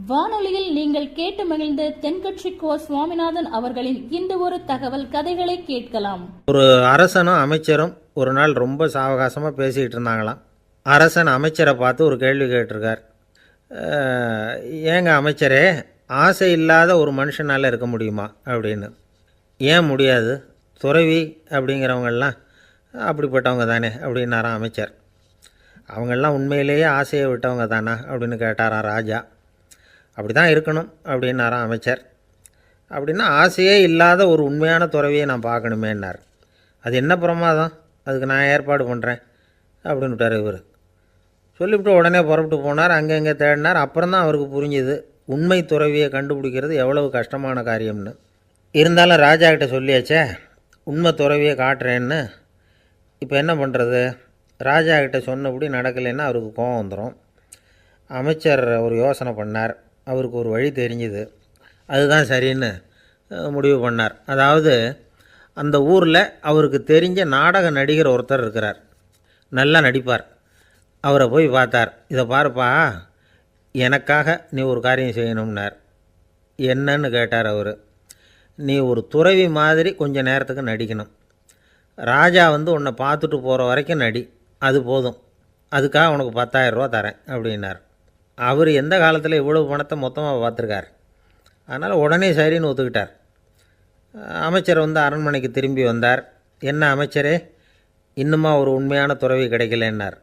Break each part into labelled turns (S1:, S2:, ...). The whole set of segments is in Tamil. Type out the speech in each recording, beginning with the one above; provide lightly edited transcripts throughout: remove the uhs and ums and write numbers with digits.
S1: வானொலியில் நீங்கள் கேட்டு மகிழ்ந்த தென்கட்சி கோ சுவாமிநாதன் அவர்களின் இந்த ஒரு தகவல் கதைகளை கேட்கலாம்.
S2: ஒரு அரசனும் அமைச்சரும் ஒரு நாள் ரொம்ப சாவகாசமாக பேசிக்கிட்டு இருந்தாங்களாம். அரசன் அமைச்சரை பார்த்து ஒரு கேள்வி கேட்டிருக்கார். ஏங்க அமைச்சரே, ஆசை இல்லாத ஒரு மனுஷனால் இருக்க முடியுமா அப்படின்னு. ஏன் முடியாது, துறவி அப்படிங்கிறவங்கெல்லாம் அப்படிப்பட்டவங்க தானே அப்படின்னாராம் அமைச்சர். அவங்கெல்லாம் உண்மையிலேயே ஆசையை விட்டவங்க தானா அப்படின்னு கேட்டாராம் ராஜா. அப்படி தான் இருக்கணும் அப்படின்னாராம் அமைச்சர். அப்படின்னா ஆசையே இல்லாத ஒரு உண்மையான துறவியை நான் பார்க்கணுமேன்னார். அது என்ன பிரமாதம், அதுக்கு நான் ஏற்பாடு பண்ணுறேன் அப்படின்னு விட்டார் இவர். சொல்லிவிட்டு உடனே புறப்பட்டு போனார். அங்கே தேடினார். அப்புறம் தான் அவருக்கு புரிஞ்சுது உண்மை துறவியை கண்டுபிடிக்கிறது எவ்வளவு கஷ்டமான காரியம்னு. இருந்தாலும் ராஜா கிட்ட சொல்லியாச்சே, உண்மை துறவியை காட்டுறேன்னு. இப்போ என்ன பண்ணுறது? ராஜா கிட்ட சொன்னபடி நடக்கலைன்னா அவருக்கு கோபம் வந்துடும். அமைச்சர் ஒரு யோசனை பண்ணார். அவருக்கு ஒரு வழி தெரிஞ்சுது. அதுதான் சரின்னு முடிவு பண்ணார். அதாவது அந்த ஊரில் அவருக்கு தெரிஞ்ச நாடக நடிகர் ஒருத்தர் இருக்கிறார், நல்லா நடிப்பார். அவரை போய் பார்த்தார். இதை பாருப்பா, எனக்காக நீ ஒரு காரியம் செய்யணும்னார். என்னன்னு கேட்டார் அவர். நீ ஒரு துறவி மாதிரி கொஞ்சம் நேரத்துக்கு நடிக்கணும். ராஜா உன்னை பார்த்துட்டு போகிற வரைக்கும் நடி, அது போதும். அதுக்காக உனக்கு 10,000 ரூபா தரேன் அப்படின்னார். அவர் எந்த காலத்தில் இவ்வளவு பணத்தை மொத்தமாக பார்த்துருக்கார். அதனால் உடனே சரின்னு ஒத்துக்கிட்டார். அமைச்சர் அரண்மனைக்கு திரும்பி வந்தார். என்ன அமைச்சரே, இன்னுமா ஒரு உண்மையான துறவி கிடைக்கலன்னார்.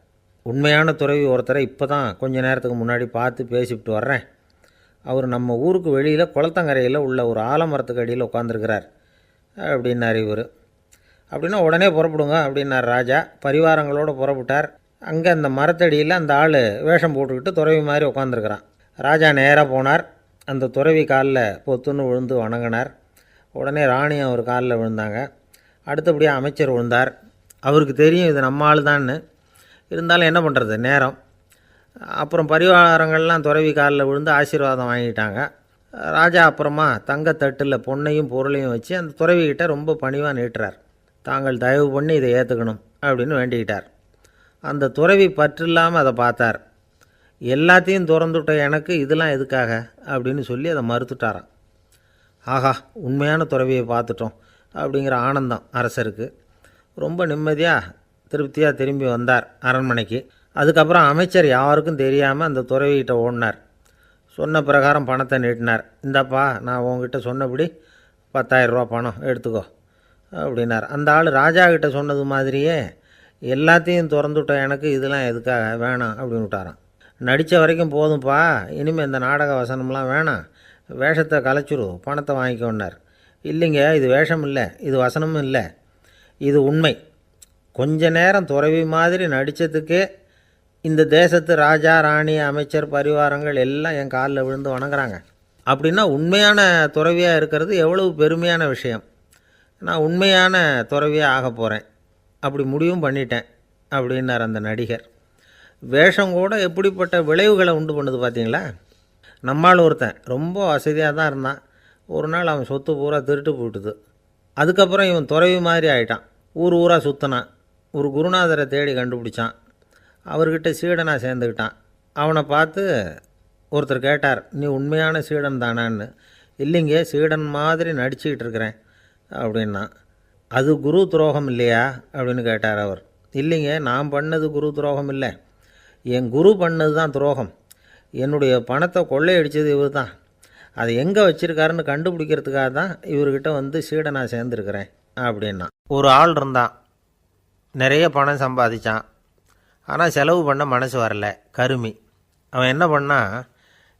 S2: உண்மையான துறவி ஒருத்தரை இப்போ தான் கொஞ்ச நேரத்துக்கு முன்னாடி பார்த்து பேசிவிட்டு வர்றேன். அவர் நம்ம ஊருக்கு வெளியில் குளத்தங்கரையில் உள்ள ஒரு ஆலமரத்துக்கு அடியில் உட்காந்துருக்கிறார் அப்படின்னார் இவர். அப்படின்னா உடனே புறப்படுங்க அப்படின்னார் ராஜா. பரிவாரங்களோடு புறப்பட்டார். அங்கே அந்த மரத்தடியில் அந்த ஆள் வேஷம் போட்டுக்கிட்டு துறவி மாதிரி உட்காந்துருக்கிறான். ராஜா நேராக போனார். அந்த துறவி காலில் பொத்துன்னு விழுந்து வணங்கினார். உடனே ராணியும் அவர் காலில் விழுந்தாங்க. அடுத்தபடியாக அமைச்சர் விழுந்தார். அவருக்கு தெரியும் இது நம்ம ஆள் தான்னு. இருந்தாலும் என்ன பண்ணுறது, நேரம். அப்புறம் பரிவாரங்கள்லாம் துறவி காலில் விழுந்து ஆசீர்வாதம் வாங்கிட்டாங்க. ராஜா அப்புறமா தங்கத்தட்டில் பொன்னையும் பொருளையும் வச்சு அந்த துறவிக்கிட்ட ரொம்ப பணிவாக நீட்டுறார். தாங்கள் தயவு பண்ணி இதை ஏற்றுக்கணும் அப்படின்னு வேண்டிக்கிட்டார். அந்த துறவி பற்றில்லாமல் அதை பார்த்தார். எல்லாத்தையும் திறந்துவிட்ட எனக்கு இதெல்லாம் எதுக்காக அப்படின்னு சொல்லி அதை மறுத்துட்டாராம். ஆஹா, உண்மையான துறவியை பார்த்துட்டோம் அப்படிங்கிற ஆனந்தம் அரசருக்கு. ரொம்ப நிம்மதியாக திருப்தியாக திரும்பி வந்தார் அரண்மனைக்கு. அதுக்கப்புறம் அமைச்சர் யாருக்கும் தெரியாமல் அந்த துறவிகிட்ட ஓடினார். சொன்ன பிரகாரம் பணத்தை நீட்டினார். இந்தாப்பா, நான் உங்ககிட்ட சொன்னபடி 10,000 ரூபா பணம் எடுத்துக்கோ அப்படின்னார். அந்த ஆள் ராஜா கிட்ட சொன்னது மாதிரியே எல்லாத்தையும் திறந்துவிட்ட எனக்கு இதெல்லாம் எதுக்காக வேணாம் அப்படின்னு விட்டாராம். நடித்த வரைக்கும் போதும்ப்பா, இனிமேல் இந்த நாடக வசனம்லாம் வேணாம், வேஷத்தை கலைச்சிரு, பணத்தை வாங்கிக்கோன்னார். இல்லைங்க, இது வேஷம் இல்லை, இது வசனமும் இல்லை, இது உண்மை. கொஞ்ச நேரம் துறவி மாதிரி நடித்ததுக்கே இந்த தேசத்து ராஜா, ராணி, அமைச்சர், பரிவாரங்கள் எல்லாம் என் காலில் விழுந்து வணங்குறாங்க. அப்படின்னா உண்மையான துறவியாக இருக்கிறது எவ்வளவு பெருமையான விஷயம். நான் உண்மையான துறவியாக ஆக போகிறேன், அப்படி முடிவும் பண்ணிட்டேன் அப்படின்னார் அந்த நடிகர். வேஷம் கூட எப்படிப்பட்ட விளைவுகளை உண்டு பண்ணுது பார்த்தீங்களா. நம்மால் ஒருத்தன் ரொம்ப வசதியாக தான் இருந்தான். ஒரு நாள் அவன் சொத்து பூரா திருட்டு போயிட்டுது. அதுக்கப்புறம் இவன் துறவி மாதிரி ஆகிட்டான். ஊர் ஊராக சுற்றினான். ஒரு குருநாதரை தேடி கண்டுபிடிச்சான். அவர்கிட்ட சீடனாக சேர்ந்துக்கிட்டான். அவனை பார்த்து ஒருத்தர் கேட்டார், நீ உண்மையான சீடன் தானான்னு. இல்லைங்க, சீடன் மாதிரி நடிச்சுக்கிட்டு இருக்கிறேன் அப்படின்னா. அது குரு துரோகம் இல்லையா அப்படின்னு கேட்டார் அவர். இல்லைங்க, நான் பண்ணது குரு துரோகம் இல்லை, என் குரு பண்ணது தான் துரோகம். என்னுடைய பணத்தை கொள்ளையடித்தது இவர் தான். அதை எங்கே வச்சுருக்காருன்னு கண்டுபிடிக்கிறதுக்காக தான் இவர்கிட்ட சீடனாக சேர்ந்துருக்கிறேன் அப்படின்னா. ஒரு ஆள் இருந்தான், நிறைய பணம் சம்பாதிச்சான். ஆனால் செலவு பண்ண மனசு வரல, கருமி. அவன் என்ன பண்ணான்,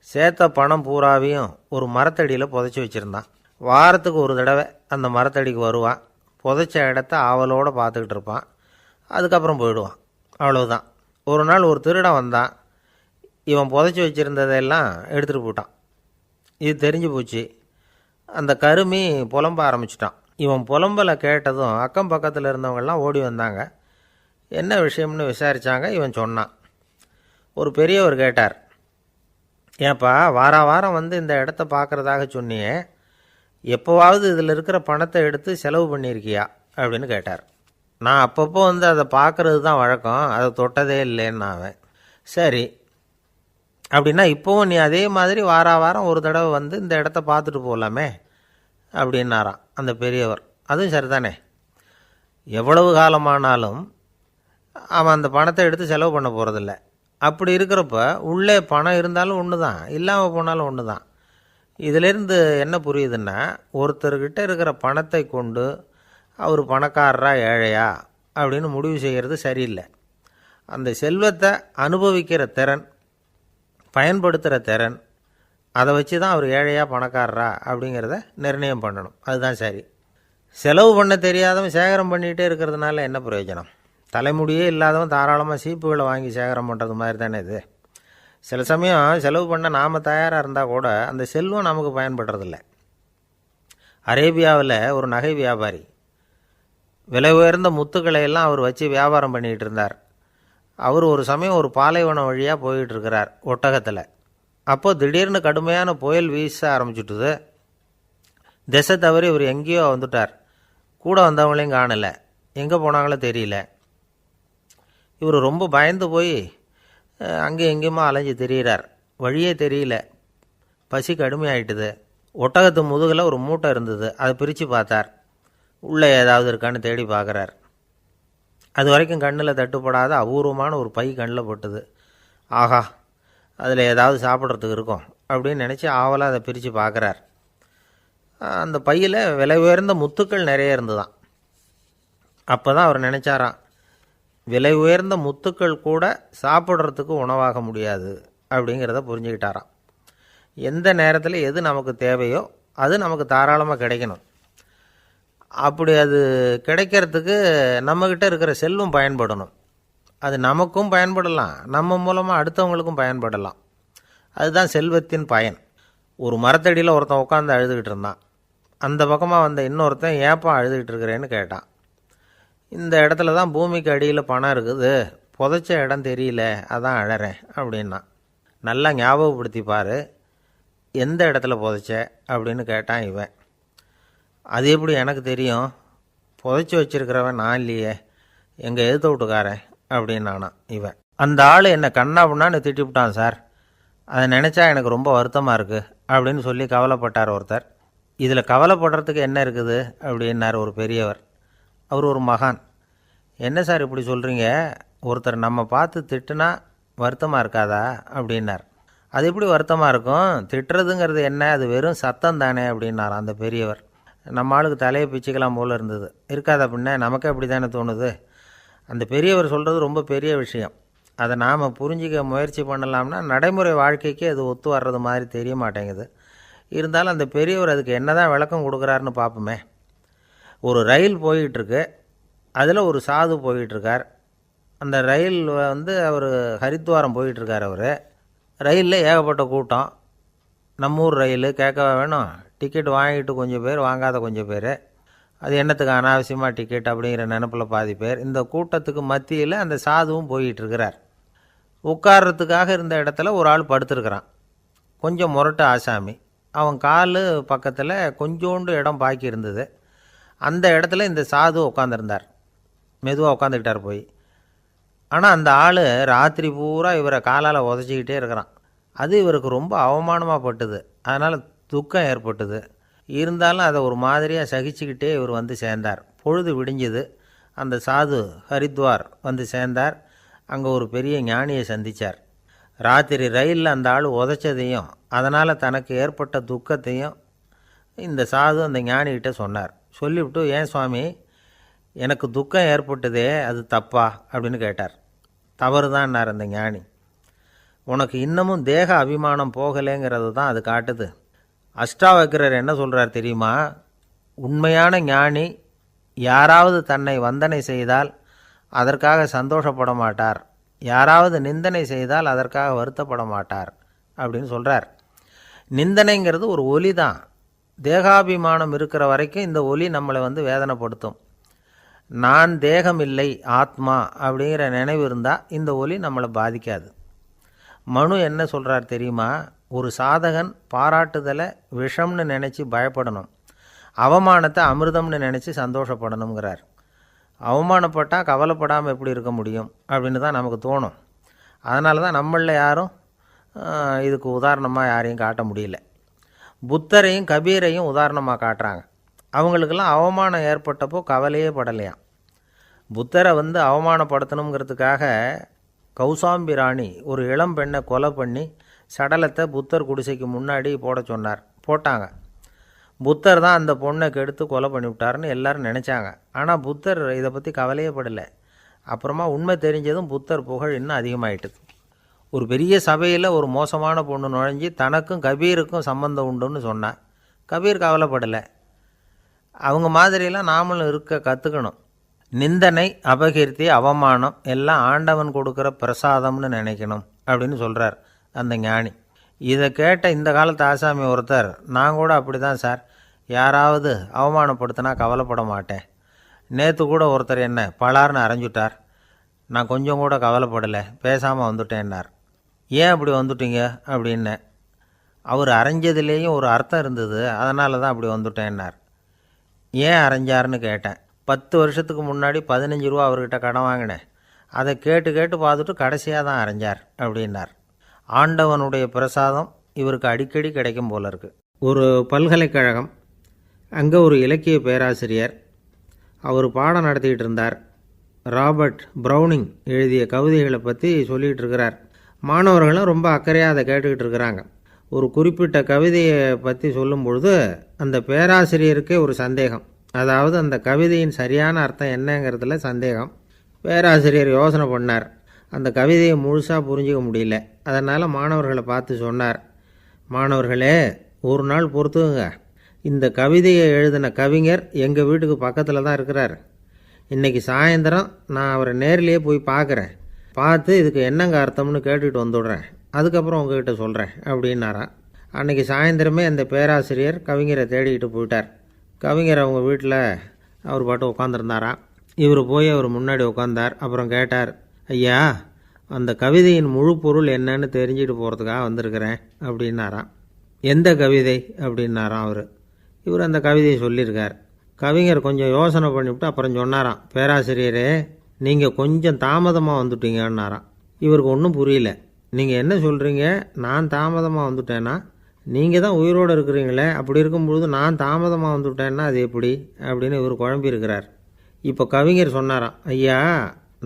S2: சேர்த்த பணம் பூராவையும் ஒரு மரத்தடியில் புதைச்சி வச்சுருந்தான். வாரத்துக்கு ஒரு தடவை அந்த மரத்தடிக்கு வருவான். புதைச்ச இடத்த ஆவலோடு பார்த்துக்கிட்டு இருப்பான். அதுக்கப்புறம் போயிடுவான். அவ்வளவுதான். ஒரு நாள் ஒரு திருடன் வந்தான். இவன் புதைச்சி வச்சுருந்ததெல்லாம் எடுத்துகிட்டு போட்டான். இது தெரிஞ்சு போச்சு. அந்த கருமி புலம்ப ஆரம்பிச்சிட்டான். இவன் புலம்பலை கேட்டதும் அக்கம் பக்கத்தில் இருந்தவங்கெல்லாம் ஓடி வந்தாங்க. என்ன விஷயம்னு விசாரித்தாங்க. இவன் சொன்னான். ஒரு பெரியவர் கேட்டார், ஏன்ப்பா வாரம் இந்த இடத்த பார்க்குறதாக சொன்னியே, எப்போவாவது இதில் இருக்கிற பணத்தை எடுத்து செலவு பண்ணியிருக்கியா அப்படின்னு கேட்டார். நான் அப்பப்போ அதை பார்க்குறது தான் வழக்கம், அதை தொட்டதே இல்லைன்னு அவன். சரி, அப்படின்னா இப்போவும் நீ அதே மாதிரி வாரம் ஒரு தடவை வந்து இந்த இடத்த பார்த்துட்டு போகலாமே அப்படின்னாராம் அந்த பெரியவர். அதுவும் சரிதானே, எவ்வளவு காலமானாலும் அவன் அந்த பணத்தை எடுத்து செலவு பண்ண போகிறதில்ல. அப்படி இருக்கிறப்ப உள்ளே பணம் இருந்தாலும் ஒன்று தான், இல்லாமல் போனாலும் ஒன்று தான். இதிலேருந்து என்ன புரியுதுன்னா, ஒருத்தர்கிட்ட இருக்கிற பணத்தை கொண்டு அவர் பணக்காரரா ஏழையா அப்படின்னு முடிவு செய்கிறது சரியில்லை. அந்த செல்வத்தை அனுபவிக்கிற திறன், பயன்படுத்துகிற திறன், அதை வச்சு தான் அவர் ஏழையா பணக்காரரா அப்படிங்கிறத நிர்ணயம் பண்ணணும். அதுதான் சரி. செலவு பண்ண தெரியாதவன் சேகரம் பண்ணிகிட்டே இருக்கிறதுனால என்ன பிரயோஜனம்? தலைமுடியே இல்லாதவன் தாராளமாக சீப்புகளை வாங்கி சேகரம் பண்ணுறது மாதிரி தானே இது. சில சமயம் செலவு பண்ண நாம் தயாராக இருந்தால் கூட அந்த செல்வம் நமக்கு பயன்படுறதில்ல. அரேபியாவில் ஒரு நகை வியாபாரி விலை உயர்ந்த முத்துக்களை எல்லாம் அவர் வச்சு வியாபாரம் பண்ணிகிட்டு இருந்தார். அவர் ஒரு சமயம் ஒரு பாலைவனம் வழியாக போயிட்டுருக்கிறார் ஒட்டகத்தில். அப்போது திடீர்னு கடுமையான புயல் வீச ஆரம்பிச்சுட்டுது. திசை தவறி இவர் எங்கேயோ வந்துட்டார். கூட வந்தவங்களையும் காணலை, எங்கே போனாங்களோ தெரியல. இவர் ரொம்ப பயந்து போய் அங்கேயும் எங்கேயுமா அலைஞ்சு திரியிறார். வழியே தெரியல, பசி கடுமையாயிட்டுது. ஒட்டகத்து முதுகில் ஒரு மூட்டை இருந்தது, அதை பிரித்து பார்த்தார். உள்ளே ஏதாவது இருக்கான்னு தேடி பார்க்குறார். அது வரைக்கும் கண்ணில் தட்டுப்படாத அபூர்வமான ஒரு பை கண்ணில் பட்டுது. ஆஹா, அதில் ஏதாவது சாப்பிட்றதுக்கு இருக்கும் அப்படின்னு நினச்சி ஆவலாக அதை பிரித்து பார்க்குறார். அந்த பையில் விலை உயர்ந்த முத்துக்கள் நிறைய இருந்துதான். அப்போ தான் அவர் நினச்சாராம், விலை உயர்ந்த முத்துக்கள் கூட சாப்பிட்றதுக்கு உணவாக முடியாது அப்படிங்கிறத புரிஞ்சுக்கிட்டாராம். எந்த நேரத்தில் எது நமக்கு தேவையோ அது நமக்கு தாராளமாக கிடைக்கணும். அப்படி அது கிடைக்கிறதுக்கு நம்மக்கிட்ட இருக்கிற செல்வம் பயன்படணும். அது நமக்கும் பயன்படலாம், நம்ம மூலமாக அடுத்தவங்களுக்கும் பயன்படலாம். அதுதான் செல்வத்தின் பயன். ஒரு மரத்தடியில் ஒருத்தன் உட்காந்து அழுதுகிட்டு இருந்தான். அந்த பக்கமாக வந்த இன்னொருத்தன் ஏப்பா அழுதுகிட்டு இருக்கிறேன்னு கேட்டான். இந்த இடத்துல தான் பூமிக்கு அடியில் பணம் இருக்குது, புதைச்ச இடம் தெரியல, அதான் அழறேன் அப்படின்னா. நல்லா ஞாபகப்படுத்தி பாரு, எந்த இடத்துல புதைச்ச அப்படின்னு கேட்டான் இவன். அது எப்படி எனக்கு தெரியும், புதைச்சி வச்சிருக்கிறவன் நான் இல்லையே, எங்கள் எதிர்த்த வீட்டுக்காரன் அப்படின்னானா இவன். அந்த ஆள் என்னை கண்ணா புண்ணான்னு திட்டிவிட்டான் சார், அதை நினச்சா எனக்கு ரொம்ப வருத்தமாக இருக்குது அப்படின்னு சொல்லி கவலைப்பட்டார் ஒருத்தர். இதில் கவலைப்படுறதுக்கு என்ன இருக்குது அப்படின்னார் ஒரு பெரியவர். அவர் ஒரு மகான். என்ன சார் இப்படி சொல்கிறீங்க, ஒருத்தர் நம்ம பார்த்து திட்டுனா வருத்தமாக இருக்காதா அப்படின்னார். அது எப்படி வருத்தமாக இருக்கும், திட்டுறதுங்கிறது என்ன, அது வெறும் சத்தம் தானே அப்படின்னார் அந்த பெரியவர். நம்ம ஆளுக்கு தலையை பிச்சுக்கலாம் போல் இருந்தது. இருக்காது அப்படின்னா நமக்கே அப்படி தானே தோணுது. அந்த பெரியவர் சொல்கிறது ரொம்ப பெரிய விஷயம். அதை நாம் புரிஞ்சிக்க முயற்சி பண்ணலாம்னா நடைமுறை வாழ்க்கைக்கு அது ஒத்து வர்றது மாதிரி தெரிய மாட்டேங்குது. இருந்தாலும் அந்த பெரியவர் அதுக்கு என்ன தான் விளக்கம் கொடுக்குறாருன்னு பார்ப்போமே. ஒரு ரயில் போயிட்டுருக்கு, அதில் ஒரு சாது போயிட்டுருக்கார். அந்த ரயில் வந்து அவர் ஹரித்வாரம் போயிட்டுருக்கார். அவர் ரயிலில் ஏகப்பட்ட கூட்டம். நம்ம ஊர் ரயில் கேட்க வேணும், டிக்கெட் வாங்கிட்டு கொஞ்சம் பேர், வாங்காத கொஞ்சம் பேர். அது என்னத்துக்கு அனாவசியமாக டிக்கெட் அப்படிங்கிற நினப்பில் பாதி பேர். இந்த கூட்டத்துக்கு மத்தியில் அந்த சாதுவும் போயிட்டுருக்கிறார். உட்கார்றதுக்காக இருந்த இடத்துல ஒரு ஆள் படுத்துருக்கிறான், கொஞ்சம் முரட்டு ஆசாமி. அவன் கால் பக்கத்தில் கொஞ்சோண்டு இடம் பாக்கி இருந்தது. அந்த இடத்துல இந்த சாது உட்காந்துருந்தார். மெதுவாக உட்காந்துக்கிட்டார் போய். ஆனால் அந்த ஆள் ராத்திரி பூரா இவரை காலால் உதச்சிக்கிட்டே இருக்கிறான். அது இவருக்கு ரொம்ப அவமானமாக பட்டுது. அதனால் துக்கம் ஏற்பட்டுது. இருந்தாலும் அதை ஒரு மாதிரியாக சகிச்சுக்கிட்டே இவர் வந்து சேர்ந்தார். பொழுது விடிஞ்சுது. அந்த சாது ஹரித்வார் வந்து சேர்ந்தார். அங்கே ஒரு பெரிய ஞானியை சந்தித்தார். ராத்திரி ரயிலில் அந்த ஆள் உதைச்சதையும் அதனால் தனக்கு ஏற்பட்ட துக்கத்தையும் இந்த சாது அந்த ஞானிகிட்ட சொன்னார். சொல்லிவிட்டு, ஏன் சுவாமி, எனக்கு துக்கம் ஏற்பட்டதே அது தப்பா அப்படின்னு கேட்டார். தவறு தான்னார் அந்த ஞானி. உனக்கு இன்னமும் தேக அபிமானம் போகலைங்கிறது தான் அது காட்டுது. அஷ்டாவக்கிரர் என்ன சொல்கிறார் தெரியுமா, உண்மையான ஞானி யாராவது தன்னை வந்தனை செய்தால் அதற்காக சந்தோஷப்பட மாட்டார், யாராவது நிந்தனை செய்தால் அதற்காக வருத்தப்பட மாட்டார் அப்படின்னு சொல்கிறார். நிந்தனைங்கிறது ஒரு ஒலி தான். தேகாபிமானம் இருக்கிற வரைக்கும் இந்த ஒலி நம்மளை வந்து வேதனைப்படுத்தும். நான் தேகம் இல்லை, ஆத்மா அப்படிங்கிற நினைவு இருந்தால் இந்த ஒலி நம்மளை பாதிக்காது. மனு என்ன சொல்கிறார் தெரியுமா, ஒரு சாதகன் பாராட்டுதலை விஷம்னு நினச்சி பயப்படணும், அவமானத்தை அமிர்தம்னு நினச்சி சந்தோஷப்படணுங்கிறார். அவமானப்பட்டால் கவலைப்படாமல் எப்படி இருக்க முடியும் அப்படின்னு தான் நமக்கு தோணும். அதனால தான் நம்மளில் யாரும் இதுக்கு உதாரணமாக யாரையும் காட்ட முடியல. புத்தரையும் கபீரையும் உதாரணமாக காட்டுறாங்க. அவங்களுக்கெல்லாம் அவமானம் ஏற்பட்டப்போ கவலையே படலையாம். புத்தரை அவமானப்படுத்தணுங்கிறதுக்காக கௌசாம்பி ராணி ஒரு இளம் பெண்ணை கொலை பண்ணி சடலத்தை புத்தர் குடிசைக்கு முன்னாடி போட சொன்னார். போட்டாங்க. புத்தர் தான் அந்த பொண்ணை கெடுத்து கொலை பண்ணிவிட்டாருன்னு எல்லோரும் நினச்சாங்க. ஆனால் புத்தர் இதை பற்றி கவலையே படலை. அப்புறமா உண்மை தெரிஞ்சதும் புத்தர் புகழ் இன்னும் அதிகமாகிட்டுது. ஒரு பெரிய சபையில் ஒரு மோசமான பொண்ணு நுழைஞ்சி தனக்கும் கபீருக்கும் சம்பந்தம் உண்டுன்னு சொன்னான். கபீர் கவலைப்படலை. அவங்க மாதிரியெல்லாம் நாமளும் இருக்க கற்றுக்கணும். நிந்தனை, அபகீர்த்தி, அவமானம் எல்லாம் ஆண்டவன் கொடுக்குற பிரசாதம்னு நினைக்கணும் அப்படின்னு சொல்கிறார் அந்த ஞானி. இதை கேட்ட இந்த காலத்து ஆசாமி ஒருத்தர், நான் கூட அப்படி தான் சார், யாராவது அவமானப்படுத்தினா கவலைப்பட மாட்டேன். நேற்று கூட ஒருத்தர் என்ன பலார்னு அரைஞ்சுட்டார், நான் கொஞ்சம் கூட கவலைப்படலை, பேசாமல் வந்துட்டேன்னார். ஏன் அப்படி வந்துட்டீங்க அப்படின்னு. அவர் அரைஞ்சதுலேயும் ஒரு அர்த்தம் இருந்தது, அதனால தான் அப்படி வந்துட்டேன்னார். ஏன் அரைஞ்சாருன்னு கேட்டேன். 10 வருஷத்துக்கு முன்னாடி 15 ரூபா அவர்கிட்ட கடன் வாங்கினேன், அதை கேட்டு கேட்டு பார்த்துட்டு கடைசியாக தான் அரைஞ்சார் அப்படின்னார். ஆண்டவனுடைய பிரசாதம் இவருக்கு அடிக்கடி கிடைக்கும் போல இருக்குது. ஒரு பல்கலைக்கழகம், அங்கே ஒரு இலக்கிய பேராசிரியர், அவர் பாடம் நடத்திக்கிட்டு இருந்தார். ராபர்ட் ப்ரௌனிங் எழுதிய கவிதைகளை பற்றி சொல்லிகிட்டு இருக்கிறார். மாணவர்களும் ரொம்ப அக்கறையாக அதை கேட்டுக்கிட்டு இருக்கிறாங்க. ஒரு குறிப்பிட்ட கவிதையை பற்றி சொல்லும் பொழுது அந்த பேராசிரியருக்கே ஒரு சந்தேகம். அதாவது அந்த கவிதையின் சரியான அர்த்தம் என்னங்கிறதுல சந்தேகம். பேராசிரியர் யோசனை பண்ணார். அந்த கவிதையை முழுசாக புரிஞ்சிக்க முடியல. அதனால் மாணவர்களை பார்த்து சொன்னார், மாணவர்களே, ஒரு நாள் பொறுத்துங்க, இந்த கவிதையை எழுதின கவிஞர் எங்கள் வீட்டுக்கு பக்கத்தில் தான் இருக்கிறார். இன்றைக்கி சாயந்தரம் நான் அவரை நேர்லேயே போய் பார்க்குறேன். பார்த்து இதுக்கு என்னங்க அர்த்தம்னு கேட்டுக்கிட்டு வந்துவிடுறேன். அதுக்கப்புறம் உங்ககிட்ட சொல்கிறேன் அப்படின்னாராம். அன்றைக்கி சாயந்தரமே அந்த பேராசிரியர் கவிஞரை தேடிக்கிட்டு போயிட்டார். கவிஞர் அவங்க வீட்டில் அவர் பாட்டு உட்காந்துருந்தாராம். இவர் போய் அவர் முன்னாடி உட்காந்தார். அப்புறம் கேட்டார், ஐயா, அந்த கவிதையின் முழு பொருள் என்னன்னு தெரிஞ்சுட்டு போகிறதுக்காக வந்திருக்கிறேன் அப்படின்னாராம். எந்த கவிதை அப்படின்னாராம் அவர். இவர் அந்த கவிதையை சொல்லியிருக்கார். கவிஞர் கொஞ்சம் யோசனை பண்ணிவிட்டு அப்புறம் சொன்னாராம், பேராசிரியரே, நீங்கள் கொஞ்சம் தாமதமாக வந்துட்டீங்கன்னாராம். இவருக்கு ஒன்றும் புரியல. நீங்கள் என்ன சொல்கிறீங்க, நான் தாமதமாக வந்துட்டேன்னா? நீங்கள் தான் உயிரோடு இருக்கிறீங்களே, அப்படி இருக்கும்பொழுது நான் தாமதமாக வந்துவிட்டேன்னா அது எப்படி அப்படின்னு இவர் குழம்பியிருக்கிறார். இப்போ கவிஞர் சொன்னாராம், ஐயா,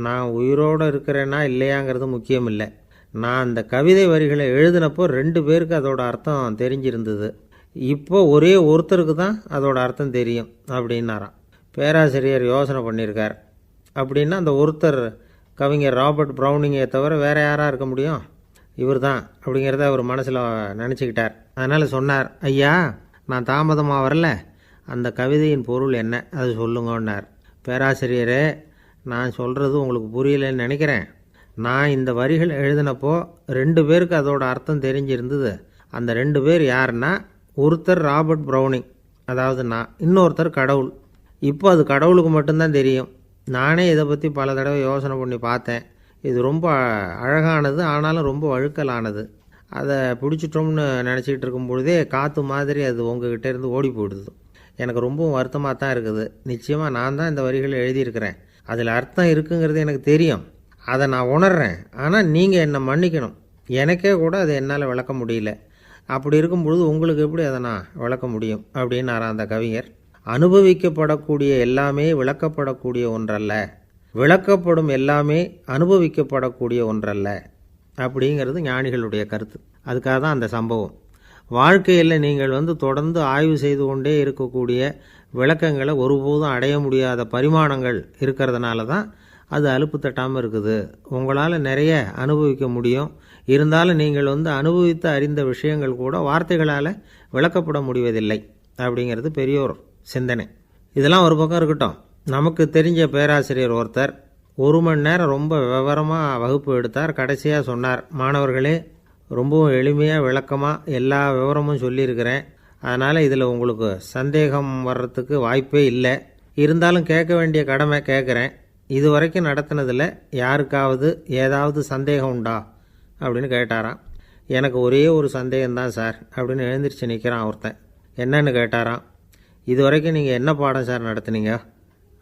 S2: நான் உயிரோடு இருக்கிறேன்னா இல்லையாங்கிறது முக்கியம் இல்லை. நான் அந்த கவிதை வரிகளை எழுதினப்போ 2 பேருக்கு அதோட அர்த்தம் தெரிஞ்சிருந்தது. இப்போ ஒரே ஒருத்தருக்கு தான் அதோட அர்த்தம் தெரியும் அப்படின்னாராம். பேராசிரியர் யோசனை பண்ணியிருக்கார். அப்படின்னா அந்த ஒருத்தர் கவிஞர் ராபர்ட் ப்ரௌனிங்கை தவிர வேறு யாராக இருக்க முடியும்? இவர் தான் அப்படிங்கிறத அவர் மனசில் நினச்சிக்கிட்டார். அதனால் சொன்னார், ஐயா, நான் தாமதமாக வரல, அந்த கவிதையின் பொருள் என்ன அது சொல்லுங்கன்னார். பேராசிரியரே, நான் சொல்கிறது உங்களுக்கு புரியலைன்னு நினைக்கிறேன். நான் இந்த வரிகள் எழுதினப்போ 2 பேருக்கு அதோட அர்த்தம் தெரிஞ்சிருந்தது. அந்த 2 பேர் யாருன்னா, ஒருத்தர் ராபர்ட் ப்ரௌனிங், அதாவது நான், இன்னொருத்தர் கடவுள். இப்போ அது கடவுளுக்கு மட்டும்தான் தெரியும். நானே இதை பற்றி பல தடவை யோசனை பண்ணி பார்த்தேன். இது ரொம்ப அழகானது, ஆனாலும் ரொம்ப வழுக்கலானது. அதை பிடிச்சிட்டோம்னு நினச்சிக்கிட்டு இருக்கும் பொழுதே காற்று மாதிரி அது உங்ககிட்ட இருந்து ஓடி போயிடுது. எனக்கு ரொம்பவும் வருத்தமாக தான் இருக்குது. நிச்சயமாக நான் தான் இந்த வரிகளை எழுதியிருக்கிறேன். அதில் அர்த்தம் இருக்குங்கிறது எனக்கு தெரியும், அதை நான் உணர்கிறேன். ஆனால் நீங்கள் என்னை மன்னிக்கணும். எனக்கே கூட அதை என்னால் விளக்க முடியல. அப்படி இருக்கும் பொழுது உங்களுக்கு எப்படி அதை நான் விளக்க முடியும் அப்படின்னாராம் அந்த கவிஞர். அனுபவிக்கப்படக்கூடிய எல்லாமே விளக்கப்படக்கூடிய ஒன்றல்ல, விளக்கப்படும் எல்லாமே அனுபவிக்கப்படக்கூடிய ஒன்றல்ல அப்படிங்கிறது ஞானிகளுடைய கருத்து. அதுக்காக தான் அந்த சம்பவம். வாழ்க்கையில் நீங்கள் தொடர்ந்து ஆய்வு செய்து கொண்டே இருக்கக்கூடிய விளக்கங்களை ஒருபோதும் அடைய முடியாத பரிமாணங்கள் இருக்கிறதுனால தான் அது அலுப்பு தட்டாமல் இருக்குது. உங்களால் நிறைய அனுபவிக்க முடியும். இருந்தாலும் நீங்கள் அனுபவித்து அறிந்த விஷயங்கள் கூட வார்த்தைகளால் விளக்கப்பட முடிவதில்லை அப்படிங்கிறது பெரியோர் சிந்தனை. இதெல்லாம் ஒரு பக்கம் இருக்கட்டும். நமக்கு தெரிஞ்ச பேராசிரியர் ஒருத்தர் 1 மணி நேரம் ரொம்ப விவரமாக வகுப்பு எடுத்தார். கடைசியாக சொன்னார், மாணவர்களே, ரொம்பவும் எளிமையாக விளக்கமாக எல்லா விவரமும் சொல்லியிருக்கிறேன். அதனால் இதில் உங்களுக்கு சந்தேகம் வர்றதுக்கு வாய்ப்பே இல்லை. இருந்தாலும் கேட்க வேண்டிய கடமை கேட்குறேன். இது வரைக்கும் நடத்தினதில் யாருக்காவது ஏதாவது சந்தேகம் உண்டா அப்படின்னு கேட்டாராம். எனக்கு ஒரே ஒரு சந்தேகம்தான் சார் அப்படின்னு எழுந்திரிச்சு நிற்கிறான் ஒருத்தன். என்னன்னு கேட்டாராம். இது வரைக்கும் நீங்கள் என்ன பாடம் சார் நடத்துனீங்க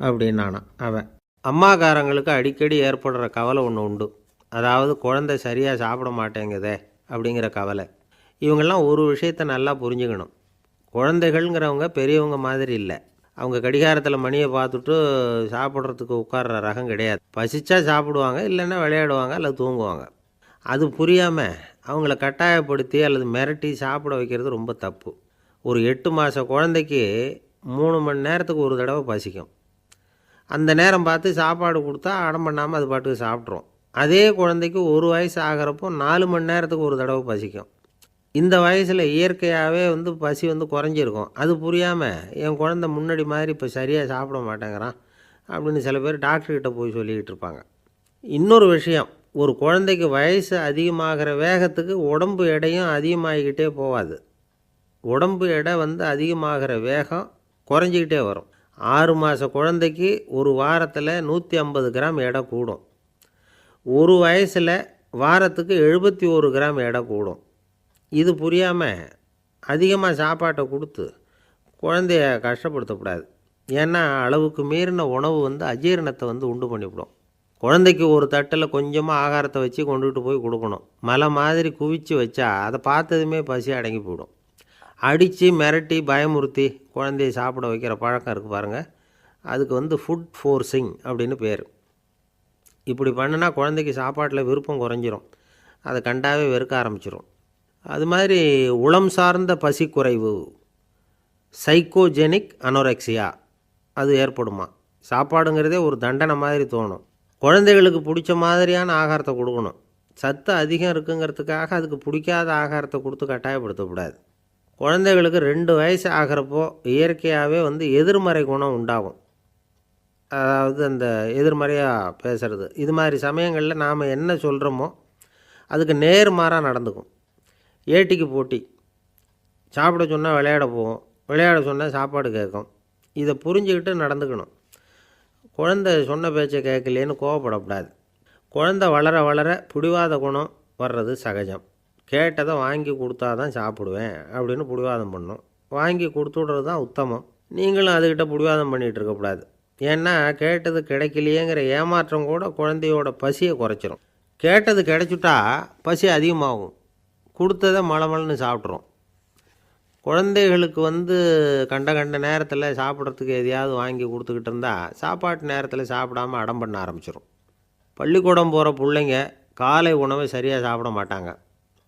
S2: அப்படின்னானா அவன். அம்மாக்காரங்களுக்கு அடிக்கடி ஏற்படுற கவலை ஒன்று உண்டு. அதாவது குழந்தை சரியாக சாப்பிட மாட்டேங்குதே அப்படிங்கிற கவலை. இவங்கெல்லாம் ஒரு விஷயத்தை நல்லா புரிஞ்சுக்கணும். குழந்தைகள்ங்கிறவங்க பெரியவங்க மாதிரி இல்லை. அவங்க கடிகாரத்தில் மணியை பார்த்துட்டு சாப்பிட்றதுக்கு உட்கார்ற ரகம் கிடையாது. பசிச்சா சாப்பிடுவாங்க, இல்லைன்னா விளையாடுவாங்க அல்லது தூங்குவாங்க. அது புரியாமல் அவங்கள கட்டாயப்படுத்தி அல்லது மிரட்டி சாப்பிட வைக்கிறது ரொம்ப தப்பு. ஒரு 8 மாத குழந்தைக்கு 3 மணி நேரத்துக்கு ஒரு தடவை பசிக்கும். அந்த நேரம் பார்த்து சாப்பாடு கொடுத்தா அடம் பண்ணாமல் அது பாட்டுக்கு சாப்பிட்றோம். அதே குழந்தைக்கு 1 வயசு ஆகிறப்போ 4 மணி நேரத்துக்கு ஒரு தடவை பசிக்கும். இந்த வயசில் இயற்கையாகவே பசி குறைஞ்சிருக்கும். அது புரியாமல் என் குழந்தை முன்னாடி மாதிரி இப்போ சரியாக சாப்பிட மாட்டேங்கிறான் அப்படின்னு சில பேர் டாக்டர்கிட்ட போய் சொல்லிக்கிட்டு இருப்பாங்க. இன்னொரு விஷயம், ஒரு குழந்தைக்கு வயசு அதிகமாகிற வேகத்துக்கு உடம்பு எடையும் அதிகமாகிக்கிட்டே போகாது. உடம்பு எடை அதிகமாகிற வேகம் குறைஞ்சிக்கிட்டே வரும். 6 மாத குழந்தைக்கு ஒரு வாரத்தில் 150 கிராம் எடை கூடும். ஒரு வயசில் வாரத்துக்கு 71 கிராம் எடை கூடும். இது புரியாமல் அதிகமாக சாப்பாட்டை கொடுத்து குழந்தைய கஷ்டப்படுத்தக்கூடாது. ஏன்னா அளவுக்கு மீறின உணவு அஜீரணத்தை உண்டு பண்ணிவிடும். குழந்தைக்கு ஒரு தட்டில் கொஞ்சமாக ஆகாரத்தை வச்சு கொண்டுகிட்டு போய் கொடுக்கணும். மலை மாதிரி குவிச்சு வச்சா அதை பார்த்ததுமே பசி அடங்கி போயிடும். அடித்து மிரட்டி பயமுறுத்தி குழந்தைய சாப்பிட வைக்கிற பழக்கம் இருக்குது பாருங்கள். அதுக்கு ஃபுட் ஃபோர்ஸிங் அப்படின்னு பேர். இப்படி பண்ணினா குழந்தைக்கு சாப்பாட்டில் விருப்பம் குறைஞ்சிரும். அதை கண்டாவே வெறுக்க ஆரம்பிச்சிடும். அது மாதிரி உளம் சார்ந்த பசி குறைவு, சைக்கோஜெனிக் அனோரெக்சியா, அது ஏற்படுமா. சாப்பாடுங்கிறதே ஒரு தண்டனை மாதிரி தோணும். குழந்தைகளுக்கு பிடிச்ச மாதிரியான ஆகாரத்தை கொடுக்கணும். சத்து அதிகம் இருக்குங்கிறதுக்காக அதுக்கு பிடிக்காத ஆகாரத்தை கொடுத்து கட்டாயப்படுத்தக்கூடாது. குழந்தைகளுக்கு 2 வயசு ஆகிறப்போ இயற்கையாகவே எதிர்மறை குணம் உண்டாகும். அதாவது அந்த எதிர்மறையாக பேசுகிறது. இது மாதிரி சமயங்களில் நாம் என்ன சொல்கிறோமோ அதுக்கு நேர்மாறாக நடந்துக்கும். ஏட்டிக்கு போட்டி. சாப்பிட சொன்னால் விளையாட போகும், விளையாட சொன்னால் சாப்பாடு கேட்கும். இதை புரிஞ்சுக்கிட்டு நடந்துக்கணும். குழந்தை சொன்ன பேச்சை கேட்கலேன்னு கோவப்படக்கூடாது. குழந்தை வளர வளர பிடிவாத குணம் வர்றது சகஜம். கேட்டதை வாங்கி கொடுத்தா தான் சாப்பிடுவேன் அப்படின்னு பிடிவாதம் பண்ணும். வாங்கி கொடுத்து விட்றது தான் உத்தமம். நீங்களும் அதுக்கிட்ட பிடிவாதம் பண்ணிகிட்டு இருக்கக்கூடாது. ஏன்னா கேட்டது கிடைக்கலையேங்கிற ஏமாற்றம் கூட குழந்தையோட பசியை குறைச்சிரும். கேட்டது கிடைச்சிட்டா பசி அதிகமாகும். கொடுத்ததை மலமலன்னு சாப்பிட்றோம். குழந்தைகளுக்கு கண்ட நேரத்தில் சாப்பிட்றதுக்கு எதையாவது வாங்கி கொடுத்துக்கிட்டு இருந்தால் சாப்பாட்டு நேரத்தில் சாப்பிடாமல் அடம் பண்ண ஆரம்பிச்சிடும். பள்ளிக்கூடம் போகிற பிள்ளைங்க காலை உணவை சரியாக சாப்பிட மாட்டாங்க.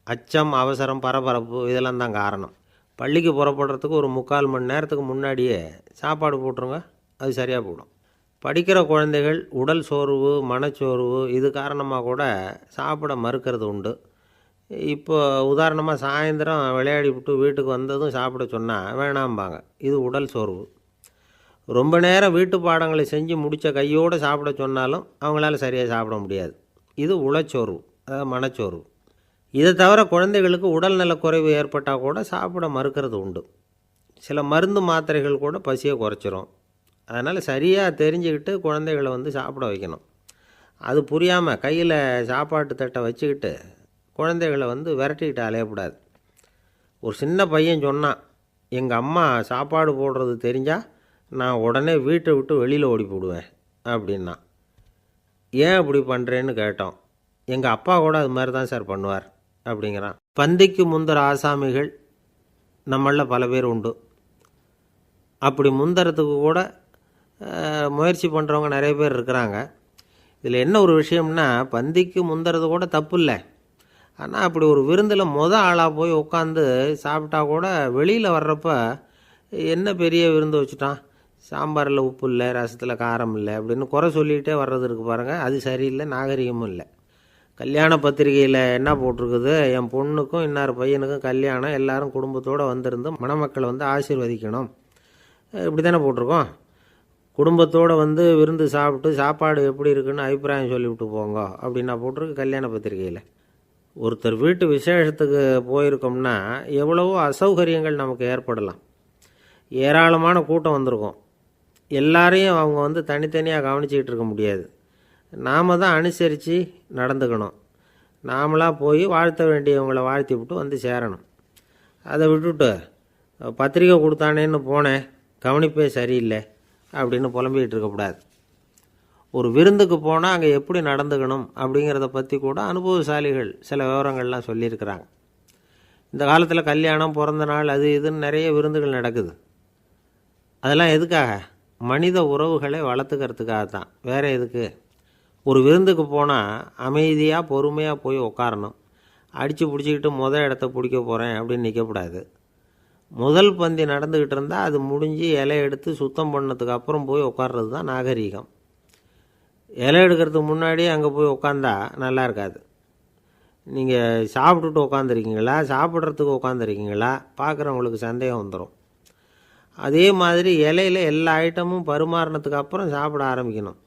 S2: அச்சம், அவசரம், பரபரப்பு இதெல்லாம் தான் காரணம். பள்ளிக்கு புறப்படுறதுக்கு ஒரு 3/4 மணி நேரத்துக்கு முன்னாடியே சாப்பாடு போட்டுருங்க, அது சரியாக போடும். படிக்கிற குழந்தைகள் உடல் சோர்வு, மனச்சோர்வு இது காரணமாக கூட சாப்பிட மறுக்கிறது உண்டு. இப்போ உதாரணமாக சாயந்தரம் விளையாடி விட்டு வீட்டுக்கு வந்ததும் சாப்பிட சொன்னால் வேணாம்பாங்க. இது உடல் சோர்வு. ரொம்ப நேரம் வீட்டு பாடங்களை செஞ்சு முடித்த கையோடு சாப்பிட சொன்னாலும் அவங்களால சரியாக சாப்பிட முடியாது. இது உளச்சோர்வு, அதாவது மனச்சோர்வு. இதை தவிர குழந்தைகளுக்கு உடல்நல குறைவு ஏற்பட்டால் கூட சாப்பிட மறுக்கிறது உண்டு. சில மருந்து மாத்திரைகள் கூட பசியை குறைச்சிரும். அதனால் சரியாக தெரிஞ்சுக்கிட்டு குழந்தைகளை சாப்பிட வைக்கணும். அது புரியாமல் கையில் சாப்பாட்டு தட்டை வச்சுக்கிட்டு குழந்தைகளை விரட்டிக்கிட்டு அலையக்கூடாது. ஒரு சின்ன பையன் சொன்னான், எங்கள் அம்மா சாப்பாடு போடுறது தெரிஞ்சால் நான் உடனே வீட்டை விட்டு வெளியில் ஓடி போடுவேன் அப்படின்னா. ஏன் அப்படி பண்ணுறேன்னு கேட்டோம். எங்கள் அப்பா கூட அது மாதிரி தான் சார் பண்ணுவார் அப்படிங்கிறான். பந்திக்கு முந்தர ஆசாமிகள் நம்மளில் பல பேர் உண்டு. அப்படி முந்தறதுக்கு கூட முயற்சி பண்ணுறவங்க நிறைய பேர் இருக்கிறாங்க. இதில் என்ன ஒரு விஷயம்னா, பந்திக்கு முந்துறது கூட தப்பு இல்லை. ஆனால் அப்படி ஒரு விருந்தில் ஆளாக போய் உட்காந்து சாப்பிட்டா கூட வெளியில் வர்றப்ப என்ன பெரிய விருந்து வச்சுட்டான், சாம்பாரில் உப்பு இல்லை, ரசத்தில் காரம் இல்லை அப்படின்னு குறை சொல்லிகிட்டே வர்றது இருக்குது பாருங்கள். அது சரியில்லை, நாகரிகமும் இல்லை. கல்யாண பத்திரிகையில் என்ன போட்டிருக்குது, என் பொண்ணுக்கும் இன்னார் பையனுக்கும் கல்யாணம், எல்லாரும் குடும்பத்தோடு வந்திருந்து மணமக்களை ஆசீர்வதிக்கணும், இப்படி தானே போட்டிருக்கோம். குடும்பத்தோடு விருந்து சாப்பிட்டு சாப்பாடு எப்படி இருக்குன்னு அபிப்பிராயம் சொல்லிவிட்டு போங்க அப்படின்னா போட்டிருக்கு கல்யாண பத்திரிகையில். ஒருத்தர் வீட்டு விசேஷத்துக்கு போயிருக்கோம்னா எவ்வளவோ அசௌகரியங்கள் நமக்கு ஏற்படலாம். ஏராளமான கூட்டம் வந்திருக்கும். எல்லாரையும் அவங்க தனித்தனியாக கவனிச்சிக்கிட்டு இருக்க முடியாது. நாம் தான் அனுசரித்து நடந்துக்கணும். நாமளாக போய் வாழ்த்த வேண்டியவங்களை வாழ்த்தி விட்டு சேரணும். அதை விட்டுட்டு பத்திரிக்கை கொடுத்தானேன்னு போனேன், கவனிப்பே சரியில்லை அப்படின்னு புலம்பிக்கிட்டு இருக்கக்கூடாது. ஒரு விருந்துக்கு போனால் அங்கே எப்படி நடந்துக்கணும் அப்படிங்கிறத பற்றி கூட அனுபவசாலிகள் சில விவரங்கள்லாம் சொல்லியிருக்கிறாங்க. இந்த காலத்தில் கல்யாணம், பிறந்த நாள், அது இதுன்னு நிறைய விருந்துகள் நடக்குது. அதெல்லாம் எதுக்காக? மனித உறவுகளை வளர்த்துக்கிறதுக்காக தான், வேறு எதுக்கு? ஒரு விருந்துக்கு போனால் அமைதியாக பொறுமையாக போய் உட்காரணும். அடித்து பிடிச்சிக்கிட்டு இடத்த பிடிக்க போகிறேன் அப்படின்னு நிற்கக்கூடாது. முதல் பந்தி நடந்துக்கிட்டு இருந்தால் அது முடிஞ்சு இலை எடுத்து சுத்தம் பண்ணதுக்கு அப்புறம் போய் உட்கார்றது தான் நாகரீகம். இலை எடுக்கிறதுக்கு முன்னாடி அங்கே போய் உட்காந்தா நல்லா இருக்காது. நீங்கள் சாப்பிட்டுட்டு உட்காந்துருக்கீங்களா, சாப்பிட்றதுக்கு உட்காந்துருக்கீங்களா, பார்க்குறவங்களுக்கு சந்தேகம் வந்துடும். அதே மாதிரி இலையில் எல்லா ஐட்டமும் பரிமாறினதுக்கு அப்புறம் சாப்பிட ஆரம்பிக்கணும்.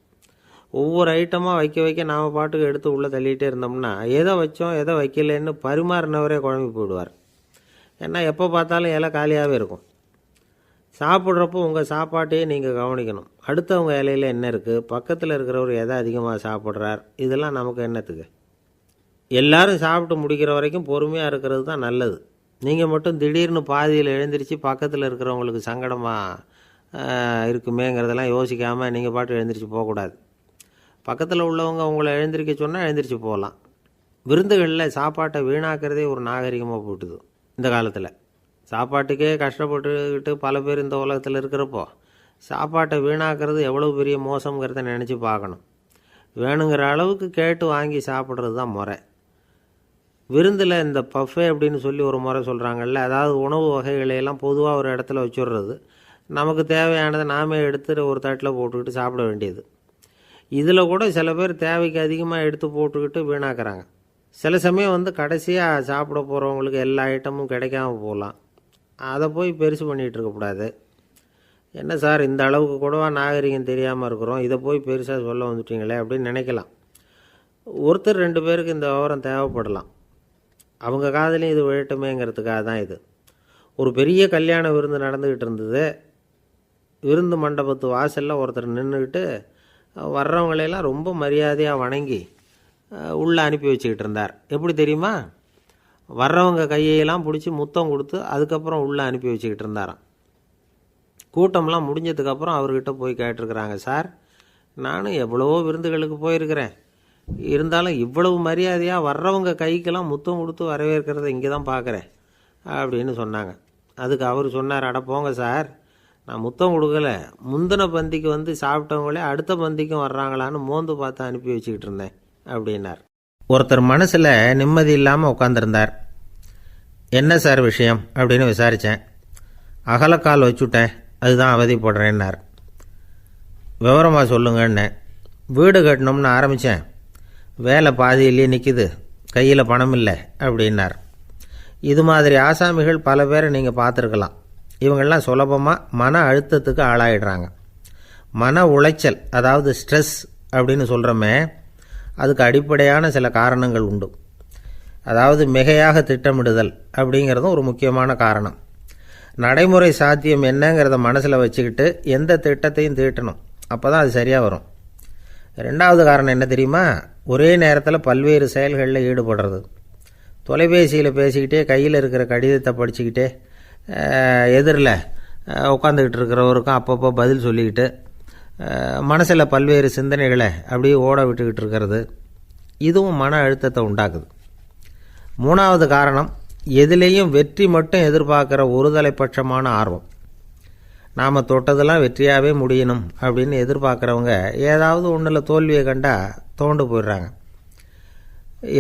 S2: ஒவ்வொரு ஐட்டமாக வைக்க வைக்க நாம் பாட்டுக்கு எடுத்து உள்ளே தள்ளிகிட்டே இருந்தோம்னா எதை வச்சோம் எதை வைக்கலன்னு பரிமாறினவரே குழம்பி போயிடுவார். ஏன்னா எப்போ பார்த்தாலும் இலை காலியாகவே இருக்கும். சாப்பிட்றப்போ உங்கள் சாப்பாட்டையே நீங்கள் கவனிக்கணும். அடுத்தவங்க இலையில் என்ன இருக்குது, பக்கத்தில் இருக்கிறவர் எதை அதிகமாக சாப்பிட்றார், இதெல்லாம் நமக்கு என்னத்துக்கு? எல்லோரும் சாப்பிட்டு முடிக்கிற வரைக்கும் பொறுமையாக இருக்கிறது தான் நல்லது. நீங்கள் மட்டும் திடீர்னு பாதியில் எழுந்திரிச்சு பக்கத்தில் இருக்கிறவங்களுக்கு சங்கடமாக இருக்குமேங்கிறதெல்லாம் யோசிக்காமல் நீங்கள் பாட்டு எழுந்திரிச்சு போகக்கூடாது. பக்கத்தில் உள்ளவங்க உங்களை எழுந்திரிக்க சொன்னால் எழுந்திரிச்சு போகலாம். விருந்துகளில் சாப்பாட்டை வீணாக்கிறதே ஒரு நாகரிகமாக போட்டுது இந்த காலத்தில். சாப்பாட்டுக்கே கஷ்டப்பட்டுக்கிட்டு பல பேர் இந்த உலகத்தில் இருக்கிறப்போ சாப்பாட்டை வீணாக்கிறது எவ்வளோ பெரிய மோசங்கிறத நினச்சி பார்க்கணும். வேணுங்கிற அளவுக்கு கேட்டு வாங்கி சாப்பிட்றது தான் முறை. விருந்தில் இந்த பஃபே அப்படின்னு சொல்லி ஒரு முறை சொல்கிறாங்கல்ல, அதாவது உணவு வகைகளையெல்லாம் பொதுவாக ஒரு இடத்துல வச்சுடுறது, நமக்கு தேவையானதை நாமே எடுத்து ஒரு தட்டில் போட்டுக்கிட்டு சாப்பிட வேண்டியது. இதில் கூட சில பேர் தேவைக்கு அதிகமாக எடுத்து போட்டுக்கிட்டு வீணாக்குறாங்க. சில சமயம் கடைசியாக சாப்பிட போகிறவங்களுக்கு எல்லா ஐட்டமும் கிடைக்காம போகலாம். அதை போய் பெருசு பண்ணிகிட்டு இருக்கக்கூடாது. என்ன சார் இந்த அளவுக்கு கூடவா நாகரிகம் தெரியாமல் இருக்கிறோம், இதை போய் பெருசாக சொல்ல வந்துட்டீங்களே அப்படின்னு நினைக்கலாம். ஒருத்தர் 2 பேருக்கு இந்த விவரம் தேவைப்படலாம். அவங்க காதலையும் இது விழட்டுமேங்கிறதுக்காக தான் இது. ஒரு பெரிய கல்யாண விருந்து நடந்துக்கிட்டு இருந்தது. விருந்து மண்டபத்து வாசலில் ஒருத்தர் நின்றுக்கிட்டு வர்றவங்களையெல்லாம் ரொம்ப மரியாதையாக வணங்கி உள்ளே அனுப்பி வச்சுக்கிட்டு இருந்தார். எப்படி தெரியுமா? வர்றவங்க கையெல்லாம் பிடிச்சி முத்தம் கொடுத்து அதுக்கப்புறம் உள்ளே அனுப்பி வச்சுக்கிட்டு இருந்தாராம். கூட்டம்லாம் முடிஞ்சதுக்கப்புறம் அவர்கிட்ட போய் கேட்டிருக்கிறாங்க, சார் நானும் எவ்வளவோ விருந்துகளுக்கு போயிருக்கிறேன், இருந்தாலும் இவ்வளவு மரியாதையாக வர்றவங்க கைக்கெல்லாம் முத்தம் கொடுத்து வரவேற்கிறத இங்கே தான் பார்க்குறேன் அப்படின்னு சொன்னாங்க. அதுக்கு அவர் சொன்னார், அட போங்க சார், நான் முத்தம் கொடுக்கல, முந்தின பந்திக்கு சாப்பிட்டவங்களே அடுத்த பந்திக்கும் வர்றாங்களான்னு மோந்து பார்த்து அனுப்பி வச்சுக்கிட்டு இருந்தேன் அப்படின்னார். ஒருத்தர் மனசில் நிம்மதி இல்லாமல் உட்காந்துருந்தார். என்ன சார் விஷயம் அப்படின்னு விசாரித்தேன். அகலக்கால் வச்சுட்டேன், அதுதான் அவதிப்படுறேன்னார். விவரமாக சொல்லுங்கன்னு. வீடு கட்டணும்னு ஆரம்பித்தேன், வேலை பாதியிலேயே நிற்கிது, கையில் பணம் இல்லை அப்படின்னார். இது மாதிரி ஆசாமிகள் பல பேரை நீங்கள் பார்த்துருக்கலாம். இவங்கெல்லாம் சுலபமாக மன அழுத்தத்துக்கு ஆளாயிடுறாங்க. மன உளைச்சல், அதாவது ஸ்ட்ரெஸ் அப்படின்னு சொல்கிறோமே, அதுக்கு அடிப்படையான சில காரணங்கள் உண்டு. அதாவது மிகையாக திட்டமிடுதல் அப்படிங்கிறதும் ஒரு முக்கியமான காரணம். நடைமுறை சாத்தியம் என்னங்கிறத மனசில் வச்சுக்கிட்டு எந்த திட்டத்தையும் தீட்டணும், அப்போ தான் அது சரியாக வரும். 2வது காரணம் என்ன தெரியுமா? ஒரே நேரத்தில் பல்வேறு செயல்களில் ஈடுபடுறது. தொலைபேசியில் பேசிக்கிட்டே கையில் இருக்கிற கடிதத்தை படிச்சுக்கிட்டே எதிரில் உட்காந்துக்கிட்டு இருக்கிறவருக்கும் அப்பப்போ பதில் சொல்லிக்கிட்டு மனசில் பல்வேறு சிந்தனைகளை அப்படியே ஓட விட்டுக்கிட்டு இருக்கிறது, இதுவும் மன அழுத்தத்தை உண்டாக்குது. 3வது காரணம், எதிலேயும் வெற்றி மட்டும் எதிர்பார்க்குற ஒருதலைப்பட்சமான ஆர்வம். நாம் தொட்டதெல்லாம் வெற்றியாகவே முடியணும் அப்படின்னு எதிர்பார்க்குறவங்க ஏதாவது ஒன்றில் தோல்வியை கண்டால் தோண்டு போயிடுறாங்க.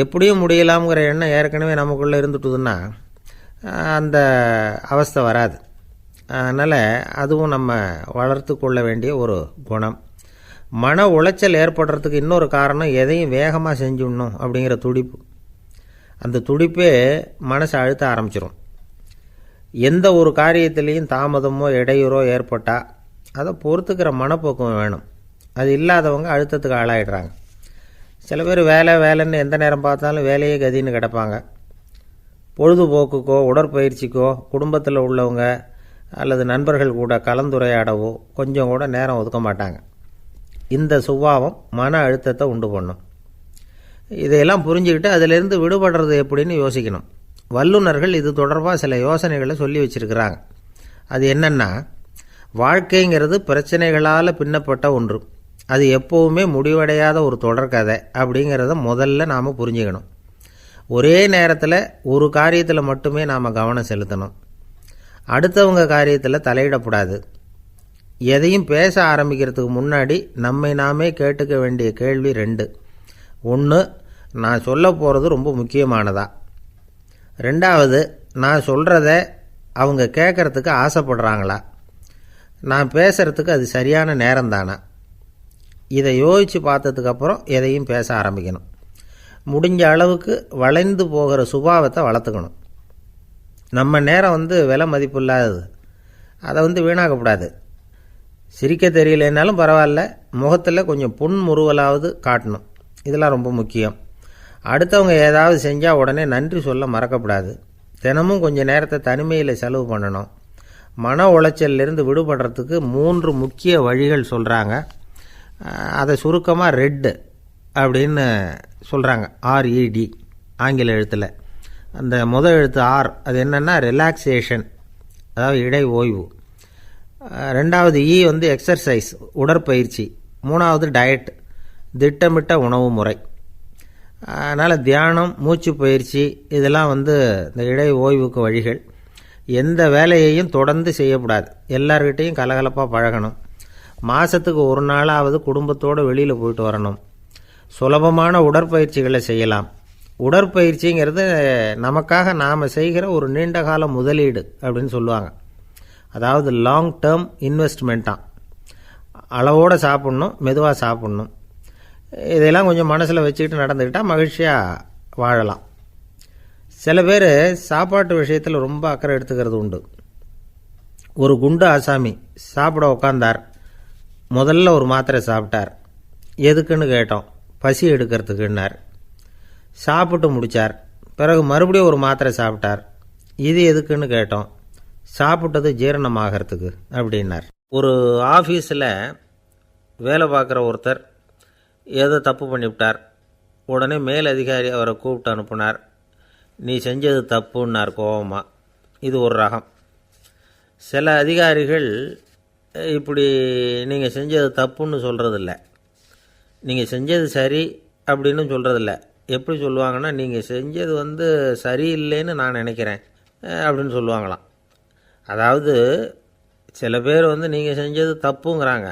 S2: எப்படியும் முடியலாம்ங்கிற எண்ணம் ஏற்கனவே நமக்குள்ளே இருந்துட்டுதுன்னா அந்த அவஸ்தை வராது. அதனால் அதுவும் நம்ம வளர்த்து கொள்ள வேண்டிய ஒரு குணம். மன உளைச்சல் ஏற்படுறதுக்கு இன்னொரு காரணம், எதையும் வேகமாக செஞ்சுடணும் அப்படிங்கிற துடிப்பு. அந்த துடிப்பே மனசை அழுத்த ஆரம்பிச்சிடும். எந்த ஒரு காரியத்திலையும் தாமதமோ இடையூறோ ஏற்பட்டால் அதை பொறுத்துக்கிற மனப்போக்கம் வேணும். அது இல்லாதவங்க அழுத்தத்துக்கு ஆளாயிடுறாங்க. சில பேர் வேலைன்னு எந்த நேரம் பார்த்தாலும் வேலையே கதின்னு கிடப்பாங்க. பொழுதுபோக்குக்கோ உடற்பயிற்சிக்கோ குடும்பத்தில் உள்ளவங்க அல்லது நண்பர்கள் கூட கலந்துரையாடவோ கொஞ்சம் கூட நேரம் ஒதுக்க மாட்டாங்க. இந்த சுபாவம் மன அழுத்தத்தை உண்டு பண்ணும். இதையெல்லாம் புரிஞ்சுக்கிட்டு அதிலிருந்து விடுபடுறது எப்படின்னு யோசிக்கணும். வல்லுநர்கள் இது தொடர்பாக சில யோசனைகளை சொல்லி வச்சுருக்கிறாங்க. அது என்னென்னா, வாழ்க்கைங்கிறது பிரச்சனைகளால் பின்னப்பட்ட ஒன்று. அது எப்போவுமே முடிவடையாத ஒரு தொடர்கதை அப்படிங்கிறத முதல்ல நாம் புரிஞ்சுக்கணும். ஒரே நேரத்தில் ஒரு காரியத்தில் மட்டுமே நாம் கவனம் செலுத்தணும். அடுத்தவங்க காரியத்தில் தலையிடக்கூடாது. எதையும் பேச ஆரம்பிக்கிறதுக்கு முன்னாடி நம்மை நாமே கேட்டுக்க வேண்டிய கேள்வி 2. 1, நான் சொல்ல போகிறது ரொம்ப முக்கியமானதா? 2வது, நான் சொல்கிறத அவங்க கேட்குறதுக்கு ஆசைப்படுறாங்களா? நான் பேசுகிறதுக்கு அது சரியான நேரம் தானா? இதை யோசித்து பார்த்ததுக்கப்புறம் எதையும் பேச ஆரம்பிக்கணும். முடிஞ்ச அளவுக்கு வளைந்து போகிற சுபாவத்தை வளர்த்துக்கணும். நம்ம நேரம் விலை மதிப்பு இல்லாதது, அதை வீணாக்கக்கூடாது. சிரிக்க தெரியலனாலும் பரவாயில்ல, முகத்தில் கொஞ்சம் புன்முறுவலாவது காட்டணும். இதெல்லாம் ரொம்ப முக்கியம். அடுத்தவங்க ஏதாவது செஞ்சால் உடனே நன்றி சொல்ல மறக்கக்கூடாது. தினமும் கொஞ்சம் நேரத்தை தனிமையில் செலவு பண்ணணும். மன உளைச்சலிருந்து விடுபடுறதுக்கு 3 முக்கிய வழிகள் சொல்கிறாங்க. அதை சுருக்கமாக ரெட் அப்படின்னு சொல்கிறாங்க. RED ஆங்கில எழுத்தில். அந்த முதல் எழுத்து R, அது என்னென்னா ரிலாக்ஸேஷன், அதாவது இடை ஓய்வு. 2வது E எக்ஸர்சைஸ், உடற்பயிற்சி. 3வது டயட், திட்டமிட்ட உணவு முறை. அதனால் தியானம், மூச்சு பயிற்சி இதெல்லாம் இந்த இடை ஓய்வுக்கு வழிகள். எந்த வேலையையும் தொடர்ந்து செய்யக்கூடாது. எல்லார்கிட்டையும் கலகலப்பாக பழகணும். மாதத்துக்கு ஒரு நாளாவது குடும்பத்தோடு வெளியில் போயிட்டு வரணும். சுலபமான உடற்பயிற்சிகளை செய்யலாம். உடற்பயிற்சிங்கிறது நமக்காக நாம் செய்கிற ஒரு நீண்டகால முதலீடு அப்படின்னு சொல்லுவாங்க. அதாவது லாங் டேர்ம் இன்வெஸ்ட்மெண்ட்டாக. அளவோடு சாப்பிட்ணும், மெதுவாக சாப்பிட்ணும். இதெல்லாம் கொஞ்சம் மனசில் வச்சுக்கிட்டு நடந்துக்கிட்டால் மகிழ்ச்சியாக வாழலாம். சில பேர் சாப்பாட்டு விஷயத்தில் ரொம்ப அக்கறை எடுத்துக்கிறது உண்டு. ஒரு குண்டு ஆசாமி சாப்பிட உக்காந்தார். முதல்ல ஒரு மாத்திரை சாப்பிட்டார். எதுக்குன்னு கேட்டோம். பசி எடுக்கிறதுக்குன்னார். சாப்பிட்டு முடித்தார். பிறகு மறுபடியும் ஒரு மாத்திரை சாப்பிட்டார். இது எதுக்குன்னு கேட்டோம். சாப்பிட்டது ஜீரணமாகறதுக்கு அப்படின்னார். ஒரு ஆஃபீஸில் வேலை பார்க்குற ஒருத்தர் ஏதோ தப்பு பண்ணிவிட்டார். உடனே மேல் அதிகாரி அவரை கூப்பிட்டு அனுப்புனார். நீ செஞ்சது தப்புன்னார் கோபமாக. இது ஒரு ரகம். சில அதிகாரிகள் இப்படி நீங்கள் செஞ்சது தப்புன்னு சொல்கிறதில்ல, நீங்கள் செஞ்சது சரி அப்படின்னு சொல்கிறதில்ல. எப்படி சொல்லுவாங்கன்னா, நீங்கள் செஞ்சது சரியில்லைன்னு நான் நினைக்கிறேன் அப்படின்னு சொல்லுவாங்களாம். அதாவது சில பேர் நீங்கள் செஞ்சது தப்புங்கிறாங்க,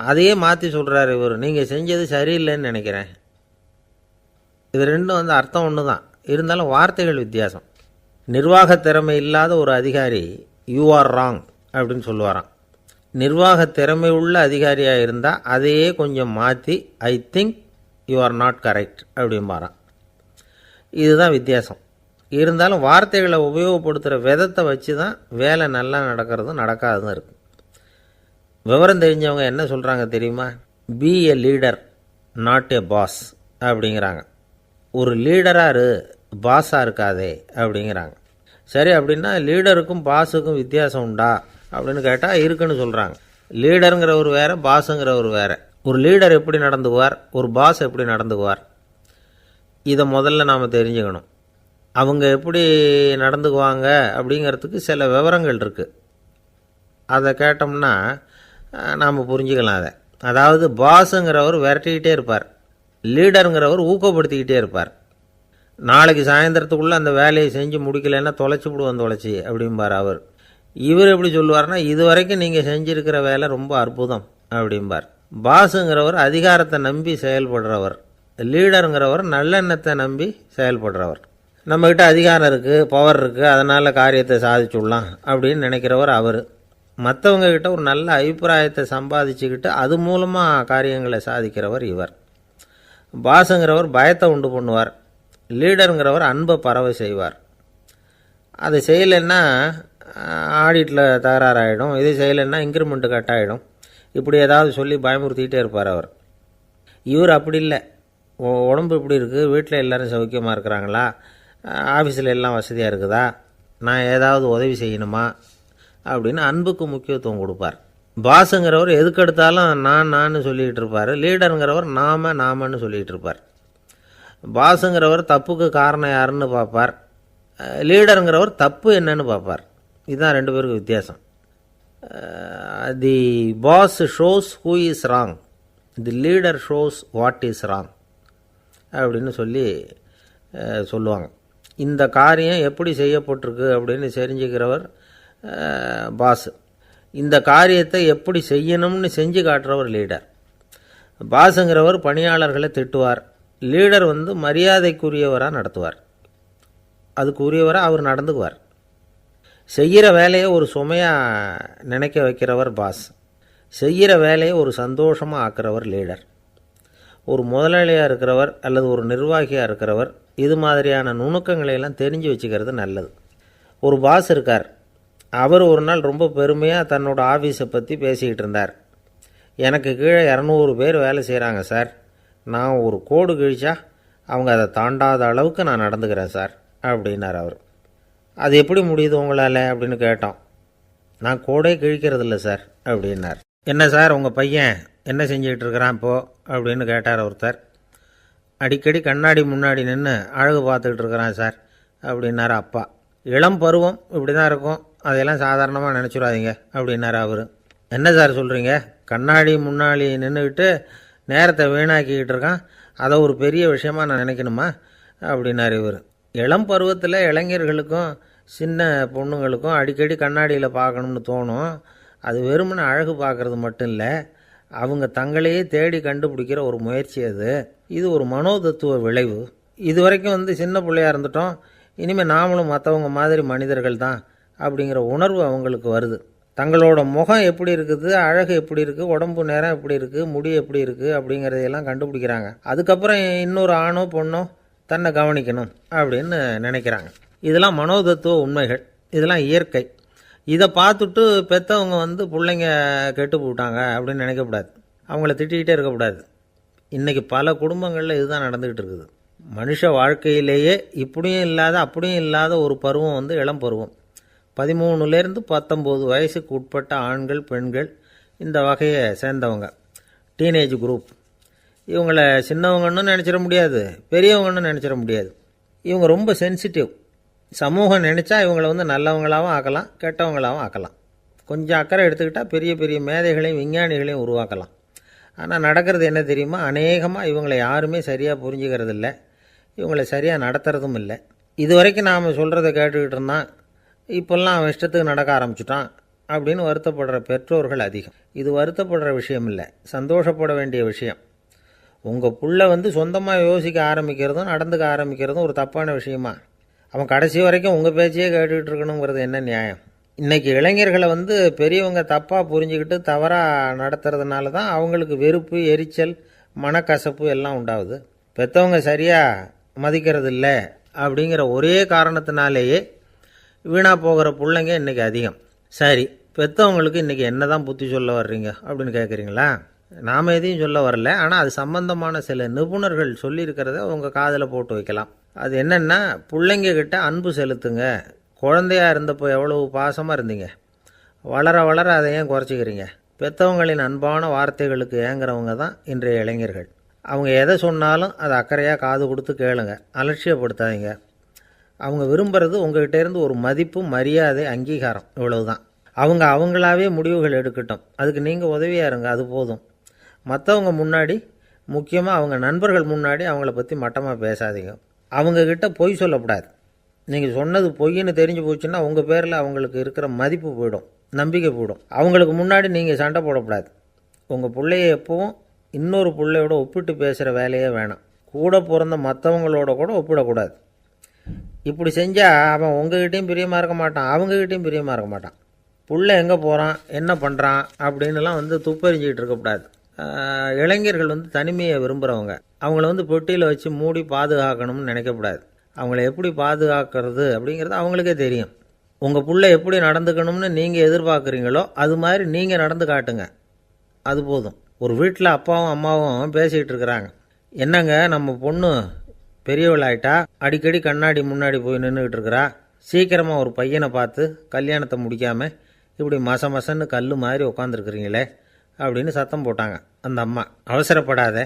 S2: அதையே மாற்றி சொல்கிறாரு இவர், நீங்கள் செஞ்சது சரியில்லைன்னு நினைக்கிறேன். இது ரெண்டும் அர்த்தம் ஒன்று தான், இருந்தாலும் வார்த்தைகள் வித்தியாசம். நிர்வாக திறமை இல்லாத ஒரு அதிகாரி யூ ஆர் ராங் அப்படின்னு சொல்லுவாராம். நிர்வாக திறமை உள்ள அதிகாரியாக இருந்தால் அதையே கொஞ்சம் மாற்றி I think you are not correct அப்படிம்பாரான். இதுதான் வித்தியாசம். இருந்தாலும் வார்த்தைகளை உபயோகப்படுத்துகிற விதத்தை வச்சு தான் வேலை நல்லா நடக்கிறதும் நடக்காததும் இருக்குது. விவரம் தெரிஞ்சவங்க என்ன சொல்கிறாங்க தெரியுமா? Be a leader not a boss அப்படிங்கிறாங்க. ஒரு லீடராக பாஸாக இருக்காதே அப்படிங்கிறாங்க. சரி, அப்படின்னா லீடருக்கும் பாஸுக்கும் வித்தியாசம் உண்டா அப்படின்னு கேட்டால் இருக்குன்னு சொல்கிறாங்க. லீடருங்கிறவர் வேறு, பாஸுங்கிறவர் வேறு. ஒரு லீடர் எப்படி நடந்துக்குவார், ஒரு பாஸ் எப்படி நடந்துக்குவார், இதை முதல்ல நாம் தெரிஞ்சுக்கணும். அவங்க எப்படி நடந்துக்குவாங்க அப்படிங்கிறதுக்கு சில விவரங்கள் இருக்குது. அதை கேட்டோம்னா நாம் புரிஞ்சுக்கலாம் அதை. அதாவது பாஸுங்கிறவர் விரட்டிக்கிட்டே இருப்பார், லீடருங்கிறவர் ஊக்கப்படுத்திக்கிட்டே இருப்பார். நாளைக்கு சாயந்தரத்துக்குள்ளே அந்த வேலையை செஞ்சு முடிக்கலைன்னா தொலைச்சி விடுவோம் தொலைச்சி அப்படிம்பார் அவர். இவர் எப்படி சொல்லுவார்னா, இது வரைக்கும் நீங்கள் செஞ்சுருக்கிற வேலை ரொம்ப அற்புதம் அப்படிம்பார். பாஸுங்கிறவர் அதிகாரத்தை நம்பி செயல்படுறவர், லீடருங்கிறவர் நல்லெண்ணத்தை நம்பி செயல்படுறவர். நம்மக்கிட்ட அதிகாரம் இருக்குது, பவர் இருக்குது, அதனால் காரியத்தை சாதிச்சுடலாம் அப்படின்னு நினைக்கிறவர் அவர். மற்றவங்கக்கிட்ட ஒரு நல்ல அபிப்பிராயத்தை சம்பாதிச்சுக்கிட்டு அது மூலமாக காரியங்களை சாதிக்கிறவர் இவர். பாஸுங்கிறவர் பயத்தை உண்டு பண்ணுவார், லீடருங்கிறவர் அன்பை பரவ செய்வார். அதை செய்யலைன்னா ஆடிட்டில் தகராறாயிடும், இது செய்யலைன்னா இன்க்ரிமெண்ட்டு கட் ஆகிடும், இப்படி ஏதாவது சொல்லி பயமுறுத்திக்கிட்டே இருப்பார் அவர். இவர் அப்படி இல்லை. உடம்பு இப்படி இருக்குது, வீட்டில் எல்லோரும் சௌக்கியமாக இருக்கிறாங்களா, ஆஃபீஸில் எல்லாம் வசதியாக இருக்குதா, நான் ஏதாவது உதவி செய்யணுமா அப்படின்னு அன்புக்கு முக்கியத்துவம் கொடுப்பார். பாஸுங்கிறவர் எதுக்கெடுத்தாலும் நான் சொல்லிகிட்டு இருப்பார், லீடருங்கிறவர் நாமன்னு சொல்லிகிட்டு இருப்பார். பாஸுங்கிறவர் தப்புக்கு காரணம் யாருன்னு பார்ப்பார், லீடருங்கிறவர் தப்பு என்னன்னு பார்ப்பார். இதுதான் ரெண்டு பேருக்கு வித்தியாசம். The boss shows who is wrong, the leader shows what is wrong அப்படின்னு சொல்லுவாங்க. இந்த காரியம் எப்படி செய்யப்பட்டிருக்கு அப்படின்னு தெரிஞ்சுக்கிறவர் பாஸ். இந்த காரியத்தை எப்படி செய்யணும்னு செஞ்சு காட்டுறவர் லீடர். பாஸுங்கிறவர் பணியாளர்களை திட்டுவார், லீடர் மரியாதைக்குரியவராக நடத்துவார், அதுக்குரியவராக அவர் நடந்துக்குவார். செய்கிற வேலையை ஒரு சுமையாக நினைக்க வைக்கிறவர் பாஸ், செய்கிற வேலையை ஒரு சந்தோஷமாக ஆக்கிறவர் லீடர். ஒரு முதலாளியாக இருக்கிறவர் அல்லது ஒரு நிர்வாகியாக இருக்கிறவர் இது மாதிரியான நுணுக்கங்களையெல்லாம் தெரிஞ்சு வச்சுக்கிறது நல்லது. ஒரு பாஸ் இருக்கார், அவர் ஒரு நாள் ரொம்ப பெருமையாக தன்னோட ஆஃபீஸை பற்றி பேசிக்கிட்டு இருந்தார். எனக்கு கீழே 200 பேர் வேலை செய்கிறாங்க சார், நான் ஒரு கோடு கிழிச்சா அவங்க அதை தாண்டாத அளவுக்கு நான் நடந்துக்கிறேன் சார் அப்படின்னார் அவர். அது எப்படி முடியுது உங்களால் அப்படின்னு கேட்டோம். நான் கோடே கிழிக்கிறதில்ல சார் அப்படின்னார். என்ன சார் உங்கள் பையன் என்ன செஞ்சுக்கிட்டு இருக்கிறான் இப்போது அப்படின்னு கேட்டார் ஒருத்தர். அடிக்கடி கண்ணாடி முன்னாடி நின்று அழகு பார்த்துக்கிட்டு இருக்கிறான் சார் அப்படின்னார் அப்பா. இளம் பருவம் இப்படி தான் இருக்கும், அதையெல்லாம் சாதாரணமாக நினச்சிடாதீங்க அப்படின்னார் அவர். என்ன சார் சொல்கிறீங்க, கண்ணாடி முன்னாடி நின்றுக்கிட்டு நேரத்தை வீணாக்கிக்கிட்டு இருக்கான், அதை ஒரு பெரிய விஷயமாக நான் நினைக்கணுமா அப்படின்னார் இவர். இளம் பருவத்தில் இளைஞர்களுக்கும் சின்ன பொண்ணுங்களுக்கும் அடிக்கடி கண்ணாடியில் பார்க்கணும்னு தோணும். அது வெறுமனே அழகு பார்க்குறது மட்டும் இல்லை, அவங்க தங்களையே தேடி கண்டுபிடிக்கிற ஒரு முயற்சி அது. இது ஒரு மனோதத்துவ விளைவு. இது வரைக்கும் சின்ன பிள்ளையாக இருந்துட்டோம், இனிமேல் நாமளும் மற்றவங்க மாதிரி மனிதர்கள் தான் அப்படிங்கிற உணர்வு அவங்களுக்கு வருது. தங்களோட முகம் எப்படி இருக்குது, அழகு எப்படி இருக்குது, உடம்பு நேரம் எப்படி இருக்குது, முடி எப்படி இருக்குது அப்படிங்கிறதையெல்லாம் கண்டுபிடிக்கிறாங்க. அதுக்கப்புறம் இன்னொரு ஆணோ பொண்ணோ தன்னை கவனிக்கணும் அப்படின்னு நினைக்கிறாங்க. இதெல்லாம் மனோதத்துவ உண்மைகள், இதெல்லாம் இயற்கை. இதை பார்த்துட்டு பெற்றவங்க பிள்ளைங்க கெட்டு போட்டாங்க அப்படின்னு நினைக்கக்கூடாது, அவங்கள திட்டிக்கிட்டே இருக்கக்கூடாது. இன்றைக்கி பல குடும்பங்களில் இதுதான் நடந்துக்கிட்டு இருக்குது. மனுஷ வாழ்க்கையிலேயே இப்படியும் இல்லாத அப்படியும் இல்லாத ஒரு பருவம் இளம் பருவம். 13லேருந்து 19 வயசுக்கு உட்பட்ட ஆண்கள் பெண்கள் இந்த வகையை சேர்ந்தவங்க, டீனேஜ் குரூப். இவங்களை சின்னவங்கன்னு நினச்சிட முடியாது, பெரியவங்கன்னு நினச்சிட முடியாது. இவங்க ரொம்ப சென்சிட்டிவ். சமூகம் நினச்சா இவங்களை நல்லவங்களாகவும் ஆக்கலாம், கெட்டவங்களாகவும் ஆக்கலாம். கொஞ்சம் அக்கறை எடுத்துக்கிட்டால் பெரிய பெரிய மேதைகளையும் விஞ்ஞானிகளையும் உருவாக்கலாம். ஆனால் நடக்கிறது என்ன தெரியுமா, அநேகமாக இவங்களை யாருமே சரியாக புரிஞ்சுக்கிறது இல்லை, இவங்களை சரியாக நடத்துறதும் இல்லை. இது வரைக்கும் நாம் சொல்கிறத கேட்டுக்கிட்டு இருந்தான், இப்போல்லாம் அவன் இஷ்டத்துக்கு நடக்க ஆரம்பிச்சுட்டான் அப்படின்னு வருத்தப்படுற பெற்றோர்கள் அதிகம். இது வருத்தப்படுற விஷயம் இல்லை, சந்தோஷப்பட வேண்டிய விஷயம். உங்கள் புள்ள சொந்தமாக யோசிக்க ஆரம்பிக்கிறதும் நடந்துக்க ஆரம்பிக்கிறதும் ஒரு தப்பான விஷயமா? அவன் கடைசி வரைக்கும் உங்கள் பேச்சையே கேட்டுக்கிட்டு இருக்கணுங்கிறது என்ன நியாயம்? இன்றைக்கி இளைஞர்களை பெரியவங்க தப்பாக புரிஞ்சுக்கிட்டு தவறாக நடத்துறதுனால தான் அவங்களுக்கு வெறுப்பு, எரிச்சல், மனக்கசப்பு எல்லாம் உண்டாகுது. பெற்றவங்க சரியாக மதிக்கிறது இல்லை அப்படிங்கிற ஒரே காரணத்தினாலேயே வீணாக போகிற பிள்ளைங்க இன்றைக்கி அதிகம். சரி, பெற்றவங்களுக்கு இன்றைக்கி என்ன தான் புத்தி சொல்ல வர்றீங்க அப்படின்னு கேட்குறீங்களா? நாம் எதையும் சொல்ல வரல, ஆனால் அது சம்பந்தமான சில நிபுணர்கள் சொல்லியிருக்கிறத உங்கள் காதில் போட்டு வைக்கலாம். அது என்னென்னா, பிள்ளைங்க கிட்ட அன்பு செலுத்துங்க. குழந்தையாக இருந்தப்போ எவ்வளவு பாசமாக இருந்தீங்க, வளர வளர அதை ஏன் குறைச்சிக்கிறீங்க? பெற்றவங்களின் அன்பான வார்த்தைகளுக்கு ஏங்குறவங்க தான் இன்றைய இளைஞர்கள். அவங்க எதை சொன்னாலும் அதை அக்கறையாக காது கொடுத்து கேளுங்க, அலட்சியப்படுத்தாதீங்க. அவங்க விரும்புகிறது உங்கள்கிட்டேருந்து ஒரு மதிப்பு, மரியாதை, அங்கீகாரம், இவ்வளவு தான். அவங்க அவங்களாவே முடிவுகள் எடுக்கட்டும், அதுக்கு நீங்கள் உதவியாக இருங்க, அது போதும். மற்றவங்க முன்னாடி, முக்கியமாக அவங்க நண்பர்கள் முன்னாடி அவங்கள பற்றி மட்டமாக பேசாதீங்க. அவங்கக்கிட்ட பொய் சொல்லக்கூடாது. நீங்கள் சொன்னது பொய்ன்னு தெரிஞ்சு போச்சுன்னா உங்கள் பேரில் அவங்களுக்கு இருக்கிற மதிப்பு போயிடும், நம்பிக்கை போயிடும். அவங்களுக்கு முன்னாடி நீங்கள் சண்டை போடக்கூடாது. உங்கள் பிள்ளைய எப்பவும் இன்னொரு பிள்ளையோட ஒப்பிட்டு பேசுகிற வேலையே வேணாம். கூட பிறந்த மற்றவங்களோட கூட ஒப்பிடக்கூடாது. இப்படி செஞ்சால் அவன் உங்ககிட்டையும் பிரியமாக இருக்க மாட்டான், அவங்ககிட்டையும் பிரியமாக இருக்க மாட்டான். புள்ள எங்கே போகிறான், என்ன பண்ணுறான் அப்படின்னுலாம் துப்பறிஞ்சிக்கிட்டு இருக்கக்கூடாது. இளைஞர்கள் தனிமையை விரும்புகிறவங்க. அவங்கள பெட்டியில் வச்சு மூடி பாதுகாக்கணும்னு நினைக்கக்கூடாது. அவங்கள எப்படி பாதுகாக்கிறது அப்படிங்கிறது அவங்களுக்கே தெரியும். உங்கள் புள்ள எப்படி நடந்துக்கணும்னு நீங்கள் எதிர்பார்க்குறீங்களோ அது மாதிரி நீங்கள் நடந்து காட்டுங்க, அது போதும். ஒரு வீட்டில் அப்பாவும் அம்மாவும் பேசிக்கிட்டு இருக்கிறாங்க. என்னங்க, நம்ம பொண்ணு பெரியவளாயிட்டா, அடிக்கடி கண்ணாடி முன்னாடி போய் நின்றுக்கிட்டு இருக்கிறா, சீக்கிரமாக ஒரு பையனை பார்த்து கல்யாணத்தை முடிக்காமல் இப்படி மசன்னு கல் மாதிரி உட்காந்துருக்குறீங்களே அப்படின்னு சத்தம் போட்டாங்க அந்த அம்மா. அவசரப்படாத,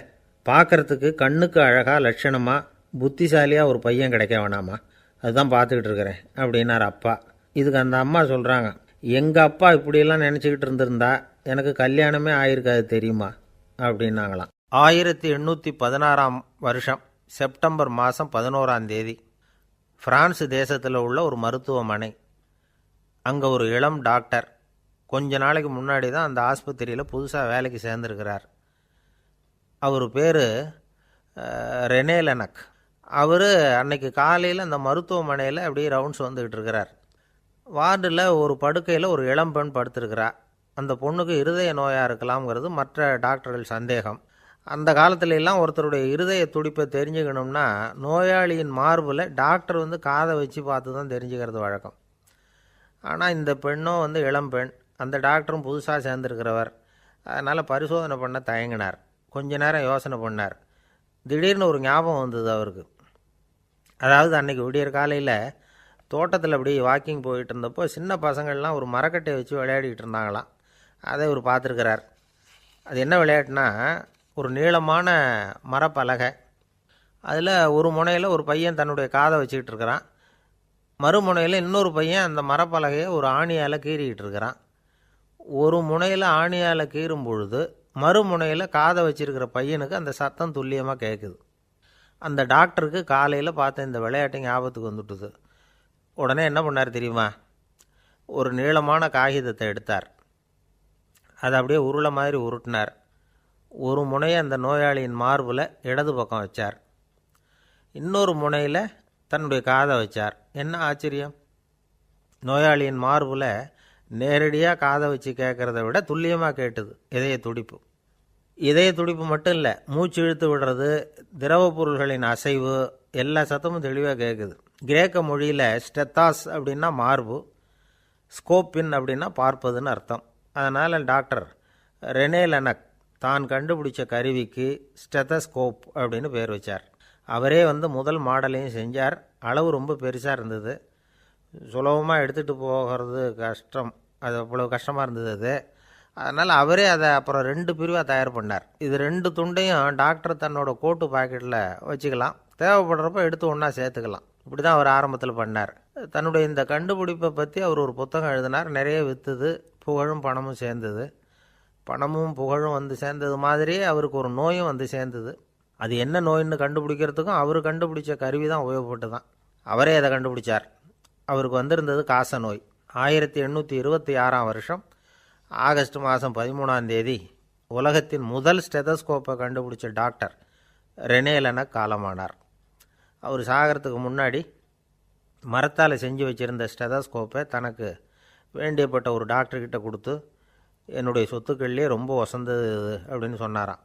S2: பார்க்குறதுக்கு கண்ணுக்கு அழகாக லட்சணமாக புத்திசாலியாக ஒரு பையன் கிடைக்க வேணாமா, அதுதான் பார்த்துக்கிட்டு இருக்கிறேன் அப்படின்னார் அப்பா. இதுக்கு அந்த அம்மா சொல்கிறாங்க, எங்கள் அப்பா இப்படியெல்லாம் நினச்சிக்கிட்டு இருந்திருந்தா எனக்கு கல்யாணமே ஆயிருக்காது தெரியுமா அப்படின்னாங்களாம். 1816 வருஷம் செப்டம்பர் மாதம் 11ஆம் தேதி பிரான்ஸ் தேசத்தில் உள்ள ஒரு மருத்துவமனை. அங்கே ஒரு இளம் டாக்டர் கொஞ்ச நாளைக்கு முன்னாடி தான் அந்த ஆஸ்பத்திரியில் புதுசாக வேலைக்கு சேர்ந்துருக்கிறார். அவர் பேர் ரெனே லெனக். அவர் அன்னைக்கு காலையில் அந்த மருத்துவமனையில் அப்படியே ரவுண்ட்ஸ் வந்துக்கிட்டு இருக்கிறார். வார்டில் ஒரு படுக்கையில் ஒரு இளம்பெண் படுத்திருக்கிறா. அந்த பொண்ணுக்கு இருதய நோயாக இருக்கலாம்ங்கிறது மற்ற டாக்டர்கள் சந்தேகம். அந்த காலத்துல எல்லாம் ஒருத்தருடைய இருதய துடிப்பை தெரிஞ்சுக்கணும்னா நோயாளியின் மார்பில் டாக்டர் காதை வச்சு பார்த்து தான் தெரிஞ்சுக்கிறது வழக்கம். ஆனால் இந்த பெண்ணும் இளம்பெண், அந்த டாக்டரும் புதுசாக சேர்ந்துருக்கிறவர். அதனால் பரிசோதனை பண்ண தயங்கினார். கொஞ்ச நேரம் யோசனை பண்ணார். திடீர்னு ஒரு ஞாபகம் வந்தது அவருக்கு. அதாவது அன்றைக்கி விடியற் காலையில் தோட்டத்தில் அப்படி வாக்கிங் போயிட்டு இருந்தப்போ சின்ன பசங்கள்லாம் ஒரு மரக்கட்டையை வச்சு விளையாடிக்கிட்டு இருந்தாங்களாம். அதை இவர் பார்த்துருக்கிறார். அது என்ன விளையாட்டுனா, ஒரு நீளமான மரப்பலகை, அதில் ஒரு முனையில் ஒரு பையன் தன்னுடைய காதை வச்சுக்கிட்டு இருக்கிறான், மறுமுனையில் இன்னொரு பையன் அந்த மரப்பலகையை ஒரு ஆணியால் கீறிக்கிட்டு இருக்கிறான். ஒரு முனையில் ஆணியால் கீறும் பொழுது மறுமுனையில் காதை வச்சிருக்கிற பையனுக்கு அந்த சத்தம் துல்லியமாக கேட்குது. அந்த டாக்டருக்கு காலையில் பார்த்த இந்த விளையாட்டு ஞாபகத்துக்கு வந்துட்டுது. உடனே என்ன பண்ணார் தெரியுமா? ஒரு நீளமான காகிதத்தை எடுத்தார். அதை அப்படியே உருளை மாதிரி உருட்டினார். ஒரு முனையை அந்த நோயாளியின் மார்பில் இடது பக்கம் வச்சார், இன்னொரு முனையில் தன்னுடைய காதை வச்சார். என்ன ஆச்சரியம்! நோயாளியின் மார்பில் நேரடியாக காதை வச்சு கேட்குறத விட துல்லியமாக கேட்டுது இதய துடிப்பு. இதய துடிப்பு மட்டும் இல்லை, மூச்சு இழுத்து விடுறது, திரவ பொருள்களின் அசைவு, எல்லா சத்தமும் தெளிவாக கேட்குது. கிரேக்க மொழியில் ஸ்டெத்தாஸ் அப்படின்னா மார்பு, ஸ்கோப்பின் அப்படின்னா பார்ப்பதுன்னு அர்த்தம். அதனால் டாக்டர் ரெனே லெனக் தான் கண்டுபிடிச்ச கருவிக்கு ஸ்டெத்தஸ்கோப் அப்படின்னு பேர் வச்சார். அவரே முதல் மாடலையும் செஞ்சார். அளவு ரொம்ப பெருசாக இருந்தது, சுலபமாக எடுத்துகிட்டு போகிறது கஷ்டம், அது அவ்வளோ கஷ்டமாக இருந்தது அது. அதனால் அவரே அதை அப்புறம் 2 பிரிவாக தயார் பண்ணார். இது 2 துண்டையும் டாக்டர் தன்னோட கோட்டு பாக்கெட்டில் வச்சுக்கலாம், தேவைப்படுறப்ப எடுத்து ஒன்றா சேர்த்துக்கலாம். இப்படி தான் அவர் ஆரம்பத்தில் பண்ணார். தன்னுடைய இந்த கண்டுபிடிப்பை பற்றி அவர் ஒரு புத்தகம் எழுதினார். நிறைய விற்றுது, புகழும் பணமும் சேர்ந்தது. பணமும் புகழும் சேர்ந்தது மாதிரியே அவருக்கு ஒரு நோயும் சேர்ந்தது. அது என்ன நோயின்னு கண்டுபிடிக்கிறதுக்கும் அவர் கண்டுபிடிச்ச கருவி தான் உபயோகப்பட்டு தான். அவரே அதை கண்டுபிடிச்சார். அவருக்கு வந்திருந்தது காச நோய். 1826 வருஷம் ஆகஸ்ட் மாதம் 13ஆம் தேதி உலகத்தின் முதல் ஸ்டெதஸ்கோப்பை கண்டுபிடிச்ச டாக்டர் ரெனே லெனக் காலமானார். அவர் சாகிறதுக்கு முன்னாடி மரத்தால் செஞ்சு வச்சுருந்த ஸ்டெதஸ்கோப்பை தனக்கு வேண்டியப்பட்ட ஒரு டாக்டர்கிட்ட கொடுத்து, என்னுடைய சொத்துக்கள்லேயே ரொம்ப வசந்தது அப்படின்னு சொன்னாராம்.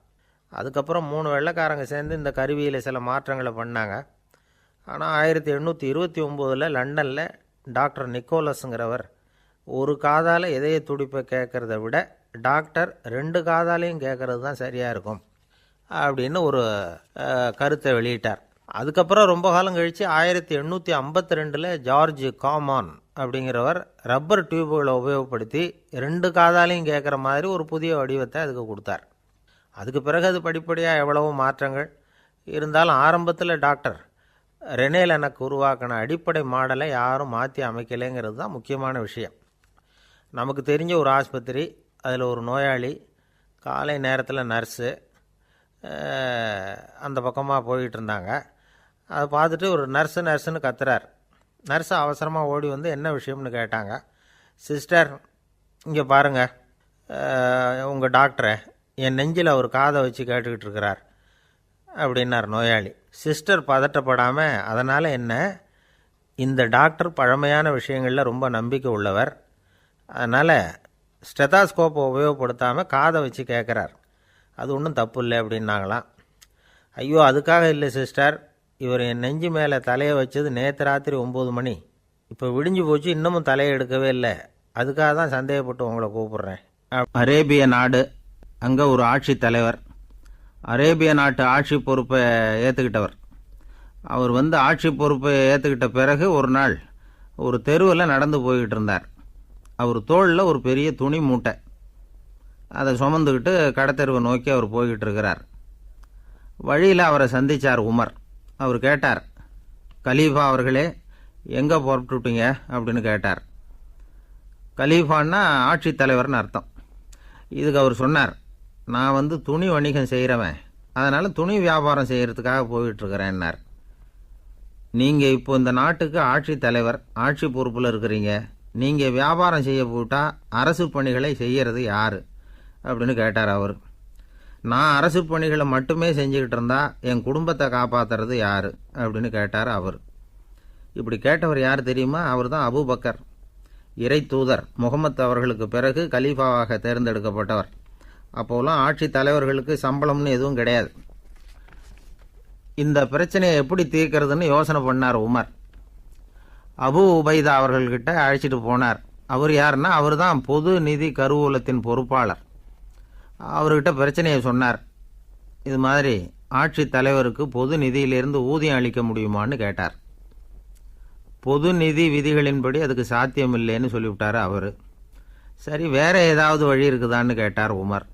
S2: அதுக்கப்புறம் 3 வெள்ளைக்காரங்க சேர்ந்து இந்த கருவியில் சில மாற்றங்களை பண்ணாங்க. ஆனால் 1829 லண்டனில் டாக்டர் நிக்கோலஸுங்கிறவர் ஒரு காதால் இதய துடிப்பை கேட்குறத விட டாக்டர் 2 காதாலையும் கேட்குறது தான் சரியாக இருக்கும் அப்படின்னு ஒரு கருத்தை வெளியிட்டார். அதுக்கப்புறம் ரொம்ப காலம் கழித்து 1852 ஜார்ஜ் காமான் அப்படிங்கிறவர் ரப்பர் டியூபுகளை உபயோகப்படுத்தி 2 காதாலையும் கேட்குற மாதிரி ஒரு புதிய வடிவத்தை அதுக்கு கொடுத்தார். அதுக்கு பிறகு அது படிப்படியாக எவ்வளவோ மாற்றங்கள் இருந்தாலும் ஆரம்பத்தில் டாக்டர் ரெனே லெனக் உருவாக்கின அடிப்படை மாடலை யாரும் மாற்றி அமைக்கலைங்கிறது தான் முக்கியமான விஷயம். நமக்கு தெரிஞ்ச ஒரு ஆஸ்பத்திரி, அதில் ஒரு நோயாளி, காலை நேரத்தில் நர்ஸு அந்த பக்கமாக போயிட்டு இருந்தாங்க. அதை பார்த்துட்டு ஒரு நர்ஸுன்னு கத்துறார். நர்ஸு அவசரமாக ஓடி என்ன விஷயம்னு கேட்டாங்க. சிஸ்டர், இங்கே பாருங்கள், உங்கள் டாக்டரை என் நெஞ்சில் அவர் காதை வச்சு கேட்டுக்கிட்டு இருக்கிறார் அப்படின்னார் நோயாளி. சிஸ்டர் பதட்டப்படாமல், அதனால் என்ன, இந்த டாக்டர் பழமையான விஷயங்களில் ரொம்ப நம்பிக்கை உள்ளவர், அதனால் ஸ்டெதாஸ்கோப்பை உபயோகப்படுத்தாமல் காதை வச்சு கேட்குறார், அது ஒன்றும் தப்பு இல்லை அப்படின்னாங்களாம். ஐயோ, அதுக்காக இல்லை சிஸ்டர், இவர் என் நெஞ்சு மேலே தலையை வச்சது நேற்று ராத்திரி 9 மணி, இப்போ விடிஞ்சு போச்சு, இன்னமும் தலையை எடுக்கவே இல்லை, அதுக்காக தான் சந்தேகப்பட்டு உங்களை கூப்பிட்றேன். அரேபிய நாடு, அங்கே ஒரு ஆட்சி தலைவர், அரேபிய நாட்டு ஆட்சி பொறுப்பை ஏற்றுக்கிட்டவர். அவர் ஆட்சி பொறுப்பை ஏற்றுக்கிட்ட பிறகு ஒரு நாள் ஒரு தெருவில் நடந்து போய்கிட்டு இருந்தார். அவர் தோளில் ஒரு பெரிய துணி மூட்டை, அதை சுமந்துக்கிட்டு கடத்தெருவை நோக்கி அவர் போய்கிட்டு இருக்கிறார். வழியில் அவரை சந்தித்தார் உமர். அவர் கேட்டார், கலீஃபா அவர்களே, எங்கே புறப்பட்டுட்டீங்க அப்படின்னு கேட்டார். கலீஃபான்னா ஆட்சித்தலைவர்னு அர்த்தம். இதுக்கு அவர் சொன்னார், நான் துணி வணிகம் செய்கிறவன், அதனால் துணி வியாபாரம் செய்கிறதுக்காக போயிட்டுருக்கிறேன்னார். நீங்கள் இப்போ இந்த நாட்டுக்கு ஆட்சித்தலைவர், ஆட்சி பொறுப்பில் இருக்கிறீங்க, நீங்கள் வியாபாரம் செய்ய போட்டால் அரசு பணிகளை செய்கிறது யார் அப்படின்னு கேட்டார் அவர். நான் அரசு பணிகளை மட்டுமே செஞ்சுக்கிட்டு இருந்தா என் குடும்பத்தை காப்பாற்றுறது யார் அப்படின்னு கேட்டார் அவர். இப்படி கேட்டவர் யார் தெரியுமா? அவர் தான் அபூபக்கர், இறை தூதர் முகமது அவர்களுக்கு பிறகு கலீஃபாவாக தேர்ந்தெடுக்கப்பட்டவர். அப்போலாம் ஆட்சி தலைவர்களுக்கு சம்பளம்னு எதுவும் கிடையாது. இந்த பிரச்சனையை எப்படி தீர்க்கிறதுன்னு யோசனை பண்ணார் உமர். அபு உபைதா அவர்கள்கிட்ட அழைச்சிட்டு போனார். அவர் யாருன்னா, அவர் தான் பொது நிதி கருவூலத்தின் பொறுப்பாளர். அவர்கிட்ட பிரச்சனையை சொன்னார். இது மாதிரி ஆட்சி தலைவருக்கு பொது நிதியிலிருந்து ஊதியம் அளிக்க முடியுமான்னு கேட்டார். பொது நிதி விதிகளின்படி அதுக்கு சாத்தியம் இல்லைன்னு சொல்லிவிட்டார் அவர். சரி, வேற ஏதாவது வழி இருக்குதான்னு கேட்டார் உமர்.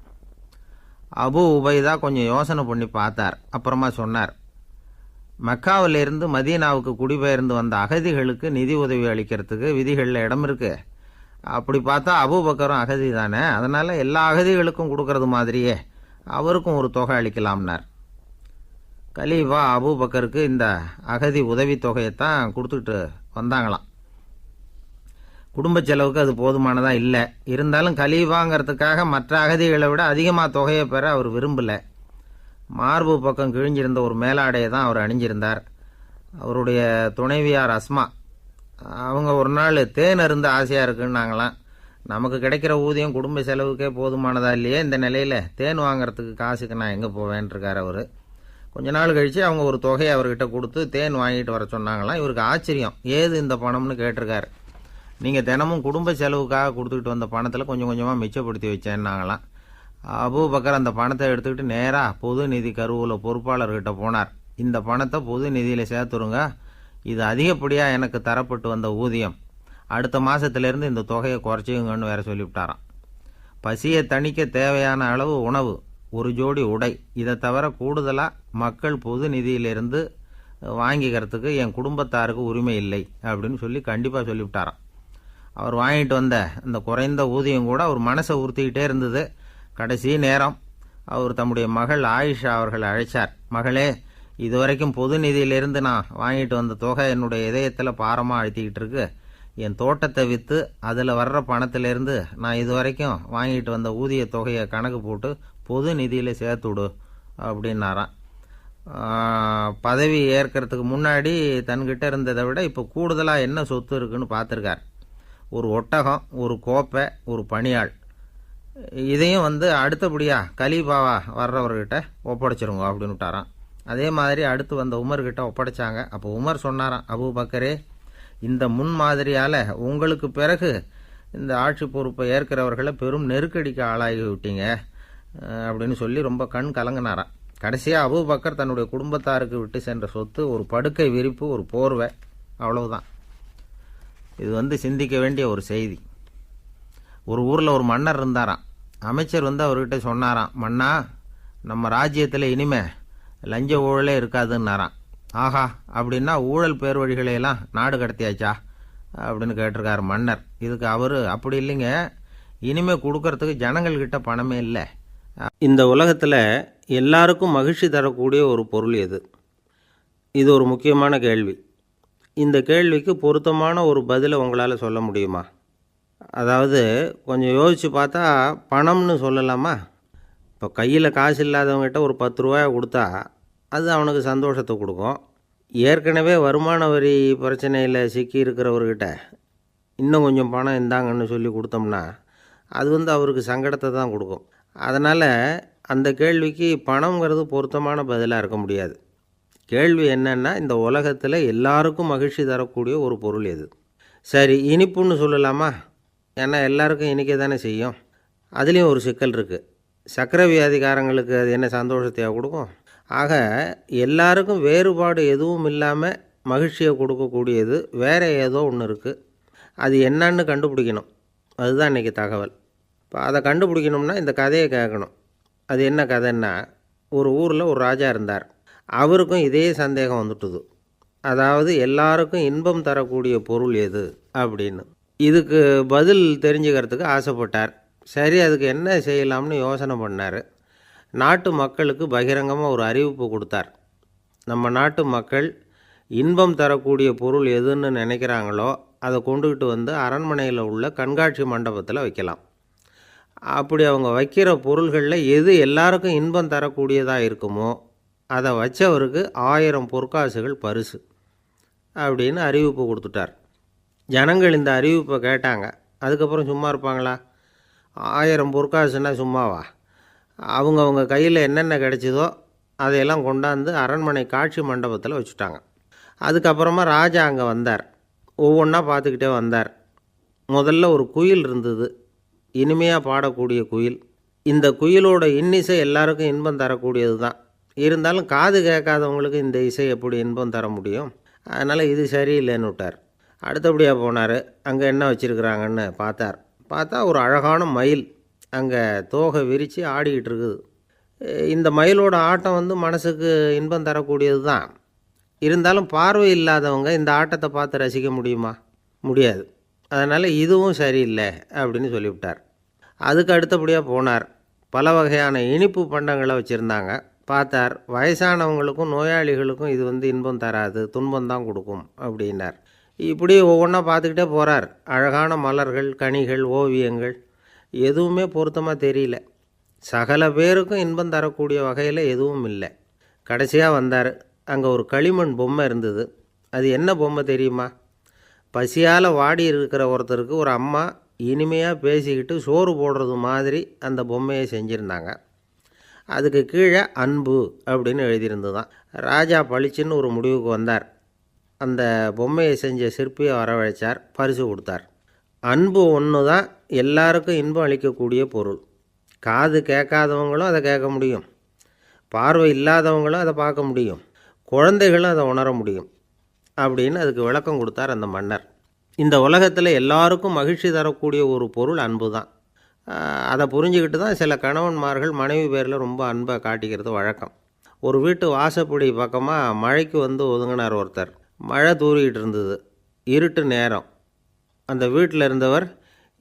S2: அபு உபைதா கொஞ்சம் யோசனை பண்ணி பார்த்தார். அப்புறமா சொன்னார், மக்காவிலிருந்து மதீனாவுக்கு குடிபெயர்ந்து வந்த அகதிகளுக்கு நிதி உதவி அளிக்கிறதுக்கு விதிகளில் இடம் இருக்கு. அப்படி பார்த்தா அபூபக்கரும் அகதி தானே, அதனால எல்லா அகதிகளுக்கும் கொடுக்கறது மாதிரியே அவருக்கும் ஒரு தொகை அளிக்கலாம்னார். கலீஃபா அபூபக்கருக்கு இந்த அகதி உதவி தொகையைத்தான் கொடுத்துட்டு வந்தாங்களாம். குடும்ப செலவுக்கு அது போதுமானதா இல்லை. இருந்தாலும் கலீஃபாங்கிறதுக்காக மற்ற அகதிகளை விட அதிகமாக தொகையை பெற அவர் விரும்பலை. மார்பு பக்கம் கிழிஞ்சிருந்த ஒரு மேலாடையை தான் அவர் அணிஞ்சிருந்தார். அவருடைய துணைவியார் அஸ்மா, அவங்க ஒரு நாள் தேன் அருந்து ஆசையாக இருக்குன்னாங்களாம். நமக்கு கிடைக்கிற ஊதியம் குடும்ப செலவுக்கே போதுமானதா இல்லையே, இந்த நிலையில் தேன் வாங்கிறதுக்கு காசுக்கு நான் எங்கே போவேன்ருக்கார் அவர். கொஞ்ச நாள் கழித்து அவங்க ஒரு தொகையை அவர்கிட்ட கொடுத்து தேன் வாங்கிட்டு வர சொன்னாங்களாம். இவருக்கு ஆச்சரியம், ஏது இந்த பணம்னு கேட்டிருக்காரு. நீங்கள் தினமும் குடும்ப செலவுக்காக கொடுத்துக்கிட்டு வந்த பணத்தில் கொஞ்சம் கொஞ்சமாக மிச்சப்படுத்தி வச்சேன்னாங்களாம். அபூபக்கர் அந்த பணத்தை எடுத்துக்கிட்டு நேராக பொது நிதி கருவூல பொறுப்பாளர்கிட்ட போனார். இந்த பணத்தை பொது நிதியில் சேர்த்துருங்க, இது அதிகப்படியாக எனக்கு தரப்பட்டு வந்த ஊதியம், அடுத்த மாதத்திலேருந்து இந்த தொகையை குறைச்சிங்கன்னு வேற சொல்லிவிட்டாராம். பசியை தணிக்க தேவையான அளவு உணவு, ஒரு ஜோடி உடை, இதை தவிர கூடுதலாக மக்கள் பொது நிதியிலிருந்து வாங்கிக்கிறதுக்கு என் குடும்பத்தாருக்கு உரிமை இல்லை அப்படின்னு சொல்லி கண்டிப்பாக சொல்லிவிட்டாராம். அவர் வாங்கிட்டு வந்த அந்த குறைந்த ஊதியம் கூட அவர் மனசை உறுத்திக்கிட்டே இருந்தது. கடைசி நேரம் அவர் தம்முடைய மகள் ஆயிஷா அவர்களை அழைச்சார். மகளே, இதுவரைக்கும் பொது நிதியிலிருந்து நான் வாங்கிட்டு வந்த தொகை என்னுடைய இதயத்தில் பாரமாக அழுத்திக்கிட்டு இருக்கு. என் தோட்டத்தை விற்று அதில் வர்ற பணத்திலேருந்து நான் இதுவரைக்கும் வாங்கிட்டு வந்த ஊதிய தொகையை கணக்கு போட்டு பொது நிதியில் சேர்த்து விடு அப்படின்னாராம். பதவி ஏற்கிறதுக்கு முன்னாடி தன்கிட்ட இருந்ததை விட இப்போ கூடுதலாக என்ன சொத்து இருக்குன்னு பார்த்துருக்கார். ஒரு ஒட்டகம், ஒரு கோப்பை, ஒரு பணியாள். இதையும் அடுத்தபடியாக கலீஃபாவா வர்றவர்கிட்ட ஒப்படைச்சிருங்க அப்படின்னு விட்டாராம். அதே மாதிரி அடுத்து வந்த உமர்கிட்ட ஒப்படைச்சாங்க. அப்போ உமர் சொன்னாராம், அபூபக்கரே, இந்த முன்மாதிரியால் உங்களுக்கு பிறகு இந்த ஆட்சி பொறுப்பை ஏற்கிறவர்களை பெரும் நெருக்கடிக்கு ஆளாகி விட்டீங்க அப்படின்னு சொல்லி ரொம்ப கண் கலங்கினாராம். கடைசியாக அபூபக்கர் தன்னுடைய குடும்பத்தாருக்கு விட்டு சென்ற சொத்து ஒரு படுக்கை விரிப்பு, ஒரு போர்வை, அவ்வளவுதான். இது சிந்திக்க வேண்டிய ஒரு செய்தி. ஒரு ஊரில் ஒரு மன்னர் இருந்தாராம். அமைச்சர் அவர்கிட்ட சொன்னாராம், மன்னா, நம்ம ராஜ்யத்தில் இனிமே லஞ்ச ஊழலே இருக்காதுன்னாராம். ஆஹா, அப்படின்னா ஊழல் பேர் வழிகளையெல்லாம் நாடு கடத்தியாச்சா அப்படின்னு கேட்டிருக்காரு மன்னர். இதுக்கு அவர், அப்படி இல்லைங்க, இனிமே கொடுக்கறதுக்கு ஜனங்கள்கிட்ட பணமே இல்லை. இந்த உலகத்தில் எல்லாருக்கும் மகிழ்ச்சி தரக்கூடிய ஒரு பொருள் எது? இது ஒரு முக்கியமான கேள்வி. இந்த கேள்விக்கு பொருத்தமான ஒரு பதிலை உங்களால் சொல்ல முடியுமா? அதாவது கொஞ்சம் யோசித்து பார்த்தா பணம்னு சொல்லலாமா? இப்போ கையில் காசு இல்லாதவங்ககிட்ட ஒரு 10 ரூபாய் கொடுத்தா அது அவனுக்கு சந்தோஷத்தை கொடுக்கும். ஏற்கனவே வருமான வரி பிரச்சனையில் சிக்கி இருக்கிறவர்கிட்ட இன்னும் கொஞ்சம் பணம் இந்தாங்கன்னு சொல்லி கொடுத்தோம்னா அது அவருக்கு சங்கடத்தை தான் கொடுக்கும். அதனால் அந்த கேள்விக்கு பணங்கிறது பொருத்தமான பதிலாக இருக்க முடியாது. கேள்வி என்னன்னா, இந்த உலகத்தில் எல்லாருக்கும் மகிழ்ச்சி தரக்கூடிய ஒரு பொருள் எது? சரி, இனிப்புன்னு சொல்லலாமா? ஏன்னா எல்லாருக்கும் இனிக்க தானே செய்யும். அதுலேயும் ஒரு சிக்கல் இருக்குது. சர்க்கரை வியாதிக்காரங்களுக்கு அது என்ன சந்தோஷத்தையாக கொடுக்கும்? ஆக எல்லாருக்கும் வேறுபாடு எதுவும் இல்லாமல் மகிழ்ச்சியை கொடுக்கக்கூடியது வேறு ஏதோ ஒன்று இருக்குது. அது என்னன்னு கண்டுபிடிக்கணும். அதுதான் இன்றைக்கி தகவல். இப்போ அதை கண்டுபிடிக்கணும்னா இந்த கதையை கேட்கணும். அது என்ன கதைன்னா, ஒரு ஊரில் ஒரு ராஜா இருந்தார். அவருக்கும் இதே சந்தேகம் வந்துட்டுது. அதாவது எல்லாருக்கும் இன்பம் தரக்கூடிய பொருள் எது அப்படின்னு. இதுக்கு பதில் தெரிஞ்சுக்கிறதுக்கு ஆசைப்பட்டார். சரி, அதுக்கு என்ன செய்யலாம்னு யோசனை பண்ணார். நாட்டு மக்களுக்கு பகிரங்கமாக ஒரு அறிவிப்பு கொடுத்தார். நம்ம நாட்டு மக்கள் இன்பம் தரக்கூடிய பொருள் எதுன்னு நினைக்கிறாங்களோ அதை கொண்டுக்கிட்டு வந்து அரண்மனையில் உள்ள கண்காட்சி மண்டபத்தில் வைக்கலாம். அப்படி அவங்க வைக்கிற பொருள்களில் எது எல்லாருக்கும் இன்பம் தரக்கூடியதாக இருக்குமோ அதை வச்சவருக்கு 1000 பொற்காசுகள் பரிசு அப்படின்னு அறிவிப்பு கொடுத்துட்டார். ஜனங்கள் இந்த அறிவிப்பை கேட்டாங்க. அதுக்கப்புறம் சும்மா இருப்பாங்களா? 1000 பொற்காசுன்னா சும்மாவா? அவங்கவுங்க கையில் என்னென்ன கிடைச்சதோ அதையெல்லாம் கொண்டாந்து அரண்மனை காட்சி மண்டபத்தில் வச்சுட்டாங்க. அதுக்கப்புறமா ராஜா அங்கே வந்தார். ஒவ்வொன்றா பார்த்துக்கிட்டே வந்தார். முதல்ல ஒரு குயில் இருந்தது, இனிமையாக பாடக்கூடிய குயில். இந்த குயிலோட இன்னிசை எல்லாருக்கும் இன்பம் தரக்கூடியது தான். இருந்தாலும் காது கேட்காதவங்களுக்கு இந்த இசை எப்படி இன்பம் தர முடியும்? அதனால் இது சரியில்லைன்னு விட்டார். அடுத்தபடியாக போனார். அங்கே என்ன வச்சுருக்குறாங்கன்னு பார்த்தா ஒரு அழகான மயில் அங்கே தோகை விரித்து ஆடிக்கிட்டு இருக்குது. இந்த மயிலோட ஆட்டம் மனசுக்கு இன்பம் தரக்கூடியது தான். இருந்தாலும் பார்வை இல்லாதவங்க இந்த ஆட்டத்தை பார்த்து ரசிக்க முடியுமா? முடியாது. அதனால் இதுவும் சரியில்லை அப்படின்னு சொல்லிவிட்டார். அதுக்கு அடுத்தபடியாக போனார். பல வகையான இனிப்பு பண்டங்களை வச்சுருந்தாங்க. பார்த்தார், வயசானவங்களுக்கும் நோயாளிகளுக்கும் இது இன்பம் தராது, துன்பம் தான் கொடுக்கும் அப்படின்னார். இப்படி ஒவ்வொன்றா பார்த்துக்கிட்டே போகிறார். அழகான மலர்கள், கனிகள், ஓவியங்கள் எதுவுமே பொருத்தமாக தெரியல. சகல பேருக்கும் இன்பம் தரக்கூடிய வகையில் எதுவும் இல்லை. கடைசியாக வந்தார். அங்கே ஒரு களிமண் பொம்மை இருந்தது. அது என்ன பொம்மை தெரியுமா? பசியால் வாடி இருக்கிற ஒருத்தருக்கு ஒரு அம்மா இனிமையாக பேசிக்கிட்டு சோறு போடுறது மாதிரி அந்த பொம்மையை செஞ்சுருந்தாங்க. அதுக்கு கீழே அன்பு அப்படின்னு எழுதியிருந்துதான். ராஜா பளிச்சுன்னு ஒரு முடிவுக்கு வந்தார். அந்த பொம்மையை செஞ்ச சிற்பியை வரவழைச்சார், பரிசு கொடுத்தார். அன்பு ஒன்று தான் எல்லாருக்கும் இன்பம் அளிக்கக்கூடிய பொருள். காது கேட்காதவங்களும் அதை கேட்க முடியும், பார்வை இல்லாதவங்களும் அதை பார்க்க முடியும், குழந்தைகளும் அதை உணர முடியும் அப்படின்னு அதுக்கு விளக்கம் கொடுத்தார் அந்த மன்னர். இந்த உலகத்தில் எல்லாருக்கும் மகிழ்ச்சி தரக்கூடிய ஒரு பொருள் அன்பு தான். அதை புரிஞ்சுக்கிட்டு தான் சில கணவன்மார்கள் மனைவி பேரில் ரொம்ப அன்பை காட்டிக்கிறது வழக்கம். ஒரு வீட்டு வாசப்படி பக்கமாக மழைக்கு ஒதுங்கினார் ஒருத்தர். மழை தூரிக்கிட்டு இருந்தது, இருட்டு நேரம். அந்த வீட்டில் இருந்தவர்,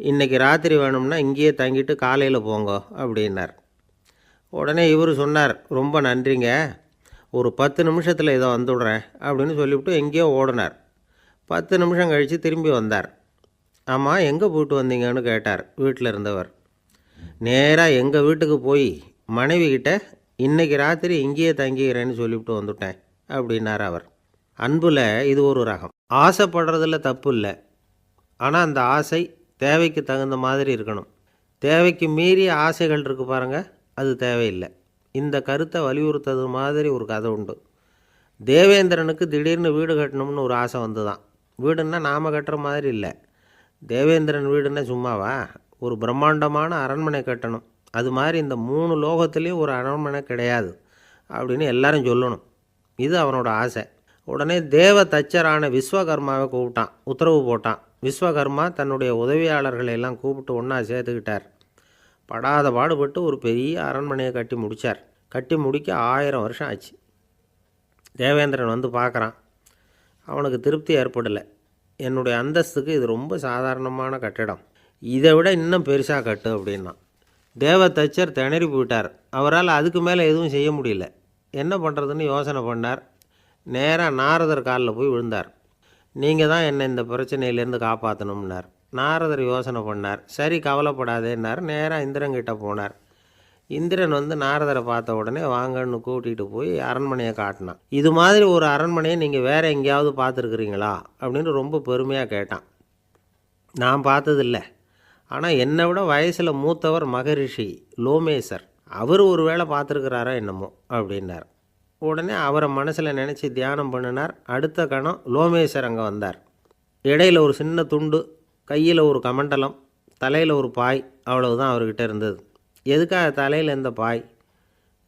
S2: இன்றைக்கி ராத்திரி வேணும்னா இங்கேயே தங்கிட்டு காலையில் போங்க அப்படின்னார். உடனே இவர் சொன்னார், ரொம்ப நன்றிங்க, ஒரு 10 நிமிஷத்தில் இதை வந்துவிடுறேன் அப்படின்னு சொல்லிவிட்டு எங்கேயோ ஓடினார். 10 நிமிஷம் கழித்து திரும்பி வந்தார். ஆமாம், எங்கே போயிட்டு வந்தீங்கன்னு கேட்டார் வீட்டில் இருந்தவர். நேராக எங்கள் வீட்டுக்கு போய் மனைவிக்கிட்ட இன்றைக்கி ராத்திரி இங்கேயே தங்கிக்கிறேன்னு சொல்லிவிட்டு வந்துவிட்டேன் அப்படின்னார் அவர். அன்பில் இது ஒரு ரகம். ஆசைப்படுறதில் தப்பு இல்லை, ஆனால் அந்த ஆசை தேவைக்கு தகுந்த மாதிரி இருக்கணும். தேவைக்கு மீறிய ஆசைகள் இருக்குது பாருங்கள், அது தேவையில்லை. இந்த கருத்தை வலியுறுத்தது மாதிரி ஒரு கதை உண்டு. தேவேந்திரனுக்கு திடீர்னு வீடு கட்டணும்னு ஒரு ஆசை வந்துதான். வீடுன்னா நாம் கட்டுற மாதிரி இல்லை. தேவேந்திரன் வீடுன்னா சும்மாவா? ஒரு பிரம்மாண்டமான அரண்மனை கட்டணும். அது மாதிரி இந்த 3 லோகத்துலேயும் ஒரு அரண்மனை கிடையாது அப்படின்னு எல்லாரும் சொல்லணும். இது அவனோட ஆசை. உடனே தேவ தச்சரான விஸ்வகர்மாவை கூப்பிட்டான், உத்தரவு போட்டான். விஸ்வகர்மா தன்னுடைய உதவியாளர்களை எல்லாம் கூப்பிட்டு ஒன்றா சேர்த்துக்கிட்டார். படாத பாடுபட்டு ஒரு பெரிய அரண்மனையை கட்டி முடித்தார். கட்டி முடிக்க 1000 வருஷம் ஆச்சு. தேவேந்திரன் பார்க்குறான். அவனுக்கு திருப்தி ஏற்படலை. என்னுடைய அந்தஸ்துக்கு இது ரொம்ப சாதாரணமான கட்டிடம், இதை விட இன்னும் பெருசாக கட்டு அப்படின்னா. தேவ தச்சர் திணறி போயிட்டார். அவரால் அதுக்கு மேலே எதுவும் செய்ய முடியல. என்ன பண்ணுறதுன்னு யோசனை பண்ணார். நேராக நாரதர் காலில் போய் விழுந்தார். நீங்கள் தான் என்னை இந்த பிரச்சனையிலேருந்து காப்பாற்றணும்னார். நாரதர் யோசனை பண்ணார். சரி, கவலைப்படாதேன்னார். நேராக இந்திரன்கிட்ட போனார். இந்திரன் நாரதரை பார்த்த உடனே வாங்கன்னு கூட்டிகிட்டு போய் அரண்மனையை காட்டினான். இது மாதிரி ஒரு அரண்மனையை நீங்கள் வேறு எங்கேயாவது பார்த்துருக்குறீங்களா அப்படின்னு ரொம்ப பெருமையாக கேட்டான். நான் பார்த்ததில்லை, ஆனால் என்னை விட வயசில் மூத்தவர் மகரிஷி லோமேசர், அவர் ஒரு வேளை பார்த்துருக்கிறாரா என்னமோ அப்படின்னார். உடனே அவரை மனசில் நினச்சி தியானம் பண்ணினார். அடுத்த கணம் லோமேசர் அங்கே வந்தார். இடையில் ஒரு சின்ன துண்டு, கையில் ஒரு கமண்டலம், தலையில் ஒரு பாய், அவ்வளவுதான் அவர்கிட்ட இருந்தது. எதுக்காக தலையில் எந்த பாய்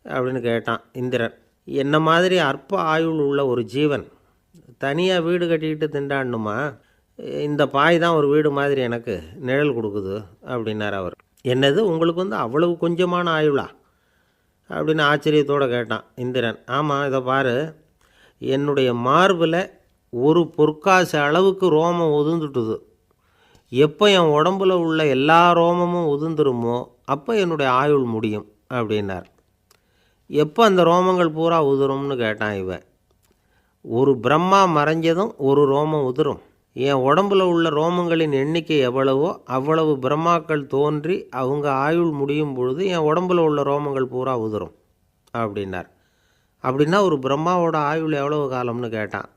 S2: அப்படின்னு கேட்டான் இந்திரன். என்ன மாதிரி அற்ப ஆயுள் உள்ள ஒரு ஜீவன் தனியாக வீடு கட்டிக்கிட்டு திண்டாடணுமா? இந்த பாய் தான் ஒரு வீடு மாதிரி எனக்கு நிழல் கொடுக்குது அப்படின்னார் அவர். என்னது, உங்களுக்கு அவ்வளவு கொஞ்சமான ஆயுளா அப்படின்னு ஆச்சரியத்தோடு கேட்டான் இந்திரன். ஆமாம், இதை பாரு, என்னுடைய மார்பில் ஒரு பொற்காசு அளவுக்கு ரோமம் உதிர்ந்துட்டுது. எப்போ என் உடம்புல உள்ள எல்லா ரோமமும் உதிர்ந்துருமோ அப்போ என்னுடைய ஆயுள் முடியும் அப்படின்னார். எப்போ அந்த ரோமங்கள் பூரா உதிரும்னு கேட்டான் இவன். ஒரு பிரம்மா மறைஞ்சதும் ஒரு ரோமம் உதிரும். என் உடம்புல உள்ள ரோமங்களின் எண்ணிக்கை எவ்வளவோ அவ்வளவு பிரம்மாக்கள் தோன்றி அவங்க ஆயுள் முடியும் பொழுது என் உடம்புல உள்ள ரோமங்கள் பூரா உதிரும் அப்படின்னார். அப்படின்னா ஒரு பிரம்மாவோட ஆயுள் எவ்வளவு காலம்னு கேட்டான்.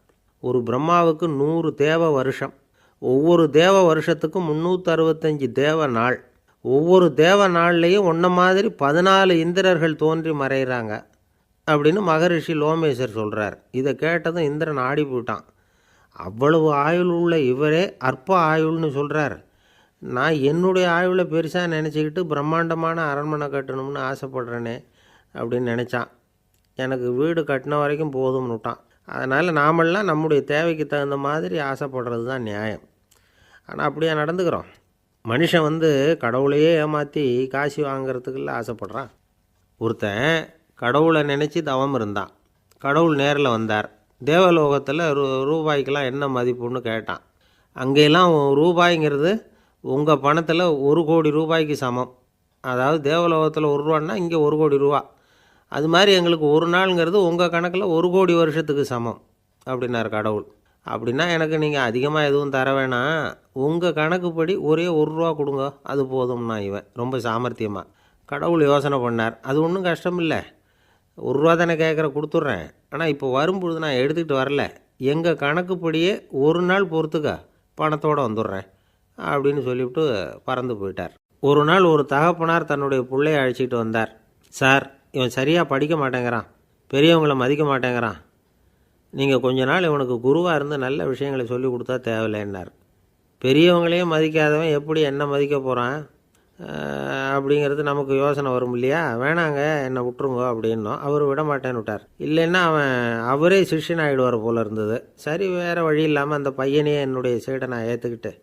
S2: ஒரு பிரம்மாவுக்கு 100 தேவ வருஷம். ஒவ்வொரு தேவ வருஷத்துக்கும் 365 தேவ நாள். ஒவ்வொரு தேவ நாள்லேயும் ஒன்றை மாதிரி 14 இந்திரர்கள் தோன்றி மறைகிறாங்க அப்படின்னு மகரிஷி லோமேசர் சொல்கிறார். இதை கேட்டதும் இந்திரன் ஆடி போயிட்டான். அவ்வளவு ஆயுள் உள்ள இவரே அற்ப ஆயுள்னு சொல்கிறார். நான் என்னுடைய ஆயுளை பெருசாக நினச்சிக்கிட்டு பிரம்மாண்டமான அரண்மனை கட்டணும்னு ஆசைப்படுறேனே அப்படின்னு நினச்சான். எனக்கு வீடு கட்டின வரைக்கும் போதும்னு விட்டான். அதனால் நாமெல்லாம் நம்முடைய தேவைக்கு தகுந்த மாதிரி ஆசைப்படுறது தான் நியாயம். ஆனால் அப்படியே நடந்துக்கிறோம். மனுஷன் கடவுளையே ஏமாற்றி காசு வாங்கிறதுக்குள்ள ஆசைப்படுறான். ஒருத்தன் கடவுளை நினச்சி தவம் இருந்தான். கடவுள் நேரில் வந்தார். தேவலோகத்தில் ரூபாய்க்கெல்லாம் என்ன மதிப்புன்னு கேட்டான். அங்கெல்லாம் ரூபாய்ங்கிறது உங்கள் பணத்தில் 1 கோடி ரூபாய்க்கு சமம். அதாவது தேவலோகத்தில் 1 ரூபான்னா இங்கே 1 கோடி ரூபா. அது மாதிரி எங்களுக்கு ஒரு நாளுங்கிறது உங்கள் கணக்கில் 1 கோடி வருஷத்துக்கு சமம் அப்படின்னார் கடவுள். அப்படின்னா எனக்கு நீங்கள் அதிகமாக எதுவும் தர வேணாம், உங்கள் கணக்குப்படி ஒரே 1 ரூபா கொடுங்க, அது போதும்னா இவன் ரொம்ப சாமர்த்தியமாக. கடவுள் யோசனை பண்ணார். அது ஒன்றும் கஷ்டம் இல்லை, 1 ரூபா தானே கேட்குற, கொடுத்துட்றேன். ஆனால் இப்போ வரும்பொழுது நான் எடுத்துக்கிட்டு வரல, எங்கள் கணக்குப்படியே 1 நாள் பொறுத்துக்க பணத்தோடு வந்துடுறேன் அப்படின்னு சொல்லிவிட்டு பறந்து போயிட்டார். ஒரு நாள் ஒரு தகப்பனார் தன்னுடைய பிள்ளையை அழைச்சிக்கிட்டு வந்தார். சார், இவன் சரியாக படிக்க மாட்டேங்கிறான், பெரியவங்களை மதிக்க மாட்டேங்கிறான், நீங்கள் கொஞ்ச நாள் இவனுக்கு குருவாக இருந்து நல்ல விஷயங்களை சொல்லி கொடுத்தா தேவையில்லைன்னார். பெரியவங்களையும் மதிக்காதவன் எப்படி என்ன மதிக்க போகிறான் அப்படிங்கிறது நமக்கு யோசனை வரும் இல்லையா? வேணாங்க, என்னை விட்டுருங்க அப்படின்னோம். அவர் விட மாட்டேன்னு விட்டார். இல்லைன்னா அவரே சிஷ்யன் ஆகிடுவார் போல இருந்தது. சரி, வேறு வழி இல்லாமல் அந்த பையனையே என்னுடைய சீடனை ஏற்றுக்கிட்டு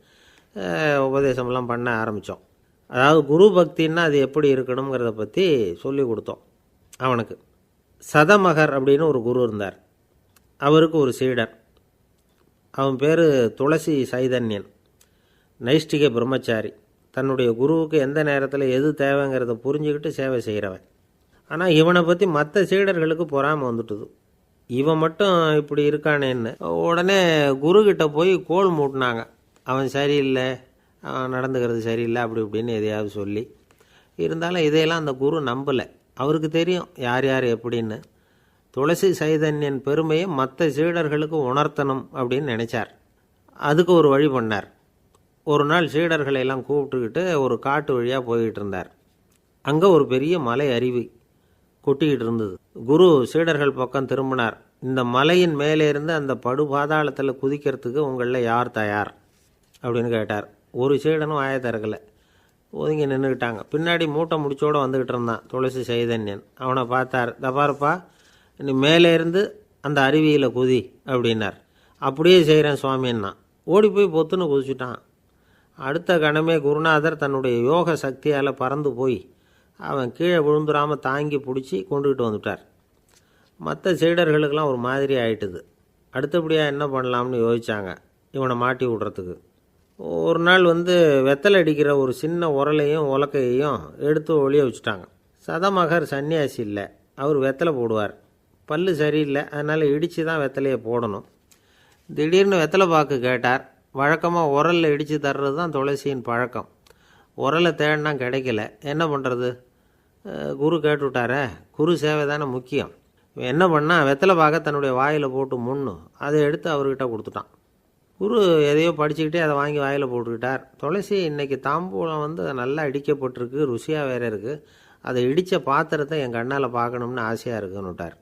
S2: உபதேசமெல்லாம் பண்ண ஆரம்பித்தோம். அதாவது குரு பக்தின்னா அது எப்படி இருக்கணுங்கிறத பற்றி சொல்லி கொடுத்தோம் அவனுக்கு. சதமகர் அப்படின்னு ஒரு குரு இருந்தார். அவருக்கு ஒரு சீடர். அவன் பேர் துளசி சைதன்யன். நைஷ்டிக பிரம்மச்சாரி. தன்னுடைய குருவுக்கு எந்த நேரத்தில் எது தேவைங்கிறத புரிஞ்சுக்கிட்டு சேவை செய்கிறவன். ஆனால் இவனை பற்றி மற்ற சீடர்களுக்கு பொறாமை வந்துட்டுது. இவன் மட்டும் இப்படி இருக்கானேன்னு உடனே குருக்கிட்ட போய் கோல் மூட்டினாங்க. அவன் சரியில்லை, அவன் நடந்துக்கிறது சரியில்லை, அப்படி இப்படின்னு எதையாவது சொல்லி. இருந்தாலும் இதையெல்லாம் அந்த குரு நம்பலை. அவருக்கு தெரியும் யார் யார் எப்படின்னு. துளசி சைதன்யன் பெருமையை மற்ற சீடர்களுக்கு உணர்த்தணும் அப்படின்னு நினச்சார். அதுக்கு ஒரு வழி பண்ணார். ஒரு நாள் சீடர்களை எல்லாம் கூப்பிட்டுக்கிட்டு ஒரு காட்டு வழியாக போய்கிட்டு இருந்தார். அங்கே ஒரு பெரிய மலை அருவி கொட்டிக்கிட்டு இருந்தது. குரு சீடர்கள் பக்கம் திரும்பினார். இந்த மலையின் மேலே இருந்து அந்த படுபாதாளத்தில் குதிக்கிறதுக்கு உங்களில் யார் தயார் அப்படின்னு கேட்டார். ஒரு சீடனும் ஆய திறக்கலை, ஒதுங்கி நின்றுக்கிட்டாங்க. பின்னாடி மூட்டை முடிச்சோடு வந்துக்கிட்டு இருந்தான் துளசி சைதன்யன். அவனை பார்த்தார். தப்பாருப்பா, நீ மேலே இருந்து அந்த அருவியில் குதி அப்படின்னார். அப்படியே செய்கிறேன் சுவாமின்னா ஓடி போய் பொத்துன்னு குதிச்சுட்டான். அடுத்த கணமே குருநாதர் தன்னுடைய யோக சக்தியால் பறந்து போய் அவன் கீழே விழுந்துடாமல் தாங்கி பிடிச்சி கொண்டுக்கிட்டு வந்துட்டார். மற்ற சீடர்களுக்கெல்லாம் ஒரு மாதிரி ஆயிட்டுது. அடுத்தபடியாக என்ன பண்ணலாம்னு யோசித்தாங்க இவனை மாட்டி விடுறதுக்கு. ஒரு நாள் வெத்தலை அடிக்கிற ஒரு சின்ன உரலையும் உலக்கையையும் எடுத்து ஒளிய வச்சுட்டாங்க. சதமகர் சன்னியாசி இல்லை, அவர் வெத்தலை போடுவார். பல்லு சரியில்லை, அதனால் இடித்து தான் வெத்தலையை போடணும். திடீர்னு வெத்தலை பாக்கு கேட்டார். வழக்கமாக உரலில் இடித்து தர்றது தான் துளசியின் பழக்கம். உரலை தேடினா கிடைக்கல, என்ன பண்ணுறது? குரு கேட்டுவிட்டாரே, குரு சேவை தானே முக்கியம். என்ன பண்ணால் வெத்தலை பாக்க தன்னுடைய வாயில் போட்டு முன்னு அதை எடுத்து அவர்கிட்ட கொடுத்துட்டான். குரு எதையோ படிச்சுக்கிட்டே அதை வாங்கி வாயில் போட்டுக்கிட்டார். துளசி இன்றைக்கி தாம்பூலம் நல்லா இடிக்கப்பட்டிருக்கு, ருசியாக வேறு இருக்குது, அதை இடித்த பாத்திரத்தை என் கண்ணால் பார்க்கணும்னு ஆசையாக இருக்குன்னு விட்டார்.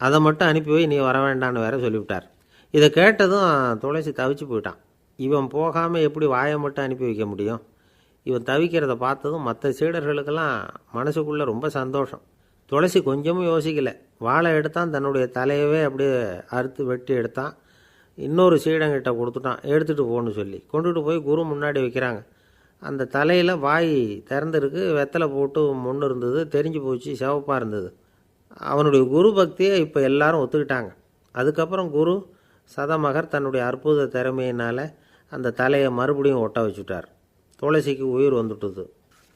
S2: அதை மட்டும் அனுப்பி போய் நீ வர வேண்டான்னு வேற சொல்லிவிட்டார். இதை கேட்டதும் துளசி தவிச்சு போயிட்டான். இவன் போகாமல் எப்படி வாயை மட்டும் அனுப்பி வைக்க முடியும்? இவன் தவிக்கிறத பார்த்ததும் மற்ற சீடர்களுக்கெல்லாம் மனசுக்குள்ளே ரொம்ப சந்தோஷம். துளசி கொஞ்சமும் யோசிக்கலை. வாழை எடுத்தான், தன்னுடைய தலையவே அப்படியே அறுத்து வெட்டி எடுத்தான். இன்னொரு சீடங்கிட்ட கொடுத்துட்டான், எடுத்துகிட்டு போன்னு சொல்லி. கொண்டுகிட்டு போய் குரு முன்னாடி வைக்கிறாங்க. அந்த தலையில் வாய் திறந்துருக்கு, வெத்தலை போட்டு முன்னு இருந்தது, தெரிஞ்சு போச்சு, சிவப்பாக இருந்தது. அவனுடைய குரு பக்தியை இப்போ எல்லாரும் ஒத்துக்கிட்டாங்க. அதுக்கப்புறம் குரு சதமகர் தன்னுடைய அற்புத திறமையினால் அந்த தலையை மறுபடியும் ஒட்ட வச்சுட்டார். துளசிக்கு உயிர் வந்துட்டுது.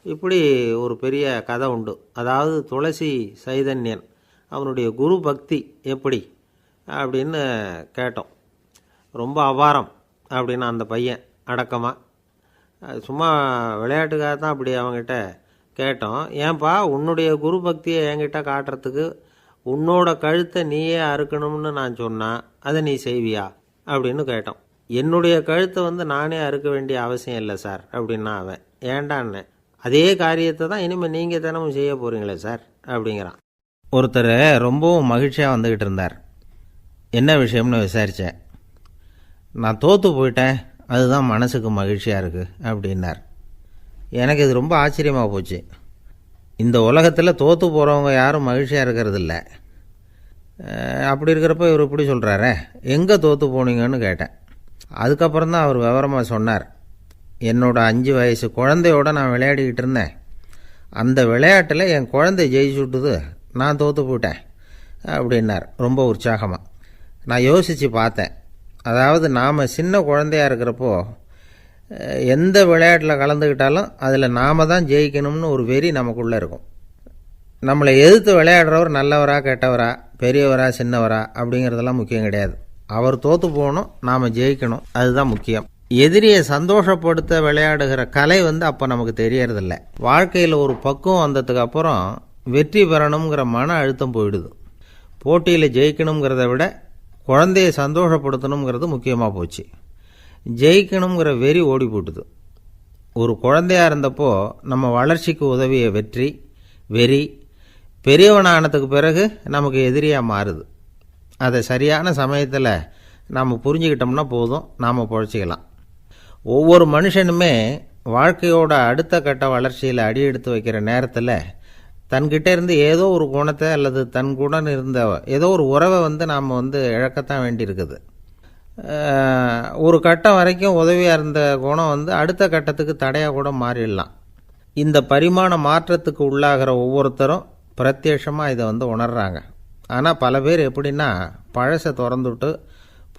S2: இப்படி ஒரு பெரிய கதை உண்டு. அதாவது துளசி சைதன்யன் அவனுடைய குரு பக்தி எப்படி அப்படின்னு கேட்டோம். ரொம்ப அபாரம் அப்படின்னு அந்த பையன் அடக்கமாக சும்மா விளையாட்டுக்காக தான் அப்படி அவங்ககிட்ட கேட்டோம். ஏன்பா உன்னுடைய குரு பக்தியை என்கிட்ட காட்டுறதுக்கு உன்னோட கழுத்தை நீயே அறுக்கணும்னு நான் சொன்னால் அதை நீ செய்வியா அப்படின்னு கேட்டோம். என்னுடைய கழுத்தை நானே அறுக்க வேண்டிய அவசியம் இல்லை சார் அப்படின்னா அவன். ஏண்டான்னு அதே காரியத்தை தான் இனிமேல் நீங்கள் தினமும் செய்ய போகிறீங்களே சார் அப்படிங்கிறான். ஒருத்தர் ரொம்பவும் மகிழ்ச்சியாக வந்துக்கிட்டு இருந்தார். என்ன விஷயம்னு விசாரித்தேன். நான் தோற்று போயிட்டேன், அதுதான் மனசுக்கு மகிழ்ச்சியாக இருக்குது அப்படின்னார். எனக்கு இது ரொம்ப ஆச்சரியமாக போச்சு. இந்த உலகத்தில் தோற்று போகிறவங்க யாரும் மகிழ்ச்சியாக இருக்கிறதில்ல. அப்படி இருக்கிறப்ப இவர் இப்படி சொல்கிறாரே, எங்கே தோற்று போனீங்கன்னு கேட்டேன். அதுக்கப்புறம் தான் அவர் விவரமாக சொன்னார். என்னோட 5 வயசு குழந்தையோடு நான் விளையாடிக்கிட்டு இருந்தேன். அந்த விளையாட்டில் என் குழந்தை ஜெயிச்சு விட்டுது, நான் தோற்று போயிட்டேன் அப்படின்னார் ரொம்ப உற்சாகமாக. நான் யோசித்து பார்த்தேன். அதாவது நாம் சின்ன குழந்தையாக இருக்கிறப்போ எந்த விளையாட்டில் கலந்துக்கிட்டாலும் அதில் நாம் தான் ஜெயிக்கணும்னு ஒரு வெறி நமக்குள்ளே இருக்கும். நம்மளை எதிர்த்து விளையாடுறவர் நல்லவரா கெட்டவரா பெரியவரா சின்னவரா அப்படிங்கிறதெல்லாம் முக்கியம் கிடையாது. அவர் தோற்று போகணும், நாம் ஜெயிக்கணும், அதுதான் முக்கியம். எதிரியை சந்தோஷப்படுத்த விளையாடுகிற கலை அப்போ நமக்கு தெரியறதில்ல. வாழ்க்கையில் ஒரு பக்குவம் வந்ததுக்கு அப்புறம் வெற்றி பெறணுங்கிற மன அழுத்தம் போயிடுது. போட்டியில் ஜெயிக்கணுங்கிறத விட குழந்தையை சந்தோஷப்படுத்தணுங்கிறது முக்கியமாக போச்சு. ஜெயிக்கணுங்கிற வெறி ஓடி போட்டுது. ஒரு குழந்தையாக இருந்தப்போ நம்ம வளர்ச்சிக்கு உதவிய வெறி பெரியவனானதுக்கு பிறகு நமக்கு எதிரியாக மாறுது. அதை சரியான சமயத்தில் நாம் புரிஞ்சுக்கிட்டோம்னா போதும், நாம் பொழைச்சிக்கலாம். ஒவ்வொரு மனுஷனுமே வாழ்க்கையோட அடுத்த கட்ட வளர்ச்சியில் அடி எடுத்து வைக்கிற நேரத்தில் தன்கிட்ட இருந்து ஏதோ ஒரு குணத்தை அல்லது தன் குணம் இருந்த ஏதோ ஒரு உறவை நாம் இழக்கத்தான் வேண்டியிருக்குது. ஒரு கட்டம் வரைக்கும் உதவியாக இருந்த குணம் அடுத்த கட்டத்துக்கு தடையாக கூட மாறிடலாம். இந்த பரிமாண மாற்றத்துக்கு உள்ளாகிற ஒவ்வொருத்தரும் பிரத்யட்சமாக இதை உணர்றாங்க. ஆனால் பல பேர் எப்படின்னா பழசை திறந்துவிட்டு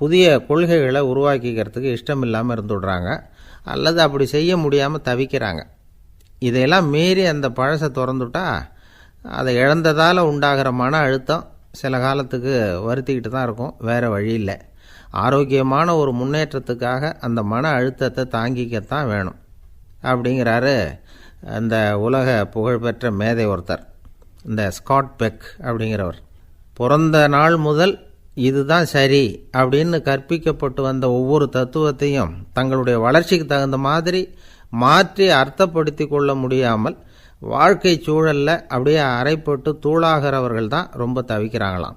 S2: புதிய கொள்கைகளை உருவாக்கிக்கிறதுக்கு இஷ்டம் இல்லாமல் இருந்துடுறாங்க, அல்லது அப்படி செய்ய முடியாமல் தவிக்கிறாங்க. இதையெல்லாம் மீறி அந்த பழசை திறந்துட்டா அதை இழந்ததால் உண்டாகிற மன அழுத்தம் சில காலத்துக்கு வருத்திக்கிட்டு தான் இருக்கும், வேறு வழி இல்லை. ஆரோக்கியமான ஒரு முன்னேற்றத்துக்காக அந்த மன அழுத்தத்தை தாங்கிக்கத்தான் வேணும் அப்படிங்கிறாரு அந்த உலக புகழ்பெற்ற மேதை ஒருத்தர், இந்த ஸ்காட் பெக் அப்படிங்கிறவர். பிறந்த நாள் முதல் இதுதான் சரி அப்படின்னு கற்பிக்கப்பட்டு வந்த ஒவ்வொரு தத்துவத்தையும் தங்களுடைய வளர்ச்சிக்கு தகுந்த மாதிரி மாற்றி அர்த்தப்படுத்தி கொள்ள முடியாமல் வாழ்க்கை சூழலில் அப்படியே அரைப்பட்டு தூளாகிறவர்கள் தான் ரொம்ப தவிக்கிறாங்களாம்.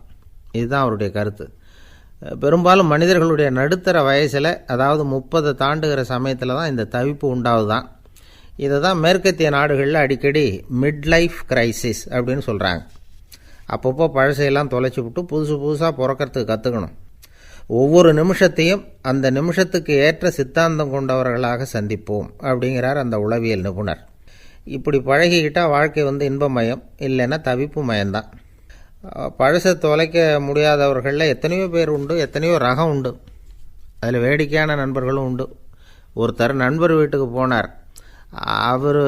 S2: இதுதான் அவருடைய கருத்து. பெரும்பாலும் மனிதர்களுடைய நடுத்தர வயசில், அதாவது 30 தாண்டுகிற சமயத்தில் தான் இந்த தவிப்பு உண்டாகுதான். இதை தான் மேற்கத்திய நாடுகளில் அடிக்கடி மிட் லைஃப் கிரைசிஸ் அப்படின்னு சொல்கிறாங்க. அப்பப்போ பழசையெல்லாம் தொலைச்சி விட்டு புதுசாக பிறக்கிறதுக்கு கற்றுக்கணும். ஒவ்வொரு நிமிஷத்தையும் அந்த நிமிஷத்துக்கு ஏற்ற சித்தாந்தம் கொண்டவர்களாக சந்திப்போம் அப்படிங்கிறார் அந்த உளவியல் நிபுணர். இப்படி பழகிக்கிட்டால் வாழ்க்கை இன்பமயம், இல்லைன்னா தவிப்பு மயம்தான். பழசை தொலைக்க முடியாதவர்களில் எத்தனையோ பேர் உண்டு, எத்தனையோ ரகம் உண்டு. அதில் வேடிக்கையான நண்பர்களும் உண்டு. ஒருத்தர் நண்பர் வீட்டுக்கு போனார். அவர்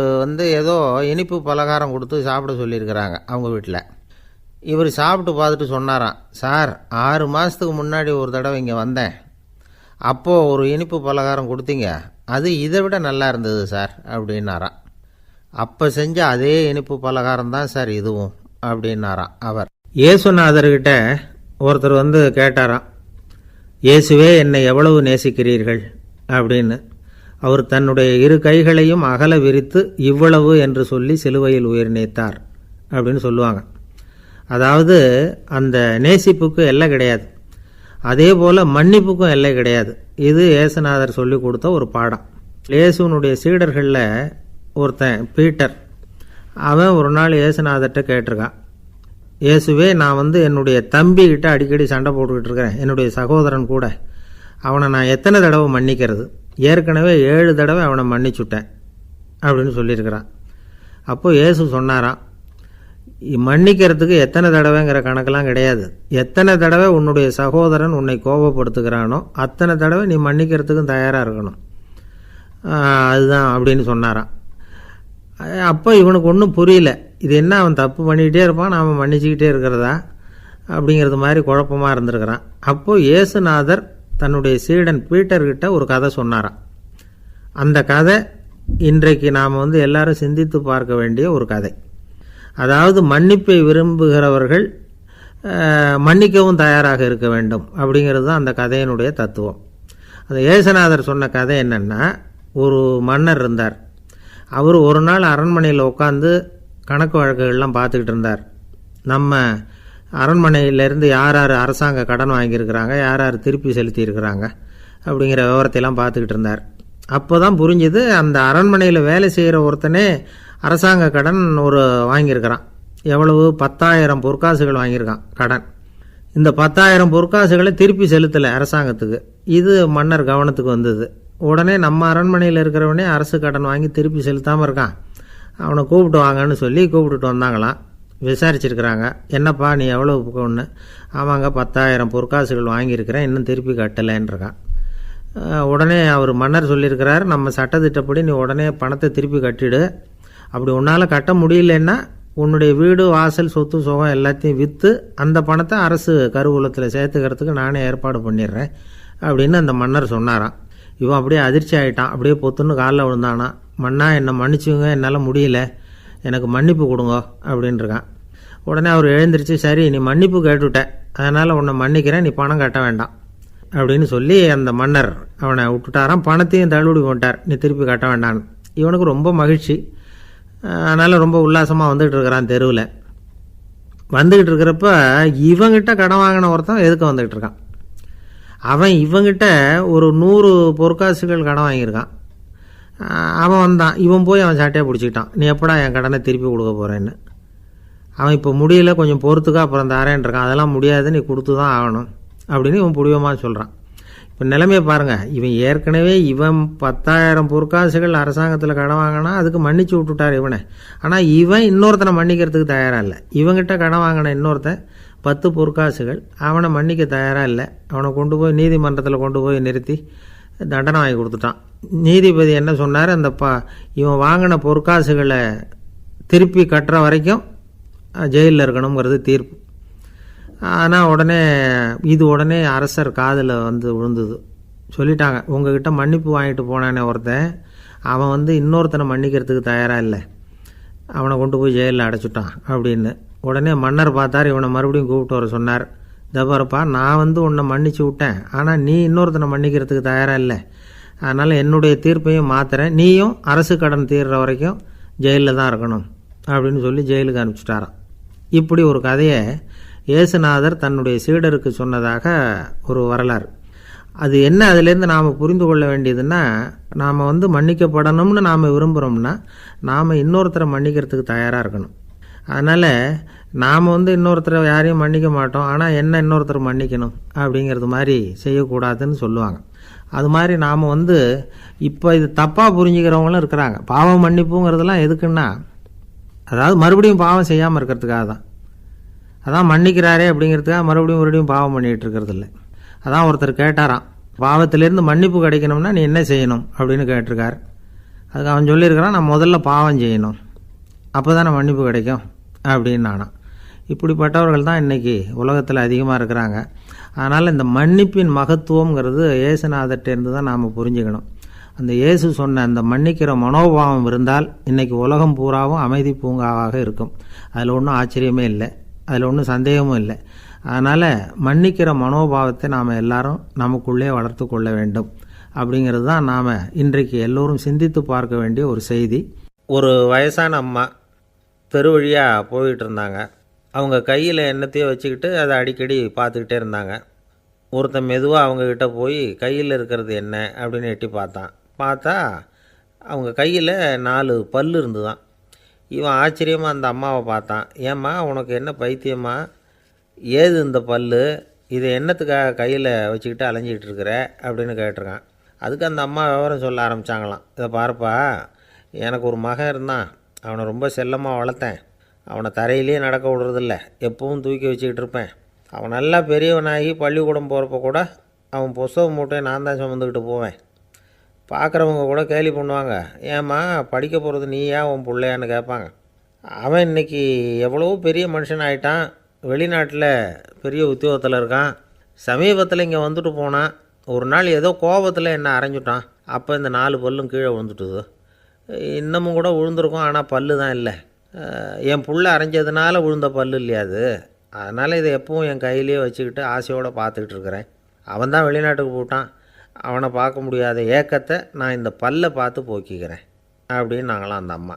S2: ஏதோ இனிப்பு பலகாரம் கொடுத்து சாப்பிட சொல்லியிருக்கிறாங்க அவங்க வீட்டில். இவர் சாப்பிட்டு பார்த்துட்டு சொன்னாராம், சார் 6 மாதத்துக்கு முன்னாடி ஒரு தடவை இங்கே வந்தேன், அப்போது ஒரு இனிப்பு பலகாரம் கொடுத்தீங்க, அது இதை விட நல்லா இருந்தது சார் அப்படின்னாராம். அப்போ செஞ்ச அதே இனிப்பு பலகாரம் தான் சார் இதுவும் அப்படின்னாராம் அவர். இயேசுநாதர்கிட்ட ஒருத்தர் கேட்டாராம், இயேசுவே என்னை எவ்வளவு நேசிக்கிறீர்கள் அப்படின்னு. அவர் தன்னுடைய 2 கைகளையும் அகல விரித்து இவ்வளவு என்று சொல்லி சிலுவையில் உயிர் நீத்தார் அப்படின்னு சொல்லுவாங்க. அதாவது அந்த நேசிப்புக்கு எல்லை கிடையாது, அதே போல் மன்னிப்புக்கும் எல்லை கிடையாது. இது இயேசுநாதர் சொல்லி கொடுத்த ஒரு பாடம். இயேசுனுடைய சீடர்களில் ஒருத்தன் பீட்டர், அவன் ஒரு நாள் இயேசுநாதர்கிட்ட கேட்டிருக்கான், இயேசுவே நான் என்னுடைய தம்பிக்கிட்ட அடிக்கடி சண்டை போட்டுக்கிட்டு இருக்கிறேன், என்னுடைய சகோதரன் கூட, அவனை நான் எத்தனை தடவை மன்னிக்கிறது? ஏற்கனவே 7 தடவை அவனை மன்னிச்சுட்டேன் அப்படின்னு சொல்லியிருக்கிறான். அப்போது இயேசு சொன்னாராம், மன்னிக்கிறதுக்கு எத்தனை தடவைங்கிற கணக்கெல்லாம் கிடையாது. எத்தனை தடவை உன்னுடைய சகோதரன் உன்னை கோபப்படுத்துகிறானோ அத்தனை தடவை நீ மன்னிக்கிறதுக்கும் தயாராக இருக்கணும். அதுதான் அப்படின்னு சொன்னாராம். அப்போ இவனுக்கு ஒன்றும் புரியல. இது என்ன, அவன் தப்பு பண்ணிக்கிட்டே இருப்பான், நாம் மன்னிச்சுக்கிட்டே இருக்கிறதா அப்படிங்கிறது மாதிரி குழப்பமாக இருந்திருக்கிறான். அப்போது இயேசுநாதர் தன்னுடைய சீடன் பீட்டர்கிட்ட ஒரு கதை சொன்னாராம். அந்த கதை இன்றைக்கு நாம் எல்லாரும் சிந்தித்து பார்க்க வேண்டிய ஒரு கதை. அதாவது மன்னிப்பை விரும்புகிறவர்கள் மன்னிக்கவும் தயாராக இருக்க வேண்டும் அப்படிங்கிறது தான் அந்த கதையினுடைய தத்துவம். அந்த இயேசுநாதர் சொன்ன கதை என்னென்னா, ஒரு மன்னர் இருந்தார். அவர் ஒரு நாள் அரண்மனையில் உட்காந்து கணக்கு வழக்குகள்லாம் பார்த்துக்கிட்டு இருந்தார். நம்ம அரண்மனையிலேருந்து யார் யார் அரசாங்க கடன் வாங்கியிருக்கிறாங்க, யார் யார் திருப்பி செலுத்தியிருக்கிறாங்க அப்படிங்கிற விவரத்தையெல்லாம் பார்த்துக்கிட்டு இருந்தார். அப்போ தான் புரிஞ்சுது, அந்த அரண்மனையில் வேலை செய்கிற ஒருத்தனே அரசாங்க கடன் வாங்கியிருக்கிறான். எவ்வளவு? 10,000 பொற்காசுகள் வாங்கியிருக்கான் கடன். இந்த 10,000 பொற்காசுகளை திருப்பி செலுத்தலை அரசாங்கத்துக்கு. இது மன்னர் கவனத்துக்கு வந்தது. உடனே நம்ம அரண்மனையில் இருக்கிறவனே அரசு கடன் வாங்கி திருப்பி செலுத்தாமல் இருக்கான், அவனை கூப்பிட்டு வாங்கன்னு சொல்லி கூப்பிட்டுட்டு வந்தாங்களாம். விசாரிச்சிருக்கிறாங்க. என்னப்பா நீ எவ்வளோ ஒன்று? ஆமாங்க 10,000 பொற்காசுகள் வாங்கியிருக்கிறேன், இன்னும் திருப்பி கட்டலைன்றிருக்கான். உடனே அவர் மன்னர் சொல்லியிருக்கிறார், நம்ம சட்டத்திட்டப்படி நீ உடனே பணத்தை திருப்பி கட்டிடு. அப்படி உன்னால் கட்ட முடியலன்னா உன்னுடைய வீடு வாசல் சொத்து சுகம் எல்லாத்தையும் விற்று அந்த பணத்தை அரசு கருவூலத்தில் சேர்த்துக்கிறதுக்கு நானே ஏற்பாடு பண்ணிடுறேன் அப்படின்னு அந்த மன்னர் சொன்னாராம். இவன் அப்படியே அதிர்ச்சி ஆகிட்டான். அப்படியே பொத்துன்னு காலில் விழுந்தானா. மன்னா என்னை மன்னிச்சுங்க, என்னால் முடியல, எனக்கு மன்னிப்பு கொடுங்க அப்படின்ட்டுருக்கான். உடனே அவர் எழுந்திரிச்சு, சரி நீ மன்னிப்பு கேட்டுவிட்ட, அதனால் உன்னை மன்னிக்கிறேன், நீ பணம் கட்ட வேண்டாம் அப்படின்னு சொல்லி அந்த மன்னர் அவனை விட்டுட்டாராம். பணத்தையும் தள்ளுபடி பண்ணிட்டார், நீ திருப்பி கட்ட வேண்டான்னு. இவனுக்கு ரொம்ப மகிழ்ச்சி. அதனால் ரொம்ப உல்லாசமாக வந்துக்கிட்டு இருக்கிறான். தெருவில் வந்துக்கிட்டு இருக்கிறப்ப இவங்கிட்ட கடன் வாங்கின ஒருத்தன் எதுக்கு வந்துக்கிட்டு இருக்கான். அவன் இவங்கிட்ட ஒரு 100 பொற்காசுகள் கடன் வாங்கியிருக்கான். அவன் வந்தான். இவன் போய் அவன் சாட்டையாக பிடிச்சிக்கிட்டான், நீ எப்படா என் கடனை திருப்பி கொடுக்க போகிறேன்னு. அவன் இப்போ முடியல, கொஞ்சம் பொறுத்துக்கா, அப்புறம் தரேன் இருக்கான். அதெல்லாம் முடியாது, நீ கொடுத்து தான் ஆகணும் அப்படின்னு இவன் புடிவமாக சொல்கிறான். இப்போ நிலைமையை பாருங்கள். இவன் ஏற்கனவே 10,000 பொற்காசுகள் அரசாங்கத்தில் கடன் வாங்கினா அதுக்கு மன்னிச்சு விட்டுட்டார் இவனை. ஆனால் இவன் இன்னொருத்தனை மன்னிக்கிறதுக்கு தயாராக இல்லை. இவங்கிட்ட கடன் வாங்கின இன்னொருத்தன் 10 பொற்காசுகள், அவனை மன்னிக்க தயாராக இல்லை. அவனை கொண்டு போய் நீதிமன்றத்தில் கொண்டு போய் நிறுத்தி தண்டனை வாங்கி கொடுத்துட்டான். நீதிபதி என்ன சொன்னார், அந்த இவன் வாங்கின பொற்காசுகளை திருப்பி கட்டுற வரைக்கும் ஜெயிலில் இருக்கணுங்கிறது தீர்ப்பு. ஆனால் உடனே அரசர் காதில் விழுந்தது. சொல்லிட்டாங்க, உங்ககிட்ட மன்னிப்பு வாங்கிட்டு போனானே ஒருத்தன், அவன் இன்னொருத்தனை மன்னிக்கிறதுக்கு தயாராக இல்லை, அவனை கொண்டு போய் ஜெயிலில் அடைச்சிட்டான் அப்படின்னு. உடனே மன்னர் பார்த்தார், இவனை மறுபடியும் கூப்பிட்டு வர சொன்னார். தபாரப்பா, நான் உன்னை மன்னிச்சு விட்டேன், ஆனால் நீ இன்னொருத்தனை மன்னிக்கிறதுக்கு தயாராக இல்லை, அதனால் என்னுடைய தீர்ப்பையும் மாற்றுறேன், நீயும் அரசு கடன் தீர்ற வரைக்கும் ஜெயிலில் தான் இருக்கணும் அப்படின்னு சொல்லி ஜெயிலுக்கு அனுப்பிச்சிட்டாராம். இப்படி ஒரு கதையை இயேசுநாதர் தன்னுடைய சீடருக்கு சொன்னதாக ஒரு வரலாறு. அது என்ன, அதிலேருந்து நாம் புரிந்து கொள்ள வேண்டியதுன்னா, நாம் மன்னிக்கப்படணும்னு நாம் விரும்புகிறோம்னா நாம் இன்னொருத்தரை மன்னிக்கிறதுக்கு தயாராக இருக்கணும். அதனால் நாம் இன்னொருத்தரை யாரையும் மன்னிக்க மாட்டோம், ஆனால் என்ன இன்னொருத்தர் மன்னிக்கணும் அப்படிங்கிறது மாதிரி செய்யக்கூடாதுன்னு சொல்லுவாங்க. அது மாதிரி நாம் இப்போ இது தப்பாக புரிஞ்சுக்கிறவங்களும் இருக்கிறாங்க. பாவம் மன்னிப்புங்கிறதுலாம் எதுக்குன்னா, அதாவது மறுபடியும் பாவம் செய்யாமல் இருக்கிறதுக்காக தான். அதான் மன்னிக்கிறாரே அப்படிங்கிறதுக்காக மறுபடியும் பாவம் பண்ணிகிட்டு இருக்கிறது இல்லை. அதான் ஒருத்தர் கேட்டாராம், பாவத்திலேருந்து மன்னிப்பு கிடைக்கணும்னா நீ என்ன செய்யணும் அப்படின்னு கேட்டிருக்கார். அதுக்கு அவன் சொல்லியிருக்கிறான், நான் முதல்ல பாவம் செய்யணும், அப்போ தானே மன்னிப்பு கிடைக்கும் அப்படின்னு நானாம். இப்படிப்பட்டவர்கள் தான் இன்றைக்கி உலகத்தில் அதிகமாக இருக்கிறாங்க. அதனால் இந்த மன்னிப்பின் மகத்துவங்கிறது இயேசுநாதர்கிட்டேருந்து தான் நாம் புரிஞ்சுக்கணும். அந்த இயேசு சொன்ன அந்த மன்னிக்கிற மனோபாவம் இருந்தால் இன்றைக்கி உலகம் பூராவும் அமைதி பூங்காவாக இருக்கும். அதில் ஒன்றும் ஆச்சரியமே இல்லை, அதில் ஒன்றும் சந்தேகமும் இல்லை. அதனால் மன்னிக்கிற மனோபாவத்தை நாம் எல்லாரும் நமக்குள்ளே வளர்த்து கொள்ள வேண்டும் அப்படிங்கிறது தான் நாம் இன்றைக்கு எல்லோரும் சிந்தித்து பார்க்க வேண்டிய ஒரு செய்தி. ஒரு வயசான அம்மா தெரு வழியாக போயிட்டு இருந்தாங்க. அவங்க கையில் எண்ணத்தையோ வச்சுக்கிட்டு அதை அடிக்கடி பார்த்துக்கிட்டே இருந்தாங்க. ஒருத்தன் மெதுவாக அவங்கக்கிட்ட போய் கையில் இருக்கிறது என்ன அப்படின்னு எட்டி பார்த்தா அவங்க கையில் 4 பல் இருந்துதான். இவன் ஆச்சரியமாக அந்த அம்மாவை பார்த்தான். ஏம்மா, உனக்கு என்ன பைத்தியமா, ஏது இந்த பல், இதை என்னத்துக்காக கையில் வச்சுக்கிட்டு அலைஞ்சிக்கிட்டு இருக்கிற அப்படின்னு கேட்டிருக்கான். அதுக்கு அந்த அம்மா விவரம் சொல்ல ஆரம்பித்தாங்களாம். இதை பாருப்பா, எனக்கு ஒரு மகன் இருந்தான், அவனை ரொம்ப செல்லமாக வளர்த்தேன். அவனை தரையிலேயே நடக்க விடுறதில்ல, எப்பவும் தூக்கி வச்சுக்கிட்டு இருப்பேன். அவன் நல்லா பெரியவனாகி பள்ளிக்கூடம் போகிறப்ப கூட அவன் புஸ்தக மூட்டையை நான் தான் சுமந்துக்கிட்டு போவேன். பார்க்குறவங்க கூட கேலி பண்ணுவாங்க, ஏம்மா படிக்க போகிறது நீயா உன் பிள்ளையான்னு கேட்பாங்க. அவன் இன்றைக்கி எவ்வளவோ பெரிய மனுஷன் ஆகிட்டான், வெளிநாட்டில் பெரிய உத்தியோகத்தில் இருக்கான். சமீபத்தில் இங்கே வந்துட்டு போனான். ஒரு நாள் ஏதோ கோபத்தில் என்ன அரைஞ்சிட்டான். அப்போ இந்த 4 பல்லும் கீழே விழுந்துட்டுது. இன்னமும் கூட விழுந்திருக்கும், ஆனால் பல்லு தான் இல்லை. என் புள்ள அரைஞ்சதுனால விழுந்த பல்லு இல்லையா அது. அதனால் இதை எப்பவும் என் கையிலே வச்சுக்கிட்டு ஆசையோடு பார்த்துக்கிட்டு இருக்கிறேன். அவன் தான் வெளிநாட்டுக்கு போட்டான், அவனை பார்க்க முடியாத ஏக்கத்தை நான் இந்த பல்லை பார்த்து போக்கிக்கிறேன் அப்படின்னு நாங்களாம் அந்த அம்மா.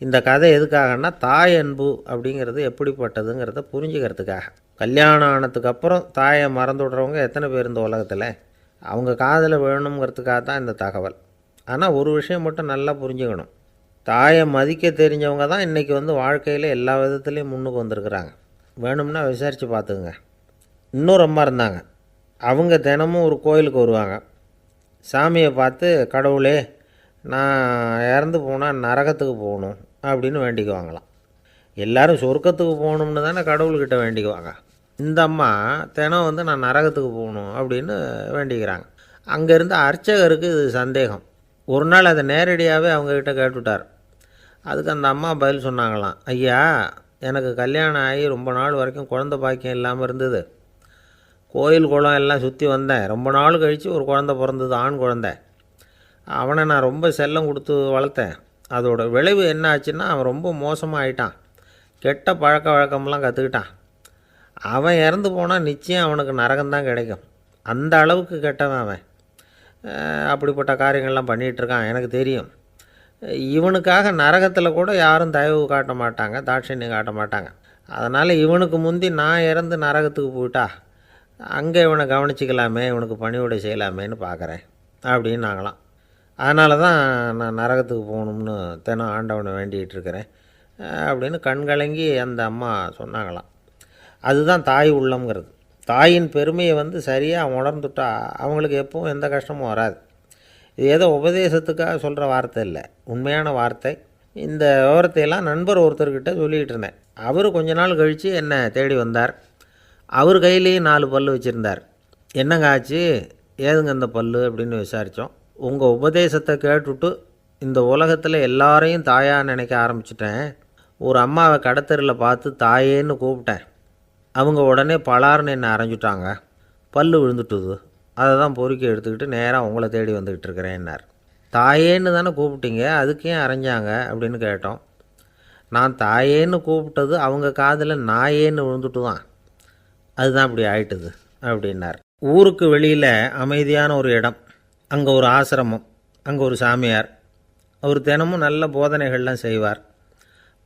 S2: இந்த கதை எதுக்காகன்னா, தாய் அன்பு அப்படிங்கிறது எப்படிப்பட்டதுங்கிறத புரிஞ்சுக்கிறதுக்காக. கல்யாணம் ஆனதுக்கு அப்புறம் தாயை மறந்து விடுறவங்க எத்தனை பேர் இந்த உலகத்தில்? அவங்க காதில் வேணுங்கிறதுக்காக தான் இந்த தகவல். ஆனால் ஒரு விஷயம் மட்டும் நல்லா புரிஞ்சுக்கணும், தாயை மதிக்க தெரிஞ்சவங்க தான் இன்றைக்கி வாழ்க்கையில் எல்லா விதத்துலேயும் முன்னுக்கு வந்திருக்கிறாங்க. வேணும்னா விசாரித்து பார்த்துக்குங்க. இன்னொரு அம்மா இருந்தாங்க, அவங்க தினமும் ஒரு கோயிலுக்கு வருவாங்க. சாமியை பார்த்து, கடவுளே நான் இறந்து போனால் நரகத்துக்கு போகணும் அப்படின்னு வேண்டிக்குவாங்களாம். எல்லோரும் சொர்க்கத்துக்கு போகணும்னு தானே கடவுள்கிட்ட வேண்டிக்குவாங்க. இந்த அம்மா தினம் நான் நரகத்துக்கு போகணும் அப்படின்னு வேண்டிக்கிறாங்க. அங்கே இருந்த அர்ச்சகருக்கு இது சந்தேகம். ஒரு நாள் அதை நேரடியாகவே அவங்கக்கிட்ட கேட்டுவிட்டார். அதுக்கு அந்த அம்மா பதில் சொன்னாங்களாம், ஐயா எனக்கு கல்யாணம் ஆகி ரொம்ப நாள் வரைக்கும் குழந்த பாக்கியம் இல்லாமல் இருந்தது. கோயில் குளம் எல்லாம் சுற்றி வந்தேன். ரொம்ப நாள் கழித்து ஒரு குழந்த பிறந்தது, ஆண் குழந்தை. அவனை நான் ரொம்ப செல்லம் கொடுத்து வளர்த்தேன். அதோட விளைவு என்ன ஆச்சுன்னா, அவன் ரொம்ப மோசமாக ஆகிட்டான். கெட்ட பழக்க வழக்கம்லாம் கற்றுக்கிட்டான். அவன் இறந்து போனால் நிச்சயம் அவனுக்கு நரகம்தான் கிடைக்கும். அந்த அளவுக்கு கெட்டவன் அவன். அப்படிப்பட்ட காரியங்கள்லாம் பண்ணிகிட்ருக்கான், எனக்கு தெரியும். இவனுக்காக நரகத்தில் கூட யாரும் தயவு காட்ட மாட்டாங்க, தாட்சண்யம் காட்ட மாட்டாங்க. அதனால் இவனுக்கு முந்தி நான் இறந்து நரகத்துக்கு போயிட்டா அங்கே இவனை கவனிச்சிக்கலாமே, இவனுக்கு பணிவிடை செய்யலாமேன்னு பார்க்குறேன் அப்படின்னு நாங்களாம். அதனால தான் நான் நரகத்துக்கு போகணும்னு தினம் ஆண்டவனை வேண்டிகிட்டு இருக்கிறேன் அப்படின்னு கண்கலங்கி அந்த அம்மா சொன்னாங்களாம். அதுதான் தாய் உள்ளம்ங்கிறது. தாயின் பெருமையை சரியாக உணர்ந்துட்டா அவங்களுக்கு எப்பவும் எந்த கஷ்டமும் வராது. இது ஏதோ உபதேசத்துக்காக சொல்கிற வார்த்தை இல்லை, உண்மையான வார்த்தை. இந்த விவரத்தையெல்லாம் நண்பர் ஒருத்தர்கிட்ட சொல்லிகிட்டு இருந்தேன். அவர் கொஞ்ச நாள் கழித்து என்னை தேடி வந்தார். அவர் கையிலேயே 4 பல்லு வச்சுருந்தார். என்னங்க ஆச்சு, ஏதுங்க இந்த பல்லு அப்படின்னு விசாரித்தோம். உங்கள் உபதேசத்தை கேட்டுவிட்டு இந்த உலகத்தில் எல்லாரையும் தாயாக நினைக்க ஆரம்பிச்சிட்டேன். ஒரு அம்மாவை கடத்தரில் பார்த்து தாயேன்னு கூப்பிட்டேன். அவங்க உடனே பலார்னு என்னை அரைஞ்சிட்டாங்க, பல்லு விழுந்துட்டுது. அதை தான் பொறுக்கி எடுத்துக்கிட்டு நேராக உங்களை தேடி வந்துக்கிட்டு இருக்கிறேன்னார். தாயேன்னு தானே கூப்பிட்டீங்க, அதுக்கு ஏன் அரைஞ்சாங்க அப்படின்னு கேட்டோம். நான் தாயேன்னு கூப்பிட்டது அவங்க காதில் நாயேன்னு விழுந்துட்டு தான், அதுதான் அப்படி ஆயிட்டுது அப்படின்னார். ஊருக்கு வெளியில் அமைதியான ஒரு இடம், அங்கே ஒரு ஆசிரமம், அங்கே ஒரு சாமியார். அவர் தினமும் நல்ல போதனைகள்லாம் செய்வார்.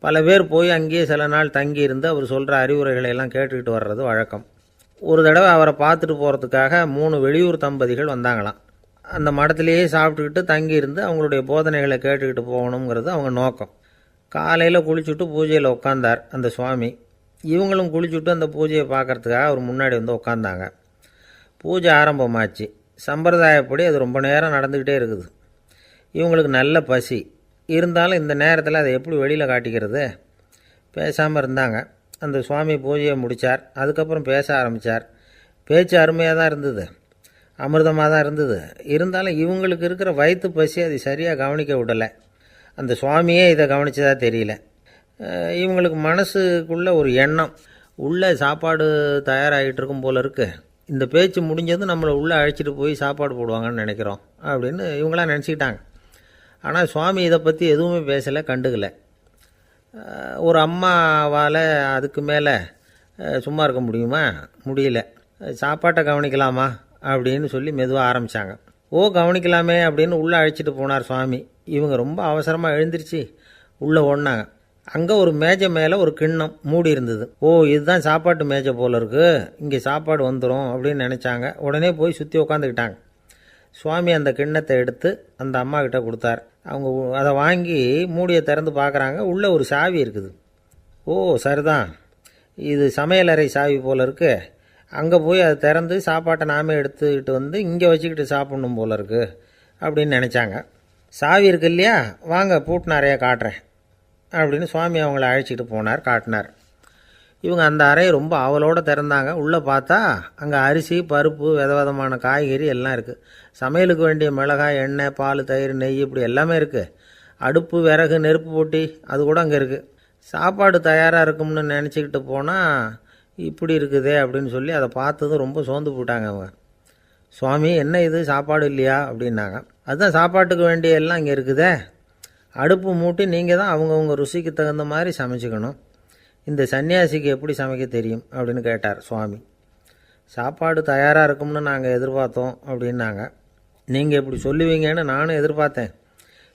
S2: பல பேர் போய் அங்கேயே சில நாள் தங்கியிருந்து அவர் சொல்கிற அறிவுரைகளை எல்லாம் கேட்டுக்கிட்டு வர்றது வழக்கம். ஒரு தடவை அவரை பார்த்துட்டு போகிறதுக்காக 3 வெளியூர் தம்பதிகள் வந்தாங்களாம். அந்த மடத்திலேயே சாப்பிட்டுக்கிட்டு தங்கியிருந்து அவங்களுடைய போதனைகளை கேட்டுக்கிட்டு போகணுங்கிறது அவங்க நோக்கம். காலையில் குளிச்சுட்டு பூஜையில் உட்காந்தார் அந்த சுவாமி. இவங்களும் குளிச்சுட்டு அந்த பூஜையை பார்க்குறதுக்காக அவர் முன்னாடி உட்காந்தாங்க. பூஜை ஆரம்பமாச்சு. சம்பிரதாயப்படி அது ரொம்ப நேரம் நடந்துக்கிட்டே இருக்குது. இவங்களுக்கு நல்ல பசி இருந்தாலும் இந்த நேரத்தில் அதை எப்படி வெளியில் காட்டிக்கிறது? பேசாமல் இருந்தாங்க. அந்த சுவாமி பூஜையை முடித்தார். அதுக்கப்புறம் பேச ஆரம்பித்தார். பேச்சு அருமையாக தான் இருந்தது, அமிர்தமாக தான் இருந்தது. இருந்தாலும் இவங்களுக்கு இருக்கிற வயிற்று பசி அது சரியாக கவனிக்க விடலை. அந்த சுவாமியே இதை கவனித்ததாக தெரியல. இவங்களுக்கு மனசுக்குள்ளே ஒரு எண்ணம், உள்ளே சாப்பாடு தயாராகிட்டு இருக்கும் போல இருக்குது, இந்த பேச்சு முடிஞ்சதும் நம்மளை உள்ளே அழைச்சிட்டு போய் சாப்பாடு போடுவாங்கன்னு நினைக்கிறோம் அப்படின்னு இவங்களாம் நினச்சிக்கிட்டாங்க. ஆனால் சுவாமி இதை பற்றி எதுவுமே பேசலை, கண்டுக்கலை. ஒரு அம்மாவால் அதுக்கு மேலே சும்மா இருக்க முடியுமா? முடியல. சாப்பாட்டை கவனிக்கலாமா அப்படின்னு சொல்லி மெதுவாக ஆரம்பித்தாங்க. கவனிக்கலாமே அப்படின்னு உள்ளே அழைச்சிட்டு போனார் சுவாமி. இவங்க ரொம்ப அவசரமாக எழுந்திரிச்சு உள்ளே ஓடினாங்க. அங்கே ஒரு மேஜை மேலே ஒரு கிண்ணம் மூடி இருந்தது. இதுதான் சாப்பாட்டு மேஜை போல இருக்குது, இங்கே சாப்பாடு வந்துடும் அப்படின்னு நினச்சாங்க. உடனே போய் சுற்றி உட்காந்துக்கிட்டாங்க. சுவாமி அந்த கிண்ணத்தை எடுத்து அந்த அம்மா கிட்ட கொடுத்தார். அவங்க அதை வாங்கி மூடியை திறந்து பார்க்குறாங்க. உள்ளே ஒரு சாவி இருக்குது. சரிதான், இது சமையலறை சாவி போல் இருக்குது, அங்கே போய் அதை திறந்து சாப்பாட்டை நாமே எடுத்துக்கிட்டு இங்கே வச்சுக்கிட்டு சாப்பிட்ணும் போல இருக்குது அப்படின்னு நினச்சாங்க. சாவி இருக்கு இல்லையா, வாங்க பூட்டு நிறையா காட்டுறேன் அப்படின்னு சுவாமி அவங்கள அழைச்சிட்டு போனார், காட்டினார். இவங்க அந்த அறையை ரொம்ப ஆவலோடு திறந்தாங்க. உள்ளே பார்த்தா அங்கே அரிசி, பருப்பு, விதவிதமான காய்கறி எல்லாம் இருக்குது. சமையலுக்கு வேண்டிய மிளகாய், எண்ணெய், பால், தயிர், நெய் இப்படி எல்லாமே இருக்குது. அடுப்பு, விறகு, நெருப்பு போட்டி அது கூட அங்கே இருக்குது. சாப்பாடு தயாராக இருக்கும்னு நினச்சிக்கிட்டு போனால் இப்படி இருக்குதே அப்படின்னு சொல்லி அதை பார்த்ததும் ரொம்ப சோர்ந்து போட்டாங்க அவங்க. சுவாமி, என்ன இது சாப்பாடு இல்லையா அப்படின்னாங்க. அதுதான் சாப்பாட்டுக்கு வேண்டிய எல்லாம் இங்கே இருக்குதே. அடுப்பு மூட்டி நீங்கள் தான் அவங்கவுங்க ருசிக்கு தகுந்த மாதிரி சமைச்சிக்கணும். இந்த சன்னியாசிக்கு எப்படி சமைக்க தெரியும் அப்படின்னு கேட்டார் சுவாமி. சாப்பாடு தயாராக இருக்கும்னு நாங்கள் எதிர்பார்த்தோம் அப்படின்னாங்க. நீங்கள் இப்படி சொல்லுவீங்கன்னு நானும் எதிர்பார்த்தேன்.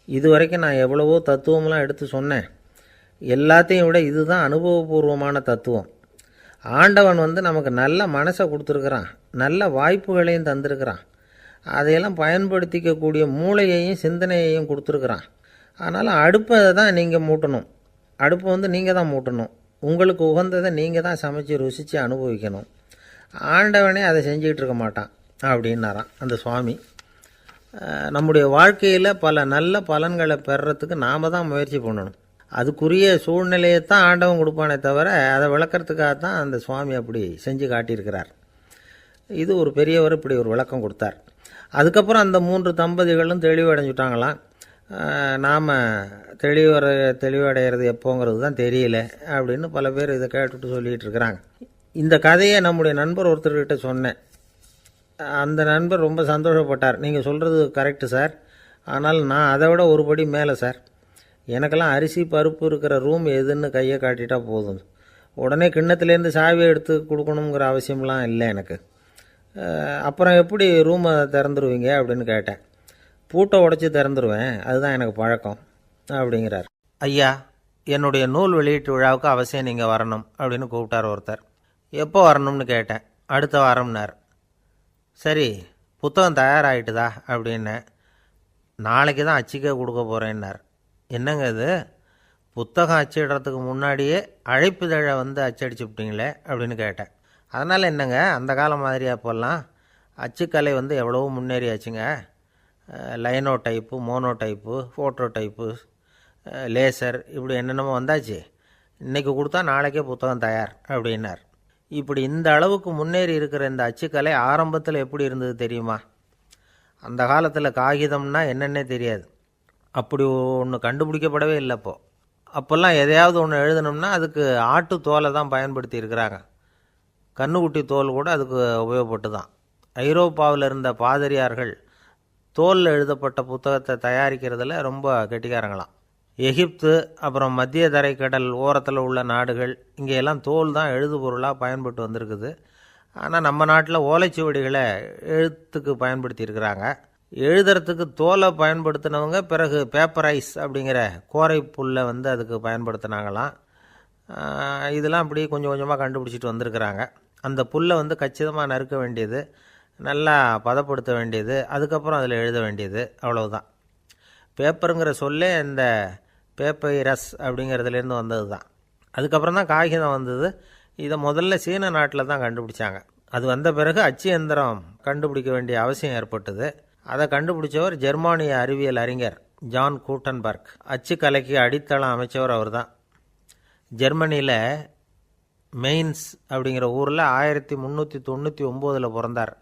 S2: இது வரைக்கும் நான் எவ்வளவோ தத்துவம்லாம் எடுத்து சொன்னேன். எல்லாத்தையும் விட இதுதான் அனுபவபூர்வமான தத்துவம். ஆண்டவன் நமக்கு நல்ல மனசை கொடுத்துருக்குறான், நல்ல வாய்ப்புகளையும் தந்திருக்கிறான், அதையெல்லாம் பயன்படுத்திக்கக்கூடிய மூளையையும் சிந்தனையையும் கொடுத்துருக்குறான். அதனால் அடுப்பை தான் நீங்கள் மூட்டணும். அடுப்பை நீங்கள் தான் மூட்டணும். உங்களுக்கு உகந்ததை நீங்கள் தான் சமைச்சு ருசித்து அனுபவிக்கணும். ஆண்டவனே அதை செஞ்சுக்கிட்டு இருக்க மாட்டான் அப்படின்னாராம் அந்த சுவாமி. நம்முடைய வாழ்க்கையில் பல நல்ல பலன்களை பெறுறதுக்கு நாம் தான் முயற்சி பண்ணணும். அதுக்குரிய சூழ்நிலையை தான் ஆண்டவன் கொடுப்பானே தவிர அதை விளக்கிறதுக்காக தான் அந்த சுவாமி அப்படி செஞ்சு காட்டியிருக்கிறார். இது ஒரு பெரியவர் இப்படி ஒரு விளக்கம் கொடுத்தார். அதுக்கப்புறம் அந்த 3 தம்பதிகளும் தெளிவடைஞ்சுட்டாங்களாம். நாம் தெளிவடைகிறது எப்போங்கிறது தான் தெரியல அப்படின்னு பல பேர் இதை கேட்டுட்டு சொல்லிகிட்டு இருக்கிறாங்க. இந்த கதையை நம்முடைய நண்பர் ஒருத்தர்கிட்ட சொன்னேன். அந்த நண்பர் ரொம்ப சந்தோஷப்பட்டார். நீங்கள் சொல்கிறது கரெக்டு சார், ஆனால் நான் அதை விட ஒரு படி மேலே சார். எனக்கெல்லாம் அரிசி, பருப்பு இருக்கிற ரூம் எதுன்னு கையை காட்டிட்டா போதும். உடனே கிண்ணத்துலேருந்து சாவியை எடுத்து கொடுக்கணுங்கிற அவசியம்லாம் இல்லை எனக்கு. அப்புறம் எப்படி ரூமை திறந்துருவீங்க அப்படின்னு கேட்டேன். பூட்டை உடச்சி திறந்துருவேன், அதுதான் எனக்கு பழக்கம் அப்படிங்கிறார். ஐயா, என்னுடைய நூல் வெளியீட்டு விழாவுக்கு அவசியம் நீங்கள் வரணும் அப்படின்னு கூப்பிட்டார் ஒருத்தர். எப்போ வரணும்னு கேட்டேன். அடுத்த வாரம்னார். சரி, புத்தகம் தயாராகிட்டுதா அப்படின்னேன். நாளைக்கு தான் அச்சிக்க கொடுக்க போகிறேன்னார். என்னங்க இது, புத்தகம் அச்சிடுறதுக்கு முன்னாடியே அழைப்புதழை அச்சடிச்சு விட்டீங்களே அப்படின்னு கேட்டேன். அதனால் என்னங்க, அந்த காலம் மாதிரி அப்போல்லாம் அச்சுக்கலை எவ்வளவோ முன்னேறியாச்சுங்க. Linotype, monotype, phototype, laser இப்படி என்னென்னமோ வந்தாச்சு. இன்றைக்கி கொடுத்தா நாளைக்கே புத்தகம் தயார் அப்படின்னார். இப்படி இந்த அளவுக்கு முன்னேறி இருக்கிற இந்த அச்சுக்கலை ஆரம்பத்தில் எப்படி இருந்தது தெரியுமா? அந்த காலத்தில் காகிதம்னா என்னென்னே தெரியாது. அப்படி ஒன்று கண்டுபிடிக்கப்படவே இல்லை. அப்போல்லாம் எதையாவது ஒன்று எழுதணும்னா அதுக்கு ஆட்டு தோலை தான் பயன்படுத்தி இருக்கிறாங்க. கண்ணுக்குட்டி தோல் கூட அதுக்கு உபயோகப்பட்டு தான். ஐரோப்பாவில் இருந்த பாதிரியார்கள் தோலில் எழுதப்பட்ட புத்தகத்தை தயாரிக்கிறதுல ரொம்ப கெட்டிக்காரங்களாம். எகிப்து, அப்புறம் மத்திய தரைக்கடல் ஓரத்தில் உள்ள நாடுகள், இங்கெல்லாம் தோல் தான் எழுதுபொருளாக பயன்பட்டு வந்திருக்குது. ஆனால் நம்ம நாட்டில் ஓலைச்சுவடிகளை எழுத்துக்கு பயன்படுத்தியிருக்கிறாங்க. எழுதுறதுக்கு தோலை பயன்படுத்தினவங்க பிறகு பேப்பரைஸ் அப்படிங்கிற கோரை புல்லை அதுக்கு பயன்படுத்தினாங்களாம். இதெல்லாம் அப்படி கொஞ்சம் கொஞ்சமாக கண்டுபிடிச்சிட்டு வந்திருக்கிறாங்க. அந்த புல்லை கச்சிதமாக நறுக்க வேண்டியது, நல்லா பதப்படுத்த வேண்டியது, அதுக்கப்புறம் அதில் எழுத வேண்டியது, அவ்வளவுதான். பேப்பருங்கிற சொல்லே இந்த பேப்பைரஸ் அப்படிங்கிறதுலேருந்து வந்தது தான். அதுக்கப்புறம் தான் காகிதம் வந்தது. இதை முதல்ல சீன நாட்டில் தான் கண்டுபிடிச்சாங்க. அது வந்த பிறகு அச்சு எந்திரம் கண்டுபிடிக்க வேண்டிய அவசியம் ஏற்பட்டது. அதை கண்டுபிடிச்சவர் ஜெர்மானிய அறிவியல் அறிஞர் ஜான் கூட்டன்பர்க். அச்சுக்கலைக்கு அடித்தளம் அமைச்சவர் அவர் தான். ஜெர்மனியில் மெயின்ஸ் அப்படிங்கிற ஊரில் 1399 பிறந்தார்.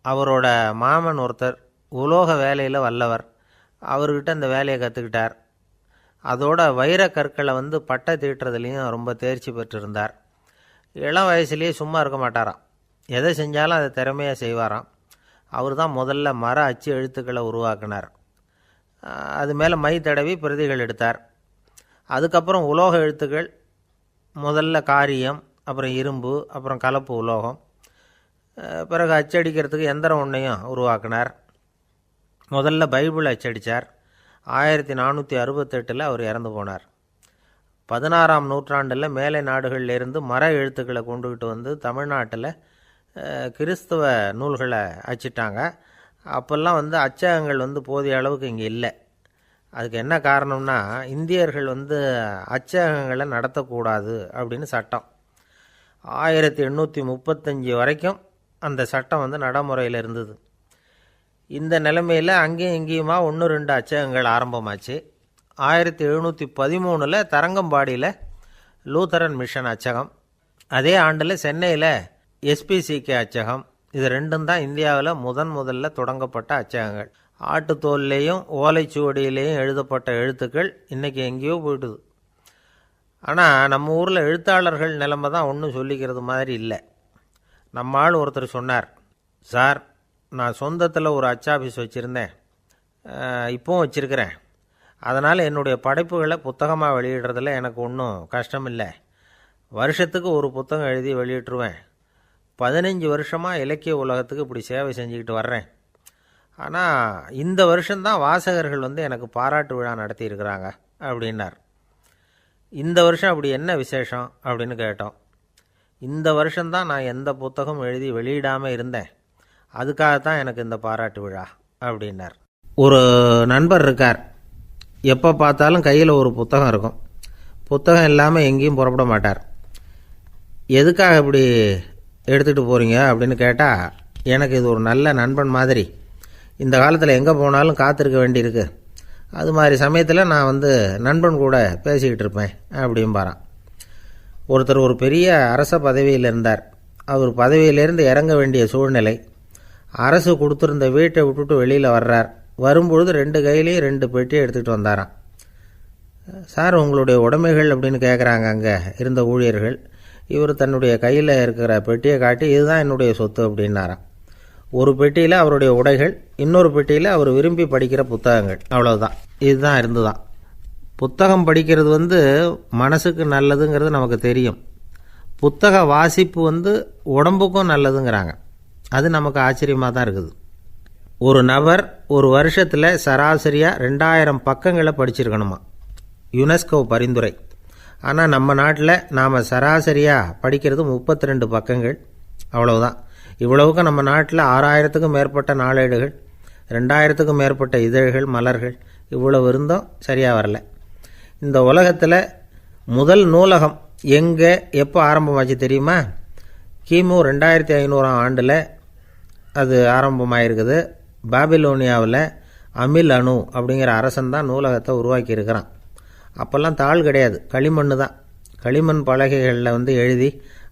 S2: அவரோட மாமன் ஒருத்தர் உலோக வேலையில் வல்லவர். அவர்கிட்ட இந்த வேலையை கற்றுக்கிட்டார். அதோட வைர கற்களை பட்டை தீட்டுறதுலேயும் ரொம்ப தேர்ச்சி பெற்றிருந்தார். இளம் வயசுலேயே சும்மா இருக்க மாட்டாராம். எதை செஞ்சாலும் அதை திறமையாக செய்வாராம். அவர் தான் முதல்ல மர அச்சு எழுத்துக்களை உருவாக்கினார். அது மேலே மை தடவி பிரதிகள் எடுத்தார். அதுக்கப்புறம் உலோக எழுத்துக்கள், முதல்ல காரியம், அப்புறம் இரும்பு, அப்புறம் கலப்பு உலோகம், பிறகு அச்சடிக்கிறதுக்கு எந்திரம் ஒன்றையும் உருவாக்கினார். முதல்ல பைபிள் அச்சடித்தார். 1468 அவர் இறந்து போனார். 16ஆம் நூற்றாண்டில் மேலை நாடுகளிலிருந்து மர எழுத்துக்களை கொண்டுகிட்டு தமிழ்நாட்டில் கிறிஸ்தவ நூல்களை அச்சிட்டாங்க. அப்போல்லாம் அச்சகங்கள் போதிய அளவுக்கு இங்கே இல்லை. அதுக்கு என்ன காரணம்னா, இந்தியர்கள் அச்சகங்களை நடத்தக்கூடாது அப்படின்னு சட்டம். 1835 வரைக்கும் அந்த சட்டம் நடைமுறையில் இருந்தது. இந்த நிலைமையில் அங்கேயும் இங்கேயுமா 1-2 அச்சகங்கள் ஆரம்பமாச்சு. 1713 தரங்கம்பாடியில் லூத்தரன் மிஷன் அச்சகம், அதே ஆண்டில் சென்னையில் SPCK அச்சகம். இது ரெண்டும் தான் இந்தியாவில் முதல்ல தொடங்கப்பட்ட அச்சகங்கள். ஆட்டுத்தோல்லையும் ஓலைச்சுவடியிலையும் எழுதப்பட்ட எழுத்துக்கள் இன்றைக்கி எங்கேயோ போயிடுது. ஆனால் நம்ம ஊரில் எழுத்தாளர்கள் நிலைமை தான் ஒன்றும் சொல்லிக்கிறது மாதிரி இல்லை. நம்ம ஆள் ஒருத்தர் சொன்னார், சார் நான் சொந்தத்தில் ஒரு அச்சாபீஸ் வச்சுருந்தேன், இப்போவும் வச்சுருக்கிறேன். அதனால் என்னுடைய படைப்புகளை புத்தகமாக வெளியிடுறதில் எனக்கு ஒன்றும் கஷ்டம் இல்லை. வருஷத்துக்கு ஒரு புத்தகம் எழுதி வெளியிட்டுருவேன். 15 வருஷமாக இலக்கிய உலகத்துக்கு இப்படி சேவை செஞ்சுக்கிட்டு வர்றேன். ஆனால் இந்த வருஷம்தான் வாசகர்கள் எனக்கு பாராட்டு விழா நடத்தியிருக்கிறாங்க அப்படின்னார். இந்த வருஷம் அப்படி என்ன விசேஷம் அப்படின்னு கேட்டோம். இந்த வருஷம்தான் நான் எந்த புத்தகம் எழுதி வெளியிடாமல் இருந்தேன், அதுக்காகத்தான் எனக்கு இந்த பாராட்டு விழா அப்படின்னார். ஒரு நண்பர் இருக்கார், எப்போ பார்த்தாலும் கையில் ஒரு புத்தகம் இருக்கும். புத்தகம் இல்லாமல் எங்கேயும் புறப்பட மாட்டார். எதுக்காக இப்படி எடுத்துகிட்டு போகிறீங்க அப்படின்னு கேட்டால், எனக்கு இது ஒரு நல்ல நண்பன் மாதிரி, இந்த காலத்தில் எங்கே போனாலும் காத்திருக்க வேண்டியிருக்கு, அது மாதிரி சமயத்தில் நான் நண்பன் கூட பேசிக்கிட்டு இருப்பேன் அப்படிம்பாரான். ஒருத்தர் ஒரு பெரிய அரச பதவியில் இருந்தார். அவர் பதவியிலேருந்து இறங்க வேண்டிய சூழ்நிலை. அரசு கொடுத்துருந்த வீட்டை விட்டுட்டு வெளியில் வர்றார். வரும்பொழுது 2 கையிலையும் 2 பெட்டியை எடுத்துகிட்டு வந்தாராம். சார் உங்களுடைய உடைமைகள் அப்படின்னு கேட்குறாங்க அங்கே இருந்த ஊழியர்கள். இவர் தன்னுடைய கையில் இருக்கிற பெட்டியை காட்டி, இதுதான் என்னுடைய சொத்து அப்படின்னாராம். ஒரு பெட்டியில் அவருடைய உடைகள், இன்னொரு பெட்டியில் அவர் விரும்பி படிக்கிற புத்தகங்கள், அவ்வளவுதான். இதுதான் இருந்துதான். புத்தகம் படிக்கிறது மனசுக்கு நல்லதுங்கிறது நமக்கு தெரியும். புத்தக வாசிப்பு உடம்புக்கும் நல்லதுங்கிறாங்க. அது நமக்கு ஆச்சரியமாக தான் இருக்குது. ஒரு நபர் ஒரு வருஷத்தில் சராசரியாக 2000 பக்கங்களை படிச்சிருக்கணுமா, யுனெஸ்கோ பரிந்துரை. ஆனால் நம்ம நாட்டில் நாம் சராசரியாக படிக்கிறது 32 பக்கங்கள், அவ்வளவுதான். இவ்வளவுக்கு நம்ம நாட்டில் 6000க்கும் மேற்பட்ட நாளேடுகள், 2000க்கும் மேற்பட்ட இதழ்கள், மலர்கள், இவ்வளவு இருந்தும் சரியாக வரல. இந்த உலகத்தில் முதல் நூலகம் எங்கே எப்போ ஆரம்பமாச்சு தெரியுமா? கிமு 2500 ஆண்டில் அது ஆரம்பமாயிருக்குது. பாபிலோனியாவில் அமில் அணு அப்படிங்கிற அரசன் தான் நூலகத்தை உருவாக்கி இருக்கிறான். அப்போல்லாம் தாள் கிடையாது, களிமண் தான். களிமண் பலகைகளில் எழுதி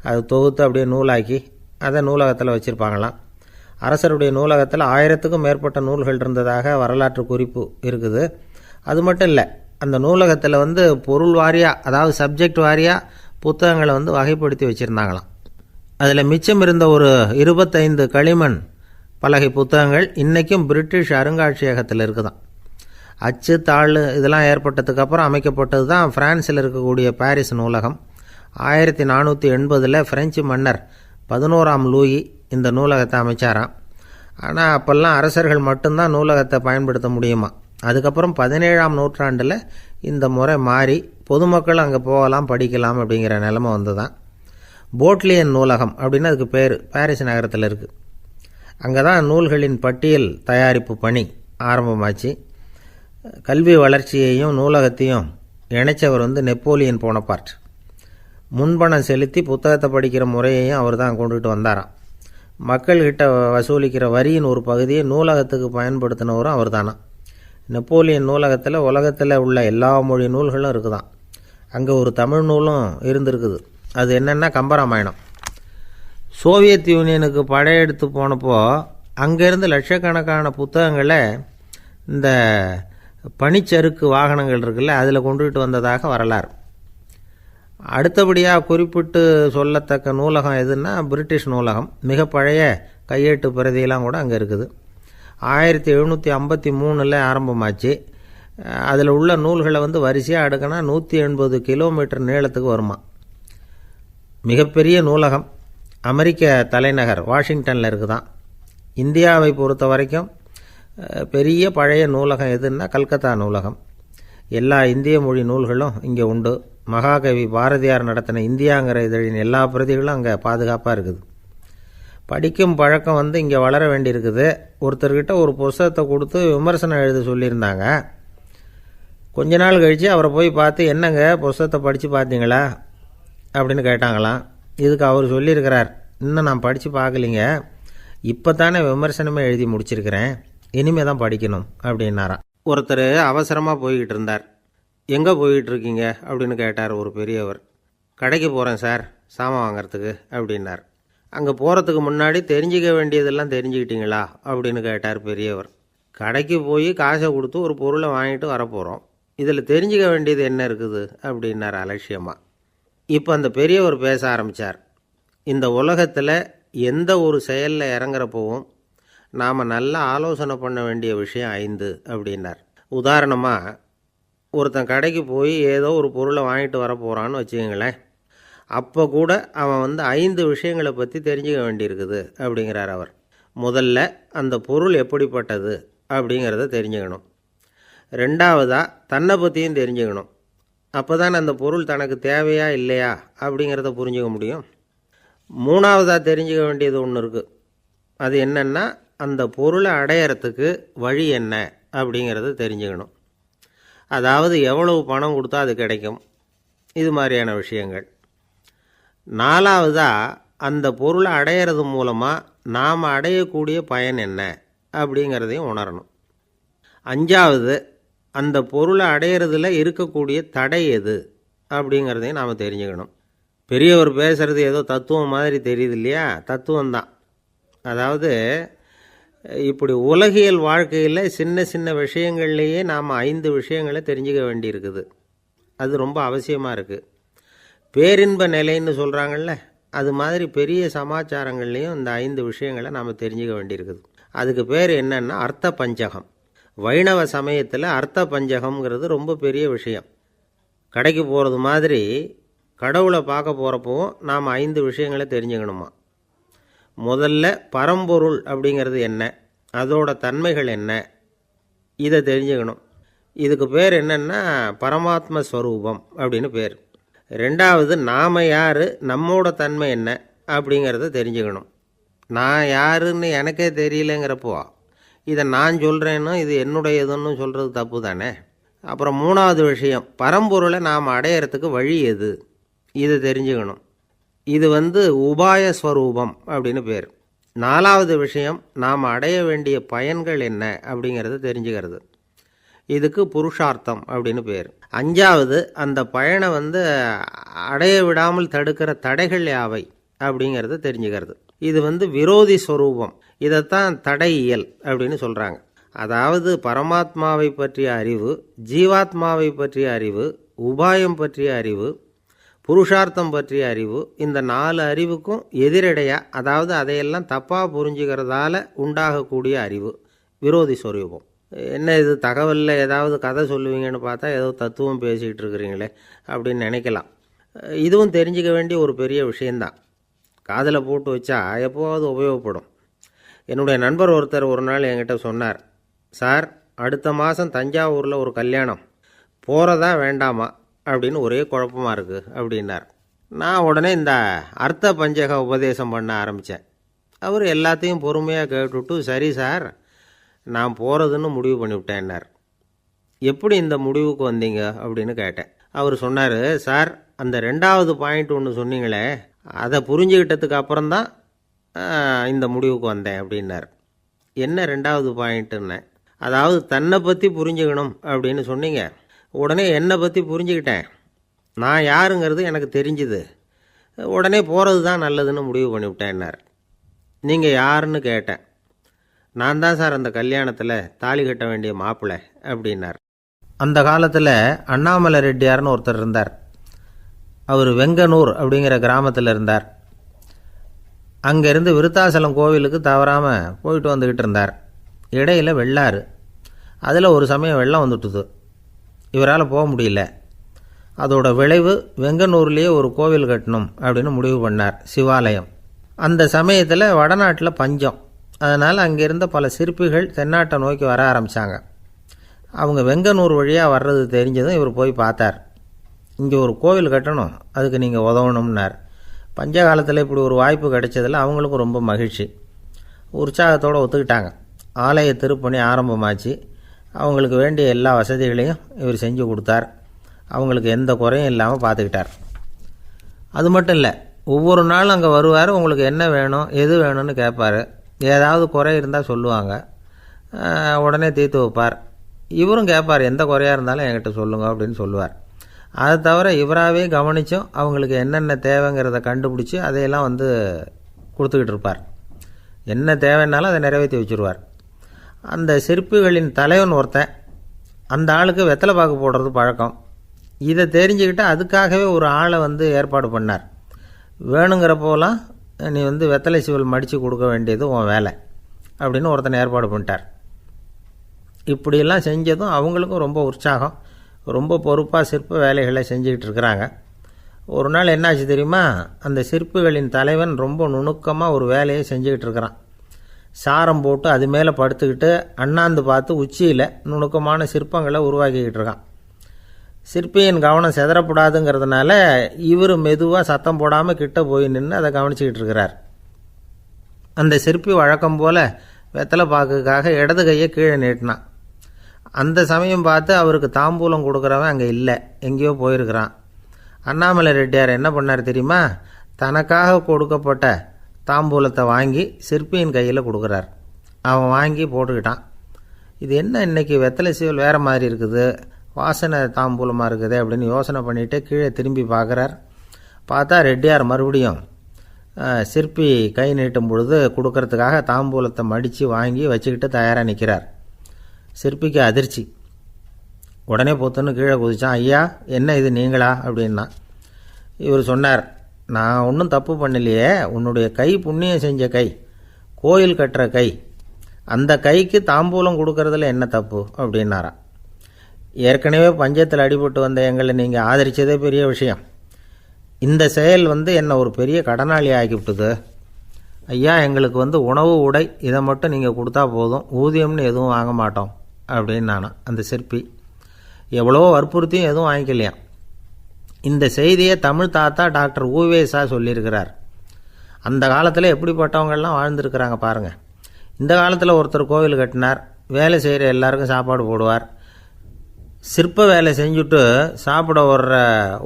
S2: அது தொகுத்து அப்படியே நூலாக்கி அதை நூலகத்தில் வச்சுருப்பாங்களாம். அரசருடைய நூலகத்தில் 1000க்கும் மேற்பட்ட நூல்கள் இருந்ததாக வரலாற்று குறிப்பு இருக்குது. அது மட்டும் இல்லை, அந்த நூலகத்தில் பொருள் வாரியாக, அதாவது சப்ஜெக்ட் வாரியாக புத்தகங்களை வகைப்படுத்தி வச்சுருந்தாங்களாம். அதில் மிச்சம் இருந்த ஒரு 25 களிமண் பலகை புத்தகங்கள் இன்றைக்கும் பிரிட்டிஷ் அருங்காட்சியகத்தில் இருக்குதான். அச்சு தாள் இதெல்லாம் ஏற்பட்டதுக்கு அப்புறம் அமைக்கப்பட்டது தான் பிரான்சில் இருக்கக்கூடிய பாரிஸ் நூலகம். 1480 பிரெஞ்சு மன்னர் 11ஆம் லூயி இந்த நூலகத்தை அமைச்சாராம். ஆனால் அப்போல்லாம் அரசர்கள் மட்டும்தான் நூலகத்தை பயன்படுத்த முடியுமா. அதுக்கப்புறம் 17ஆம் நூற்றாண்டில் இந்த முறை மாறி பொதுமக்கள் அங்கே போகலாம், படிக்கலாம் அப்படிங்கிற நிலைமை வந்துதான். போட்லியன் நூலகம் அப்படின்னு அதுக்கு பேர், பாரிஸ் நகரத்தில் இருக்குது. அங்கே தான் நூல்களின் பட்டியல் தயாரிப்பு பணி ஆரம்பமாச்சு. கல்வி வளர்ச்சியையும் நூலகத்தையும் இணைச்சவர் நெப்போலியன் போனபார்ட். முன்பணம் செலுத்தி புத்தகத்தை படிக்கிற முறையையும் அவர் தான் கொண்டுட்டு வந்தாராம். மக்கள்கிட்ட வசூலிக்கிற வரியின் ஒரு பகுதியை நூலகத்துக்கு பயன்படுத்தினவரும் அவர் தானா. நெப்போலியன் நூலகத்தில் உலகத்தில் உள்ள எல்லா மொழி நூல்களும் இருக்குதான். அங்கே ஒரு தமிழ் நூலும் இருந்திருக்குது. அது என்னென்னா கம்பராமாயணம். சோவியத் யூனியனுக்கு படையெடுத்து போனப்போ அங்கேருந்து லட்சக்கணக்கான புத்தகங்களை இந்த பனிச்சறுக்கு வாகனங்கள் இருக்குல்ல, அதில் கொண்டுகிட்டு வந்ததாக வரலாறு. அடுத்தபடியாக குறிப்பிட்டு சொல்லத்தக்க நூலகம் எதுன்னா பிரிட்டிஷ் நூலகம். மிக பழைய கையெழுத்து பிரதியெல்லாம் கூட அங்கே இருக்குது. 1753 ஆரம்பமாச்சு. அதில் உள்ள நூல்களை வரிசையாக அடுக்கினா 180 கிலோமீட்டர் நீளத்துக்கு வருமா. மிகப்பெரிய நூலகம் அமெரிக்க தலைநகர் வாஷிங்டனில் இருக்குதான். இந்தியாவை பொறுத்த வரைக்கும் பெரிய பழைய நூலகம் எதுன்னா கல்கத்தா நூலகம். எல்லா இந்திய மொழி நூல்களும் இங்கே உண்டு. மகாகவி பாரதியார் நடத்தின இந்தியாங்கிற இதழின் எல்லா பிரதிகளும் அங்கே பாதுகாப்பாக இருக்குது. படிக்கும் பழக்கம் இங்கே வளர வேண்டியிருக்குது. ஒருத்தர்கிட்ட ஒரு புஸ்தகத்தை கொடுத்து விமர்சனம் எழுத சொல்லியிருந்தாங்க. கொஞ்ச நாள் கழித்து அவரை போய் பார்த்து, என்னங்க புஸ்தகத்தை படித்து பார்த்தீங்களா அப்படின்னு கேட்டாங்களாம். இதுக்கு அவர் சொல்லியிருக்கிறார், இன்னும் நான் படித்து பார்க்கலிங்க, இப்போ தானே விமர்சனமே எழுதி முடிச்சிருக்கிறேன், இனிமே தான் படிக்கணும் அப்படின்னாராம். ஒருத்தர் அவசரமாக போய்கிட்டு இருந்தார். எங்கே போயிட்டுருக்கீங்க அப்படின்னு கேட்டார் ஒரு பெரியவர். கடைக்கு போகிறேன் சார், சாமான் வாங்கிறதுக்கு அப்படின்னார். அங்கே போகிறதுக்கு முன்னாடி தெரிஞ்சிக்க வேண்டியதெல்லாம் தெரிஞ்சுக்கிட்டீங்களா அப்படின்னு கேட்டார் பெரியவர். கடைக்கு போய் காசை கொடுத்து ஒரு பொருளை வாங்கிட்டு வரப்போகிறோம், இதில் தெரிஞ்சிக்க வேண்டியது என்ன இருக்குது அப்படின்னார் அலட்சியமாக. இப்போ அந்த பெரியவர் பேச ஆரம்பித்தார். இந்த உலகத்தில் எந்த ஒரு செயலில் இறங்குறப்பவும் நாம் நல்லா ஆலோசனை பண்ண வேண்டிய விஷயம் 5 அப்படின்னார். உதாரணமாக, ஒருத்தன் கடைக்கு போய் ஏதோ ஒரு பொருளை வாங்கிட்டு வர போகிறான்னு வச்சுக்கங்களேன். அப்போ கூட அவன் 5 விஷயங்களை பற்றி தெரிஞ்சுக்க வேண்டியிருக்குது அப்படிங்கிறார் அவர். முதல்ல அந்த பொருள் எப்படிப்பட்டது அப்படிங்கிறத தெரிஞ்சுக்கணும். ரெண்டாவதாக தன்னை பற்றியும் தெரிஞ்சுக்கணும். அப்போ தான் அந்த பொருள் தனக்கு தேவையா இல்லையா அப்படிங்கிறத புரிஞ்சுக்க முடியும். மூணாவதாக தெரிஞ்சுக்க வேண்டியது ஒன்று இருக்குது. அது என்னென்னா, அந்த பொருளை அடையிறதுக்கு வழி என்ன அப்படிங்கிறத தெரிஞ்சுக்கணும். அதாவது எவ்வளவு பணம் கொடுத்தா அது கிடைக்கும், இது மாதிரியான விஷயங்கள். நாலாவதாக அந்த பொருளை அடையிறது மூலமாக நாம் அடையக்கூடிய பயன் என்ன அப்படிங்கிறதையும் உணரணும். அஞ்சாவது, அந்த பொருளை அடையிறதுல இருக்கக்கூடிய தடை எது அப்படிங்கிறதையும் நாம் தெரிஞ்சுக்கணும். பெரியவர் பேசுகிறது ஏதோ தத்துவம் மாதிரி தெரியுது இல்லையா? தத்துவம்தான். அதாவது இப்படி உலகியல் வாழ்க்கையில் சின்ன சின்ன விஷயங்கள்லேயே நாம் 5 விஷயங்களை தெரிஞ்சுக்க வேண்டியிருக்குது. அது ரொம்ப அவசியமாக இருக்குது. பேரின்ப நிலைன்னு சொல்கிறாங்கள்ல, அது மாதிரி பெரிய சமாச்சாரங்கள்லேயும் இந்த 5 விஷயங்களை நாம் தெரிஞ்சுக்க வேண்டியிருக்குது. அதுக்கு பேர் என்னன்னா அர்த்த பஞ்சகம். வைணவ சமயத்தில் அர்த்த பஞ்சகம்ங்கிறது ரொம்ப பெரிய விஷயம். கடைக்கு போகிறது மாதிரி கடவுளை பார்க்க போகிறப்பவும் நாம் 5 விஷயங்களை தெரிஞ்சுக்கணுமா. முதல்ல பரம்பொருள் அப்படிங்கிறது என்ன, அதோட தன்மைகள் என்ன, இதை தெரிஞ்சுக்கணும். இதுக்கு பேர் என்னென்னா பரமாத்ம ஸ்வரூபம் அப்படின்னு பேர். ரெண்டாவது, நாம் யார், நம்மோட தன்மை என்ன அப்படிங்கிறத தெரிஞ்சுக்கணும். நான் யாருன்னு எனக்கே தெரியலங்கிறப்போ இதை நான் சொல்கிறேன்னு இது என்னுடையதுன்னு சொல்கிறது தப்பு தானே. அப்புறம் மூணாவது விஷயம், பரம்பொருளை நாம் அடையிறதுக்கு வழி எது, இதை தெரிஞ்சுக்கணும். இது உபாயஸ்வரூபம் அப்படின்னு பேர். நாலாவது விஷயம், நாம் அடைய வேண்டிய பயன்கள் என்ன அப்படிங்கிறத தெரிஞ்சுக்கிறது. இதுக்கு புருஷார்த்தம் அப்படின்னு பேர். அஞ்சாவது, அந்த பயனை அடைய விடாமல் தடுக்கிற தடைகள் யாவை அப்படிங்கிறத தெரிஞ்சுக்கிறது. இது விரோதி ஸ்வரூபம். இதைத்தான் தடையியல் அப்படின்னு சொல்கிறாங்க. அதாவது பரமாத்மாவை பற்றிய அறிவு, ஜீவாத்மாவை பற்றிய அறிவு, உபாயம் பற்றிய அறிவு, புருஷார்த்தம் பற்றிய அறிவு, இந்த 4 அறிவுக்கும் எதிரடையாக, அதாவது அதையெல்லாம் தப்பாக புரிஞ்சுக்கிறதால உண்டாகக்கூடிய அறிவு விரோதி ஸ்வரூபம். என்ன இது தகவலில் ஏதாவது கதை சொல்லுவீங்கன்னு பார்த்தா ஏதோ தத்துவம் பேசிகிட்டு இருக்கிறீங்களே அப்படின்னு நினைக்கலாம். இதுவும் தெரிஞ்சிக்க வேண்டிய ஒரு பெரிய விஷயந்தான். காதில் போட்டு வச்சா எப்போவாவது உபயோகப்படும். என்னுடைய நண்பர் ஒருத்தர் ஒரு நாள் என்கிட்ட சொன்னார், சார், அடுத்த மாதம் தஞ்சாவூரில் ஒரு கல்யாணம், போகிறதா வேண்டாமா அப்படின்னு ஒரே குழப்பமாக இருக்குது அப்படின்னார். நான் உடனே இந்த அர்த்த பஞ்சக உபதேசம் பண்ண ஆரம்பித்தேன். அவர் எல்லாத்தையும் பொறுமையாக கேட்டுவிட்டு, சரி சார், நான் போகிறதுன்னு முடிவு பண்ணிவிட்டேன்னார். எப்படி இந்த முடிவுக்கு வந்தீங்க அப்படின்னு கேட்டேன். அவர் சொன்னார், சார், அந்த 2வது பாயிண்ட் ஒன்று சொன்னீங்களே, அதை புரிஞ்சுக்கிட்டதுக்கு அப்புறம்தான் இந்த முடிவுக்கு வந்தேன் அப்படின்னார். என்ன 2வது பாயிண்ட்டுன்னு? அதாவது தன்னை பற்றி புரிஞ்சுக்கணும் அப்படின்னு சொன்னீங்க. உடனே என்னை பற்றி புரிஞ்சுக்கிட்டேன், நான் யாருங்கிறது எனக்கு தெரிஞ்சுது, உடனே போகிறது தான் நல்லதுன்னு முடிவு பண்ணிவிட்டேன்னார். நீங்கள் யாருன்னு கேட்டேன். நான் தான் சார் அந்த கல்யாணத்தில் தாலி கட்ட வேண்டிய மாப்பிள்ளை அப்படின்னார். அந்த காலத்தில் அண்ணாமலை ரெட்டியார்னு ஒருத்தர் இருந்தார். அவர் வெங்கனூர் அப்படிங்கிற கிராமத்தில் இருந்தார். அங்கேருந்து விருத்தாசலம் கோவிலுக்கு தவறாமல் போயிட்டு வந்துக்கிட்டு இருந்தார். இடையில் வெள்ளாறு, அதில் ஒரு சமயம் வெள்ளம் வந்துட்டுது. இவரால் போக முடியல. அதோட விளைவு வெங்கனூர்லேயே ஒரு கோவில் கட்டணும் அப்படின்னு முடிவு பண்ணார், சிவாலயம். அந்த சமயத்தில் வடநாட்டில் பஞ்சம். அதனால் அங்கே இருந்த பல சிற்பிகள் தென்னாட்டை நோக்கி வர ஆரம்பித்தாங்க. அவங்க வெங்கனூர் வழியாக வர்றது தெரிஞ்சதும் இவர் போய் பார்த்தார். இங்கே ஒரு கோவில் கட்டணும், அதுக்கு நீங்கள் உதவணும்னார். பஞ்ச காலத்தில் இப்படி ஒரு வாய்ப்பு கிடைச்சதில் அவங்களுக்கும் ரொம்ப மகிழ்ச்சி. உற்சாகத்தோடு ஒத்துக்கிட்டாங்க. ஆலய திருப்பணி ஆரம்பமாச்சு. அவங்களுக்கு வேண்டிய எல்லா வசதிகளையும் இவர் செஞ்சு கொடுத்தார். அவங்களுக்கு எந்த குறையும் இல்லாமல் பார்த்துக்கிட்டார். அது மட்டும் இல்லை, ஒவ்வொரு நாளும் அங்கே வருவார். உங்களுக்கு என்ன வேணும், எது வேணும்னு கேட்பார். ஏதாவது குறை இருந்தால் சொல்லுவாங்க, உடனே தீர்த்து வைப்பார். இவரும் கேட்பார், எந்த குறையாக இருந்தாலும் என்கிட்ட சொல்லுங்க அப்படின்னு சொல்லுவார். அதை தவிர இவராகவே கவனித்தும் அவங்களுக்கு என்னென்ன தேவைங்கிறத கண்டுபிடிச்சி அதையெல்லாம் வந்து கொடுத்துக்கிட்டு இருப்பார். என்ன தேவைன்னாலும் அதை நிறைவேற்றி வச்சுருவார். அந்த சிற்பிகளின் தலைவன் ஒருத்தன், அந்த ஆளுக்கு வெத்தலை பாக்கு போடுறது பழக்கம். இதை தெரிஞ்சுக்கிட்டு அதுக்காகவே ஒரு ஆளை வந்து ஏற்பாடு பண்ணார். வேணுங்கிறப்போலாம் நீ வந்து வெத்தலை சீவல் மடித்து கொடுக்க வேண்டியது உன் வேலை அப்படின்னு ஒருத்தனை ஏற்பாடு பண்ணிட்டார். இப்படியெல்லாம் செஞ்சதும் அவங்களுக்கும் ரொம்ப உற்சாகம். ரொம்ப பொறுப்பாக சிற்ப வேலைகளை செஞ்சுக்கிட்டு இருக்கிறாங்க. ஒரு நாள் என்னாச்சு தெரியுமா? அந்த சிற்பிகளின் தலைவன் ரொம்ப நுணுக்கமாக ஒரு வேலையை செஞ்சுக்கிட்டு இருக்கிறான். சாரம் போட்டு அது மேலே படுத்துக்கிட்டு அண்ணாந்து பார்த்து உச்சியில் நுணுக்கமான சிற்பங்களை உருவாக்கிக்கிட்டு இருக்கான். சிற்பியின் கவனம் செதறப்படாதுங்கிறதுனால இவர் மெதுவாக சத்தம் போடாமல் கிட்ட போய் நின்று அதை கவனிச்சிக்கிட்டு இருக்கிறார். அந்த சிற்பி வழக்கம் போல் வெத்தலை பாக்குக்காக இடது கையை கீழே நீட்டினான். அந்த சமயம் பார்த்து அவருக்கு தாம்பூலம் கொடுக்குறவன் அங்கே இல்லை, எங்கேயோ போயிருக்கிறான். அண்ணாமலை ரெட்டியார் என்ன பண்ணார் தெரியுமா? தனக்காக கொடுக்கப்பட்ட தாம்பூலத்தை வாங்கி சிற்பியின் கையில் கொடுக்குறார். அவன் வாங்கி போட்டுக்கிட்டான். இது என்ன இன்னைக்கு வெத்தலை சீவல் வேறு மாதிரி இருக்குது, வாசனை தாம்பூலமாக இருக்குது அப்படின்னு யோசனை பண்ணிவிட்டு கீழே திரும்பி பார்க்குறார். பார்த்தா ரெட்டியார் மறுபடியும் சிற்பி கை நீட்டும் பொழுது கொடுக்கறதுக்காக தாம்பூலத்தை மடித்து வாங்கி வச்சுக்கிட்டு தயாராக நிற்கிறார். சிற்பிக்கு அதிர்ச்சி. உடனே பொத்துன்னு கீழே குதிச்சான். ஐயா, என்ன இது நீங்களா அப்படின்னா. இவர் சொன்னார், நான் ஒன்றும் தப்பு பண்ணலையே, உன்னுடைய கை புண்ணியம் செஞ்ச கை, கோயில் கட்டுற கை, அந்த கைக்கு தாம்பூலம் கொடுக்கறதுல என்ன தப்பு அப்படின்னாராம். ஏற்கனவே பஞ்சத்தில் அடிபட்டு வந்த எங்களை நீங்கள் ஆதரித்ததே பெரிய விஷயம். இந்த செயல் வந்து என்னை ஒரு பெரிய கடனாளி ஆக்கிவிட்டுது. ஐயா, எங்களுக்கு வந்து உணவு உடை இதை மட்டும் நீங்கள் கொடுத்தா போதும், ஊதியம்னு எதுவும் வாங்க மாட்டோம் அப்படின்னு நானும். அந்த சிற்பி எவ்வளோ வற்புறுத்தியும் எதுவும் வாங்கிக்கலையாம். இந்த செய்தியை தமிழ் தாத்தா டாக்டர் ஊவேசா சொல்லியிருக்கிறார். அந்த காலத்தில் எப்படிப்பட்டவங்கள்லாம் வாழ்ந்துருக்கிறாங்க பாருங்கள். இந்த காலத்தில் ஒருத்தர் கோவில் கட்டினார், வேலை செய்கிற எல்லாருக்கும் சாப்பாடு போடுவார். சிற்ப வேலை செஞ்சுட்டு சாப்பிட வர்ற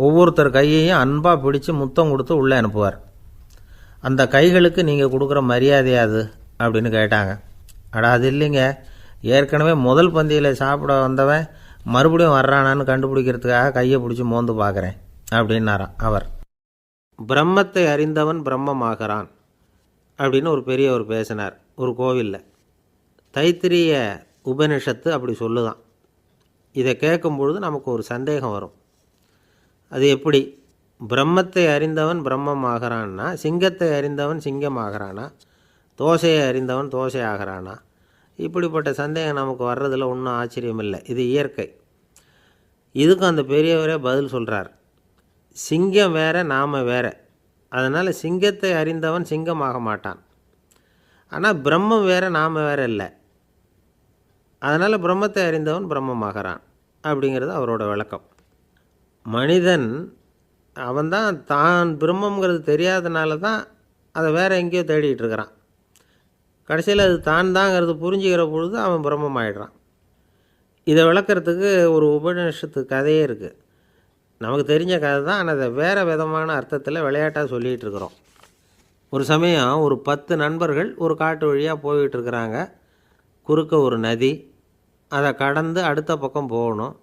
S2: ஒவ்வொருத்தர் கையையும் அன்பாக பிடிச்சி முத்தம் கொடுத்து உள்ளே அனுப்புவார். அந்த கைகளுக்கு நீங்கள் கொடுக்குற மரியாதையாது அப்படின்னு கேட்டாங்க. அது இல்லைங்க, ஏற்கனவே முதல் பந்தியில் சாப்பிட வந்தவன் மறுபடியும் வர்றானான்னு கண்டுபிடிக்கிறதுக்காக கையை பிடிச்சி மோந்து பார்க்குறேன் அப்படின்னாராம் அவர். பிரம்மத்தை அறிந்தவன் பிரம்மமாகறான் அப்படின்னு ஒரு பெரியவர் பேசினார் ஒரு கோவிலில். தைத்திரிய உபனிஷத்து அப்படி சொல்லுதான். இதை கேட்கும்பொழுது நமக்கு ஒரு சந்தேகம் வரும். அது எப்படி? பிரம்மத்தை அறிந்தவன் பிரம்மம் ஆகிறான்னா, சிங்கத்தை அறிந்தவன் சிங்கம் ஆகிறானா, தோசையை அறிந்தவன் தோசை ஆகிறானா? இப்படிப்பட்ட சந்தேகம் நமக்கு வர்றதில் ஒன்றும் ஆச்சரியம் இல்லை. இது இயற்கை. இதுக்கும் அந்த பெரியவரே பதில் சொல்கிறார். சிங்கம் வேற, நாம் வேற. அதனால் சிங்கத்தை அறிந்தவன் சிங்கமாக மாட்டான். ஆனால் பிரம்மம் வேற, நாம் வேற இல்லை. அதனால் பிரம்மத்தை அறிந்தவன் பிரம்மமாகறான் அப்படிங்கிறது அவரோட விளக்கம். மனிதன் அவன்தான் தான் பிரம்மங்கிறது தெரியாதனால தான் அதை வேற எங்கேயோ தேடிட்டு இருக்கிறான். கடைசியில் அது தான் தாங்கிறது புரிஞ்சுக்கிற பொழுது அவன் பிரம்மம் ஆகிடுறான். இதை விளக்கிறதுக்கு ஒரு உபநிஷத்து கதையே இருக்குது. நமக்கு தெரிஞ்ச கதை தான், ஆனால் அதை வேறு விதமான அர்த்தத்தில் விளையாட்டாக சொல்லிகிட்டு இருக்கிறோம். ஒரு சமயம் ஒரு 10 நண்பர்கள் ஒரு காட்டு வழியாக போய்கிட்டு இருக்கிறாங்க. குறுக்க ஒரு நதி, அதை கடந்து அடுத்த பக்கம் போகணும்.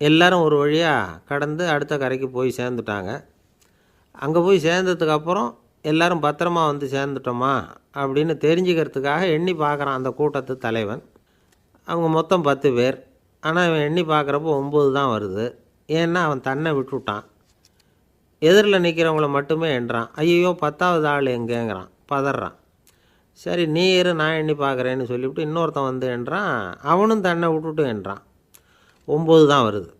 S2: எல்லோரும் ஒரு வழியாக கடந்து அடுத்த கரைக்கு போய் சேர்ந்துட்டாங்க. அங்கே போய் சேர்ந்ததுக்கப்புறம் எல்லோரும் பத்திரமா வந்து சேர்ந்துட்டோமா அப்படின்னு தெரிஞ்சுக்கிறதுக்காக எண்ணி பார்க்குறான் அந்த கூட்டத்து தலைவன். அவங்க மொத்தம் 10 பேர். ஆனால் இவன் எண்ணி பார்க்குறப்போ 9 தான் வருது. ஏன்னா அவன் தன்னை விட்டுவிட்டான். எதிரில் நிற்கிறவங்கள மட்டுமே எண்ணுறான். ஐயோ 10வது ஆள் எங்கேங்கிறான், பதறான். சரி நீ இரு, நான் எண்ணி பார்க்குறேன்னு சொல்லிவிட்டு இன்னொருத்தன் வந்து எண்ணுறான். அவனும் தன்னை விட்டுட்டு எண்ணுறான். 9 தான் வருது.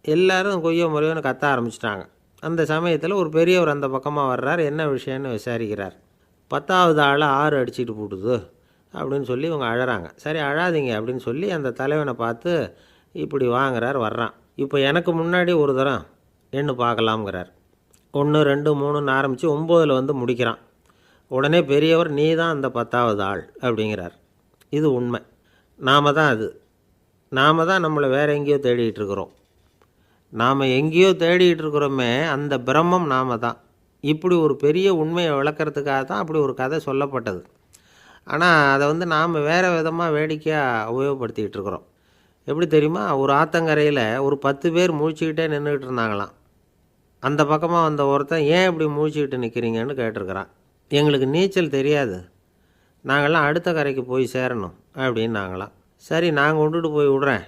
S2: எல்லோரும் கொய்யோ முறையோன்னு கத்த ஆரம்பிச்சிட்டாங்க. அந்த சமயத்தில் ஒரு பெரியவர் அந்த பக்கமாக வர்றார். என்ன விஷயம்னு விசாரிக்கிறார். 10வது ஆளை 6 அடிச்சுட்டு போட்டுது அப்படின்னு சொல்லி இவங்க அழறாங்க. சரி அழாதீங்க அப்படின்னு சொல்லி அந்த தலைவனை பார்த்து இப்படி வாங்குறார். வர்றான். இப்போ எனக்கு முன்னாடி ஒரு தரம் எண்ணு பார்க்கலாம்ங்கிறார். 1 2 3ன்னு ஆரம்பித்து 9ல் வந்து முடிக்கிறான். உடனே பெரியவர் நீ தான் அந்த 10வது ஆள் அப்படிங்கிறார். இது உண்மை. நாம் தான் அது. நாம் தான் நம்மளை வேறு எங்கேயோ தேடிகிட்டு இருக்கிறோம். நாம் எங்கேயோ தேடிகிட்டு இருக்கிறோமே, அந்த பிரம்மம் நாம் தான். இப்படி ஒரு பெரிய உண்மையை விளக்கிறதுக்காக தான் அப்படி ஒரு கதை சொல்லப்பட்டது. ஆனால் அதை வந்து நாம் வேறு விதமாக வேடிக்கையாக உபயோகப்படுத்திகிட்டு இருக்கிறோம். எப்படி தெரியுமா, ஒரு ஆத்தங்கரையில் ஒரு 10 பேர் முழிச்சுக்கிட்டே நின்றுக்கிட்டு இருந்தாங்களாம். அந்த பக்கமாக வந்த ஒருத்தன், ஏன் இப்படி முழிச்சுக்கிட்டு நிற்கிறீங்கன்னு கேட்டிருக்கிறான். எங்களுக்கு நீச்சல் தெரியாது, நாங்கள்லாம் அடுத்த கரைக்கு போய் சேரணும் அப்படின்னாங்களாம். சரி, நான் கொண்டுட்டு போய் விட்றேன்.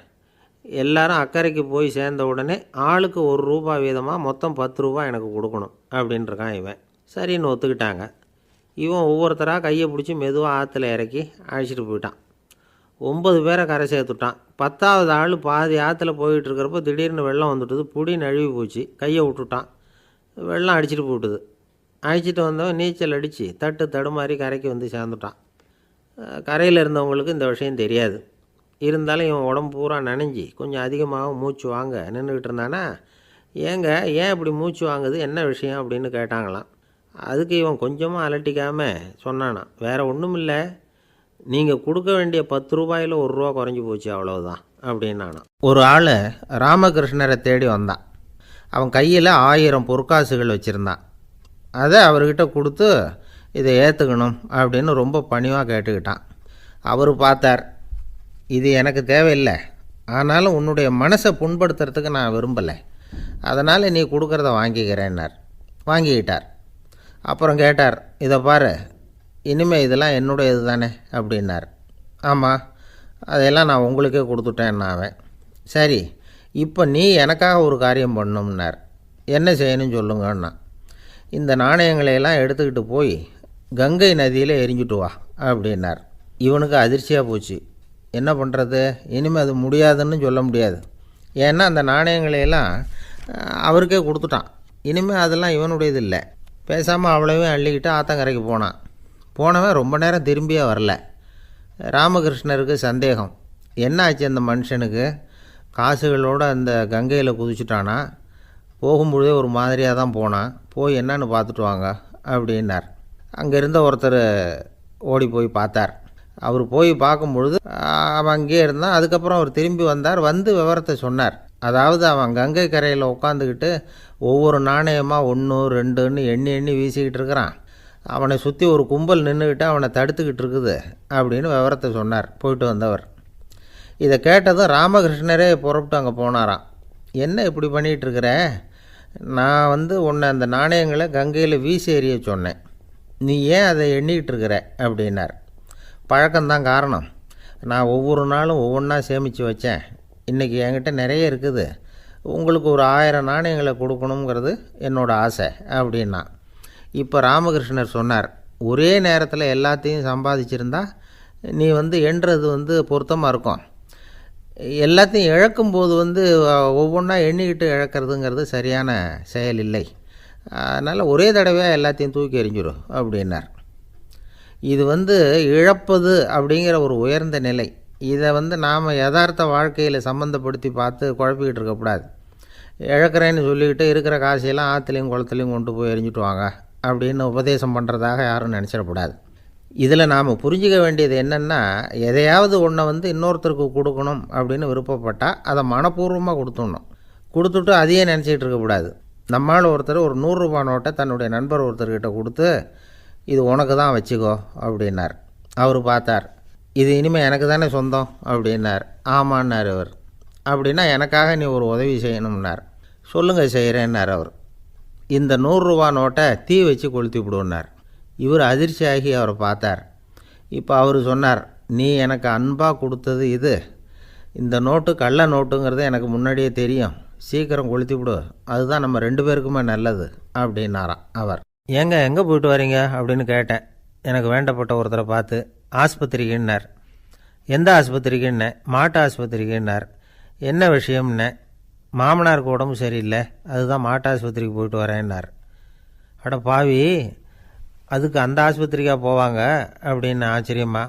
S2: எல்லாரும் அக்கறைக்கு போய் சேர்ந்த உடனே ஆளுக்கு ₹1 வீதமாக மொத்தம் ₹10 எனக்கு கொடுக்கணும் அப்படின்ட்டுருக்கான் இவன். சரின்னு ஒத்துக்கிட்டாங்க. இவன் ஒவ்வொருத்தராக கையை பிடிச்சி மெதுவாக ஆற்றுல இறக்கி அழைச்சிட்டு போயிட்டான். 9 பேரை கரை சேர்த்துட்டான். 10ஆவது ஆள் பாதி ஆற்றுல போயிட்டுருக்கிறப்போ திடீர்னு வெள்ளம் வந்துட்டுது. புடி நழுவி போச்சு. கையை விட்டுட்டான். வெள்ளம் அடிச்சிட்டு போட்டுது. அழைச்சிட்டு வந்தவன் நீச்சல் அடித்து தடுமாறி கரைக்கு வந்து சேர்ந்துட்டான். கரையில் இருந்தவங்களுக்கு இந்த விஷயம் தெரியாது. இருந்தாலும் இவன் உடம்பு பூரா நனைஞ்சி கொஞ்சம் அதிகமாக மூச்சு வாங்க நின்றுக்கிட்டு இருந்தானா, ஏன் இப்படி மூச்சு வாங்குது, என்ன விஷயம் அப்படின்னு கேட்டாங்களாம். அதுக்கு இவன் கொஞ்சமாக அலட்டிக்காமல் சொன்னானா, வேறு ஒன்றும் இல்லை, நீங்கள் கொடுக்க வேண்டிய ₹10 ₹1 குறைஞ்சி போச்சு, அவ்வளவுதான் அப்படின்னானா. ஒரு ஆள் ராமகிருஷ்ணரை தேடி வந்தான். அவன் கையில் 1000 பொற்காசுகள் வச்சுருந்தான். அதை அவர்கிட்ட கொடுத்து இதை ஏற்றுக்கணும் அப்படின்னு ரொம்ப பணிவாக கேட்டுக்கிட்டான். அவர் பார்த்தார், இது எனக்கு தேவையில்லை, ஆனாலும் உன்னுடைய மனசை புண்படுத்துறதுக்கு நான் விரும்பலை, அதனால் நீ கொடுக்குறத வாங்கிக்கிறேன்னார். வாங்கிக்கிட்டார். அப்புறம் கேட்டார், இதை பாரு, இனிமேல் இதெல்லாம் என்னுடைய இது தானே அப்படின்னார். ஆமாம், அதையெல்லாம் நான் உங்களுக்கே கொடுத்துட்டேன்னா அவன். சரி, இப்போ நீ எனக்காக ஒரு காரியம் பண்ணணும்னார். என்ன செய்யணும்னு சொல்லுங்கன்னா, இந்த நாணயங்களையெல்லாம் எடுத்துக்கிட்டு போய் கங்கை நதியில் எரிஞ்சுட்டு வா அப்படின்னார். இவனுக்கு அதிர்ச்சியாக போச்சு. என்ன பண்ணுறது, இனிமேல் அது முடியாதுன்னு சொல்ல முடியாது. ஏன்னா அந்த நாணயங்களையெல்லாம் அவருக்கே கொடுத்துட்டான். இனிமேல் அதெல்லாம் இவனுடையது இல்லை. பேசாமல் அவ்வளோவே அள்ளிக்கிட்டு ஆத்தங்கரைக்கு போனான். போனவன் ரொம்ப நேரம் திரும்பியே வரல. ராமகிருஷ்ணருக்கு சந்தேகம், என்ன ஆச்சு அந்த மனுஷனுக்கு, காசுகளோடு அந்த கங்கையில் குதிச்சுட்டானா, போகும்பொழுதே ஒரு மாதிரியாக தான் போனான், போய் என்னன்னு பார்த்துட்டு வாங்க அப்படின்னார். அங்கே இருந்த ஒருத்தர் ஓடி போய் பார்த்தார். அவர் போய் பார்க்கும்பொழுது அவன் அங்கேயே இருந்தான். அதுக்கப்புறம் அவர் திரும்பி வந்தார். வந்து விவரத்தை சொன்னார். அதாவது அவன் கங்கை கரையில் உட்காந்துக்கிட்டு ஒவ்வொரு நாணயமாக 1 2ன்னு எண்ணி வீசிக்கிட்டு இருக்கிறான். அவனை சுற்றி ஒரு கும்பல் நின்றுக்கிட்டு அவனை தடுத்துக்கிட்டு இருக்குது அப்படின்னு விவரத்தை சொன்னார் போயிட்டு வந்தவர். இதை கேட்டதும் ராமகிருஷ்ணரே புறப்பட்டு அங்கே போனாராம். என்ன இப்படி பண்ணிகிட்ருக்கிற, நான் உன்னை அந்த நாணயங்களை கங்கையில் வீசி எறிய சொன்னேன், நீ ஏன் அதை எண்ணிக்கிட்டு இருக்கிற அப்படின்னார். பழக்கம்தான் காரணம், நான் ஒவ்வொரு நாளும் ஒவ்வொன்றா சேமித்து வச்சேன், இன்றைக்கி என்கிட்ட நிறைய இருக்குது, உங்களுக்கு ஒரு 1000 நாணயங்களை கொடுக்கணுங்கிறது என்னோடய ஆசை அப்படின்னா. இப்போ ராமகிருஷ்ணர் சொன்னார், ஒரே நேரத்தில் எல்லாத்தையும் சம்பாதிச்சிருந்தா நீ எண்ணுறது பொருத்தமாக இருக்கும், எல்லாத்தையும் இழக்கும்போது ஒவ்வொன்றா எண்ணிக்கிட்டு இழக்கிறதுங்கிறது சரியான செயல் இல்லை, அதனால் ஒரே தடவையாக எல்லாத்தையும் தூக்கி எறிஞ்சிடும் அப்படின்னார். இது இழப்பது அப்படிங்கிற ஒரு உயர்ந்த நிலை. இதை நாம் யதார்த்த வாழ்க்கையில் சம்மந்தப்படுத்தி பார்த்து குழப்பிக்கிட்டு இருக்கக்கூடாது. இழக்கிறேன்னு சொல்லிக்கிட்டு இருக்கிற காசையெல்லாம் ஆற்றுலையும் குளத்துலையும் கொண்டு போய் எரிஞ்சிட்டு வாங்க அப்படின்னு உபதேசம் பண்ணுறதாக யாரும் நினச்சிடக்கூடாது. இதில் நாம் புரிஞ்சிக்க வேண்டியது என்னென்னா, எதையாவது ஒன்றை இன்னொருத்தருக்கு கொடுக்கணும் அப்படின்னு விருப்பப்பட்டால் அதை மனப்பூர்வமாக கொடுத்துட்டு அதையே நினச்சிக்கிட்டு இருக்கக்கூடாது. நம்மால் ஒருத்தர் ஒரு ₹100 நோட்டை தன்னுடைய நண்பர் ஒருத்தர்கிட்ட கொடுத்து, இது உனக்கு தான் வச்சுக்கோ அப்படின்னார். அவர் பார்த்தார், இது இனிமேல் எனக்கு தானே சொந்தம் அப்படின்னார். ஆமான்னார் அவர். அப்படின்னா எனக்காக நீ ஒரு உதவி செய்யணும்னார். சொல்லுங்கள் செய்கிறேன்னார் அவர். இந்த ₹100 நோட்டை தீ வச்சு கொளுத்தி விடுன்னார். இவர் அதிர்ச்சியாகி அவரை பார்த்தார். இப்போ அவர் சொன்னார், நீ எனக்கு அன்பாக கொடுத்தது இது, இந்த நோட்டு கள்ள நோட்டுங்கிறது எனக்கு முன்னாடியே தெரியும், சீக்கிரம் கொளுத்தி விடு, அதுதான் நம்ம 2 பேருக்குமே நல்லது அப்படின்னாராம் அவர். ஏங்க எங்கே போயிட்டு வரீங்க அப்படின்னு கேட்டேன். எனக்கு வேண்டப்பட்ட ஒருத்தரை பார்த்து. ஆஸ்பத்திரிக்குன்னார். எந்த ஆஸ்பத்திரிக்குன்னே? மாட்டு ஆஸ்பத்திரிக்குன்னார். என்ன விஷயம்னே? மாமனாருக்கு உடம்பு சரியில்லை, அதுதான் மாட்டு ஆஸ்பத்திரிக்கு போயிட்டு வரேன்னார். அட பாவி, அதுக்கு அந்த ஆஸ்பத்திரிக்காக போவாங்க அப்படின்னு ஆச்சரியமா.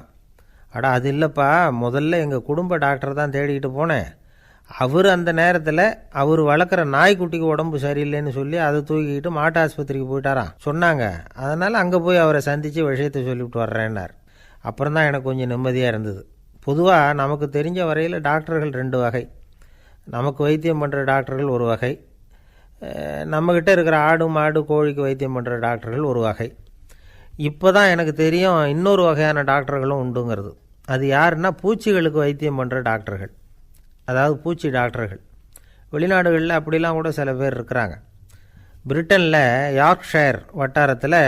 S2: அட அது இல்லைப்பா, முதல்ல எங்கள் குடும்ப டாக்டர் தான் தேடிக்கிட்டு போனேன், அவர் அந்த நேரத்தில் அவர் வளர்க்குற நாய்க்குட்டிக்கு உடம்பு சரியில்லைன்னு சொல்லி அதை தூக்கிக்கிட்டு மாட்டு ஆஸ்பத்திரிக்கு போயிட்டாராம் சொன்னாங்க, அதனால் அங்கே போய் அவரை சந்தித்து விஷயத்தை சொல்லிவிட்டு வர்றேன்னார். அப்புறம் தான் எனக்கு கொஞ்சம் நிம்மதியாக இருந்தது. பொதுவாக நமக்கு தெரிஞ்ச வரையில் டாக்டர்கள் 2 வகை. நமக்கு வைத்தியம் பண்ணுற டாக்டர்கள் ஒரு வகை, நம்மக்கிட்ட இருக்கிற ஆடு மாடு கோழிக்கு வைத்தியம் பண்ணுற டாக்டர்கள் ஒரு வகை. இப்போ தான் எனக்கு தெரியும் இன்னொரு வகையான டாக்டர்களும் உண்டுங்கிறது. அது யாருன்னா பூச்சிகளுக்கு வைத்தியம் பண்ணுற டாக்டர்கள். அதாவது பூச்சி டாக்டர்கள். வெளிநாடுகளில் அப்படிலாம் கூட சில பேர் இருக்கிறாங்க. பிரிட்டனில் யார்க்ஷயர் வட்டாரத்தில்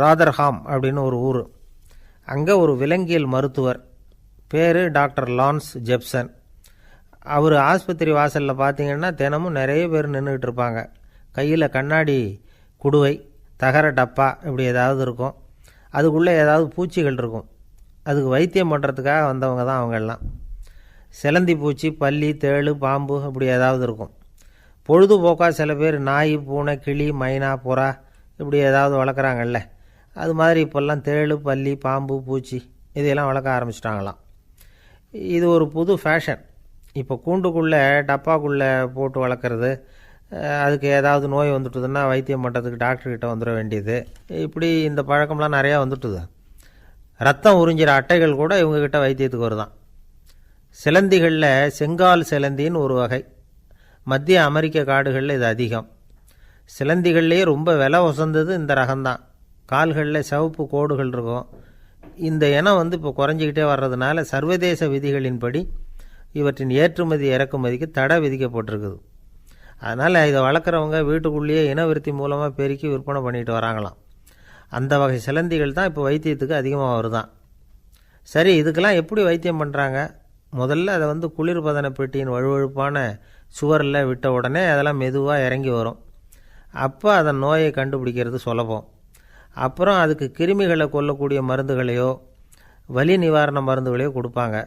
S2: ராதர்ஹாம் அப்படின்னு ஒரு ஊர். அங்கே ஒரு விலங்கியல் மருத்துவர், பேர் டாக்டர் லான்ஸ் ஜெப்சன். அவர் ஆஸ்பத்திரி வாசலில் பார்த்தீங்கன்னா தினமும் நிறைய பேர் நின்றுக்கிட்டு இருப்பாங்க. கையில் கண்ணாடி குடுவை, தகர டப்பா இப்படி ஏதாவது இருக்கும். அதுக்குள்ளே ஏதாவது பூச்சிகள் இருக்கும். அதுக்கு வைத்தியம் பண்ணுறதுக்காக வந்தவங்க தான் அவங்கெல்லாம். சிலந்தி பூச்சி, பல்லி, தேள், பாம்பு இப்படி ஏதாவது இருக்கும். பொழுதுபோக்காக சில பேர் நாய், பூனை, கிளி, மைனா, புறா இப்படி ஏதாவது வளர்க்குறாங்கல்ல, அது மாதிரி இப்போல்லாம் தேள், பல்லி, பாம்பு, பூச்சி இதையெல்லாம் வளர்க்க ஆரம்பிச்சிட்டாங்களாம். இது ஒரு புது ஃபேஷன். இப்போ கூண்டுக்குள்ளே டப்பாக்குள்ளே போட்டு வளர்க்குறது, அதுக்கு ஏதாவது நோய் வந்துட்டுதுன்னா வைத்தியம் பண்ணுறதுக்கு டாக்டர்கிட்ட வந்துட வேண்டியது, இப்படி இந்த பழக்கம்லாம் நிறையா வந்துட்டுது. ரத்தம் உறிஞ்சிற அட்டைகள் கூட இவங்ககிட்ட வைத்தியத்துக்கு வருதான். சிலந்திகளில் செங்கால் சிலந்தின்னு ஒரு வகை. மத்திய அமெரிக்க காடுகளில் இது அதிகம். சிலந்திகள்லேயே ரொம்ப விலை உசந்தது இந்த ரகம்தான். கால்களில் சிவப்பு கோடுகள் இருக்கும். இந்த இனம் இப்போ குறைஞ்சிக்கிட்டே வர்றதுனால சர்வதேச விதிகளின்படி இவற்றின் ஏற்றுமதி இறக்குமதிக்கு தடை விதிக்கப்பட்டிருக்குது. அதனால் இதை வளர்க்குறவங்க வீட்டுக்குள்ளேயே இனவிருத்தி மூலமாக பெருக்கி விற்பனை பண்ணிட்டு வராங்களாம். அந்த வகை சிலந்திகள் தான் இப்போ வைத்தியத்துக்கு அதிகமாக வருதான். சரி, இதுக்கெல்லாம் எப்படி வைத்தியம் பண்ணுறாங்க? முதல்ல அதை குளிர்பதன பெட்டியின் வழுவழுப்பான சுவரில் விட்ட உடனே அதெல்லாம் மெதுவாக இறங்கி வரும். அப்போ அதன் நோயை கண்டுபிடிக்கிறது சுலபம். அப்புறம் அதுக்கு கிருமிகளை கொல்லக்கூடிய மருந்துகளையோ வலி நிவாரண மருந்துகளையோ கொடுப்பாங்க.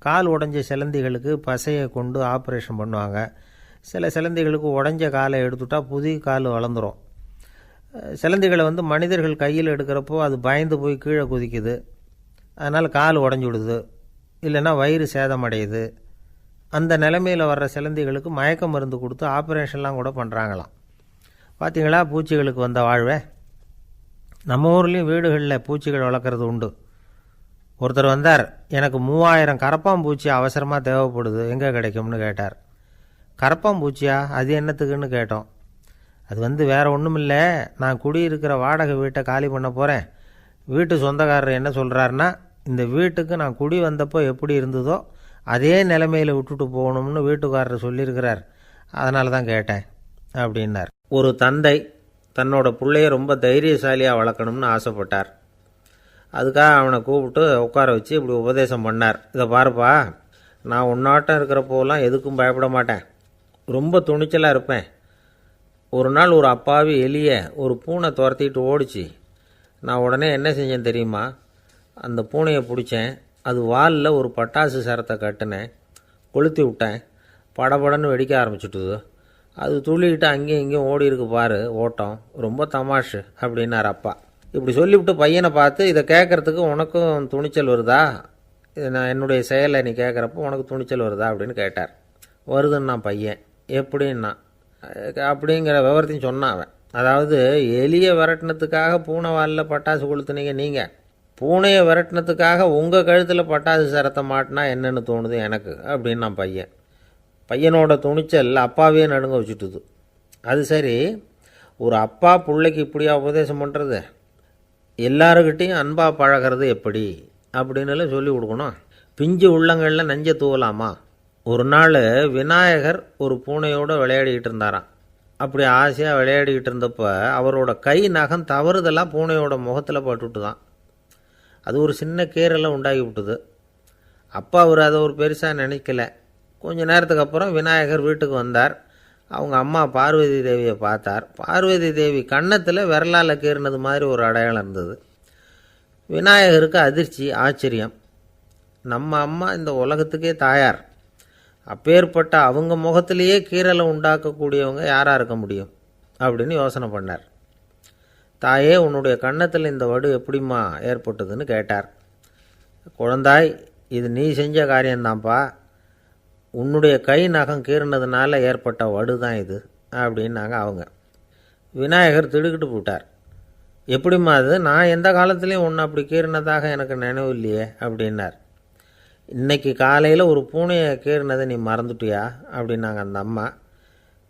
S2: கால் உடைஞ்ச சிலந்திகளுக்கு பசையை கொண்டு ஆப்ரேஷன் பண்ணுவாங்க. சில சிலந்திகளுக்கு உடைஞ்ச காலை எடுத்துட்டா புதிய கால் வளர்ந்துடும். சிலந்திகளை மனிதர்கள் கையில் எடுக்கிறப்போ அது பயந்து போய் கீழே குதிக்குது. அதனால் கால் உடஞ்சி விடுது, இல்லைன்னா வயிறு சேதமடையுது. அந்த நிலைமையில் வர்ற சிலந்திகளுக்கு மயக்க மருந்து கொடுத்து ஆப்ரேஷன்லாம் கூட பண்ணுறாங்களாம். பார்த்திங்களா பூச்சிகளுக்கு வந்த வாழ்வே. நம்ம ஊர்லேயும் வீடுகளில் பூச்சிகள் வளர்க்குறது உண்டு. ஒருத்தர் வந்தார், எனக்கு 3000 கரப்பாம்பூச்சி அவசரமாக தேவைப்படுது, எங்கே கிடைக்கும்னு கேட்டார். கரப்பாம்பூச்சியா, அது என்னத்துக்குன்னு கேட்டோம். அது வேறு ஒன்றும் இல்லை, நான் குடியிருக்கிற வாடகை வீட்டை காலி பண்ண போகிறேன். வீட்டு சொந்தக்காரர் என்ன சொல்கிறாருன்னா, இந்த வீட்டுக்கு நான் குடி வந்தப்போ எப்படி இருந்ததோ அதே நிலைமையில் விட்டுட்டு போகணும்னு வீட்டுக்காரர் சொல்லியிருக்கிறார், அதனால தான் கேட்டேன் அப்படின்னார். ஒரு தந்தை தன்னோட பிள்ளைய ரொம்ப தைரியசாலியாக வளர்க்கணும்னு ஆசைப்பட்டார். அதுக்காக அவனை கூப்பிட்டு உட்கார வச்சு இப்படி உபதேசம் பண்ணார். இதை பாருப்பா, நான் உன்னாட்டம் இருக்கிறப்போலாம் எதுக்கும் பயப்பட மாட்டேன், ரொம்ப துணிச்சலாக இருப்பேன். ஒரு நாள் ஒரு அப்பாவி எலியை ஒரு பூனை துரத்திட்டு ஓடிச்சு. நான் உடனே என்ன செஞ்சேன் தெரியுமா? அந்த பூனையை பிடிச்சேன், அது வாலில் ஒரு பட்டாசு சரத்தை கட்டினேன், கொளுத்தி விட்டேன். படபடன்னு வெடிக்க ஆரம்பிச்சுட்டுது. அது துள்ளிக்கிட்டு அங்கேயும் இங்கேயும் ஓடி இருக்கு பாரு ஓட்டம், ரொம்ப தமாஷு அப்படின்னார் அப்பா. இப்படி சொல்லிவிட்டு பையனை பார்த்து, இதை கேட்குறதுக்கு உனக்கும் துணிச்சல் வருதா? நான் என்னுடைய செயலை நீ கேட்குறப்போ உனக்கு துணிச்சல் வருதா அப்படின்னு கேட்டார். வருதுன்னா பையன். எப்படின்னா அப்படிங்கிற விவரத்தையும் சொன்னான் அவன். அதாவது எலியை விரட்டினத்துக்காக பூனை வாலில் பட்டாசு கொளுத்துனீங்க நீங்கள், பூனையை விரட்டினத்துக்காக உங்கள் கழுத்தில் பட்டாசு சரத்தை மாட்டினா என்னென்னு தோணுது எனக்கு அப்படின்னு நான் பையன். பையனோட துணிச்சல் அப்பாவே நடுங்க வச்சுட்டுது. அது சரி, ஒரு அப்பா பிள்ளைக்கு இப்படியா உபதேசம் பண்ணுறது? எல்லாருக்கிட்டையும் அன்பாக பழகிறது எப்படி அப்படின்னு சொல்லி கொடுக்கணும். பிஞ்சு உள்ளங்களில் நஞ்சை தூவலாமா? ஒரு நாள் விநாயகர் ஒரு பூனையோடு விளையாடிக்கிட்டு இருந்தாராம். அப்படி ஆசையாக விளையாடிக்கிட்டு இருந்தப்போ அவரோட கை நகம் தவறுதெல்லாம் பூனையோட முகத்தில் பட்டுட்டு தான். அது ஒரு சின்ன கீறலை உண்டாகி விட்டுது. அப்பா அவர் அதை ஒரு பெருசாக நினைக்கல. கொஞ்ச நேரத்துக்கு அப்புறம் விநாயகர் வீட்டுக்கு வந்தார். அவங்க அம்மா பார்வதி தேவியை பார்த்தார். பார்வதி தேவி கன்னத்தில் விரலால் கீறினது மாதிரி ஒரு அடையாளம் இருந்தது. விநாயகருக்கு அதிர்ச்சி, ஆச்சரியம். நம்ம அம்மா இந்த உலகத்துக்கே தாயார், அப்பேற்பட்ட அவங்க முகத்திலேயே கீறலை உண்டாக்கக்கூடியவங்க யாராக இருக்க முடியும் அப்படின்னு யோசனை பண்ணார். தாயே, உன்னுடைய கன்னத்தில் இந்த வடு எப்படிம்மா ஏற்பட்டதுன்னு கேட்டார். குழந்தாய், இது நீ செஞ்ச காரியம்தான்ப்பா, உன்னுடைய கை நகம் கீறினதுனால ஏற்பட்ட வடு தான் இது அப்படின்னாங்க அவங்க. விநாயகர் திடுக்கிட்டு போட்டார். எப்படிம்மா அது? நான் எந்த காலத்துலேயும் ஒன்று அப்படி கீறினதாக எனக்கு நினைவு இல்லையே அப்படின்னார். இன்னைக்கு காலையில் ஒரு பூனையை கீறினதை நீ மறந்துட்டியா அப்படின்னாங்க அந்த அம்மா.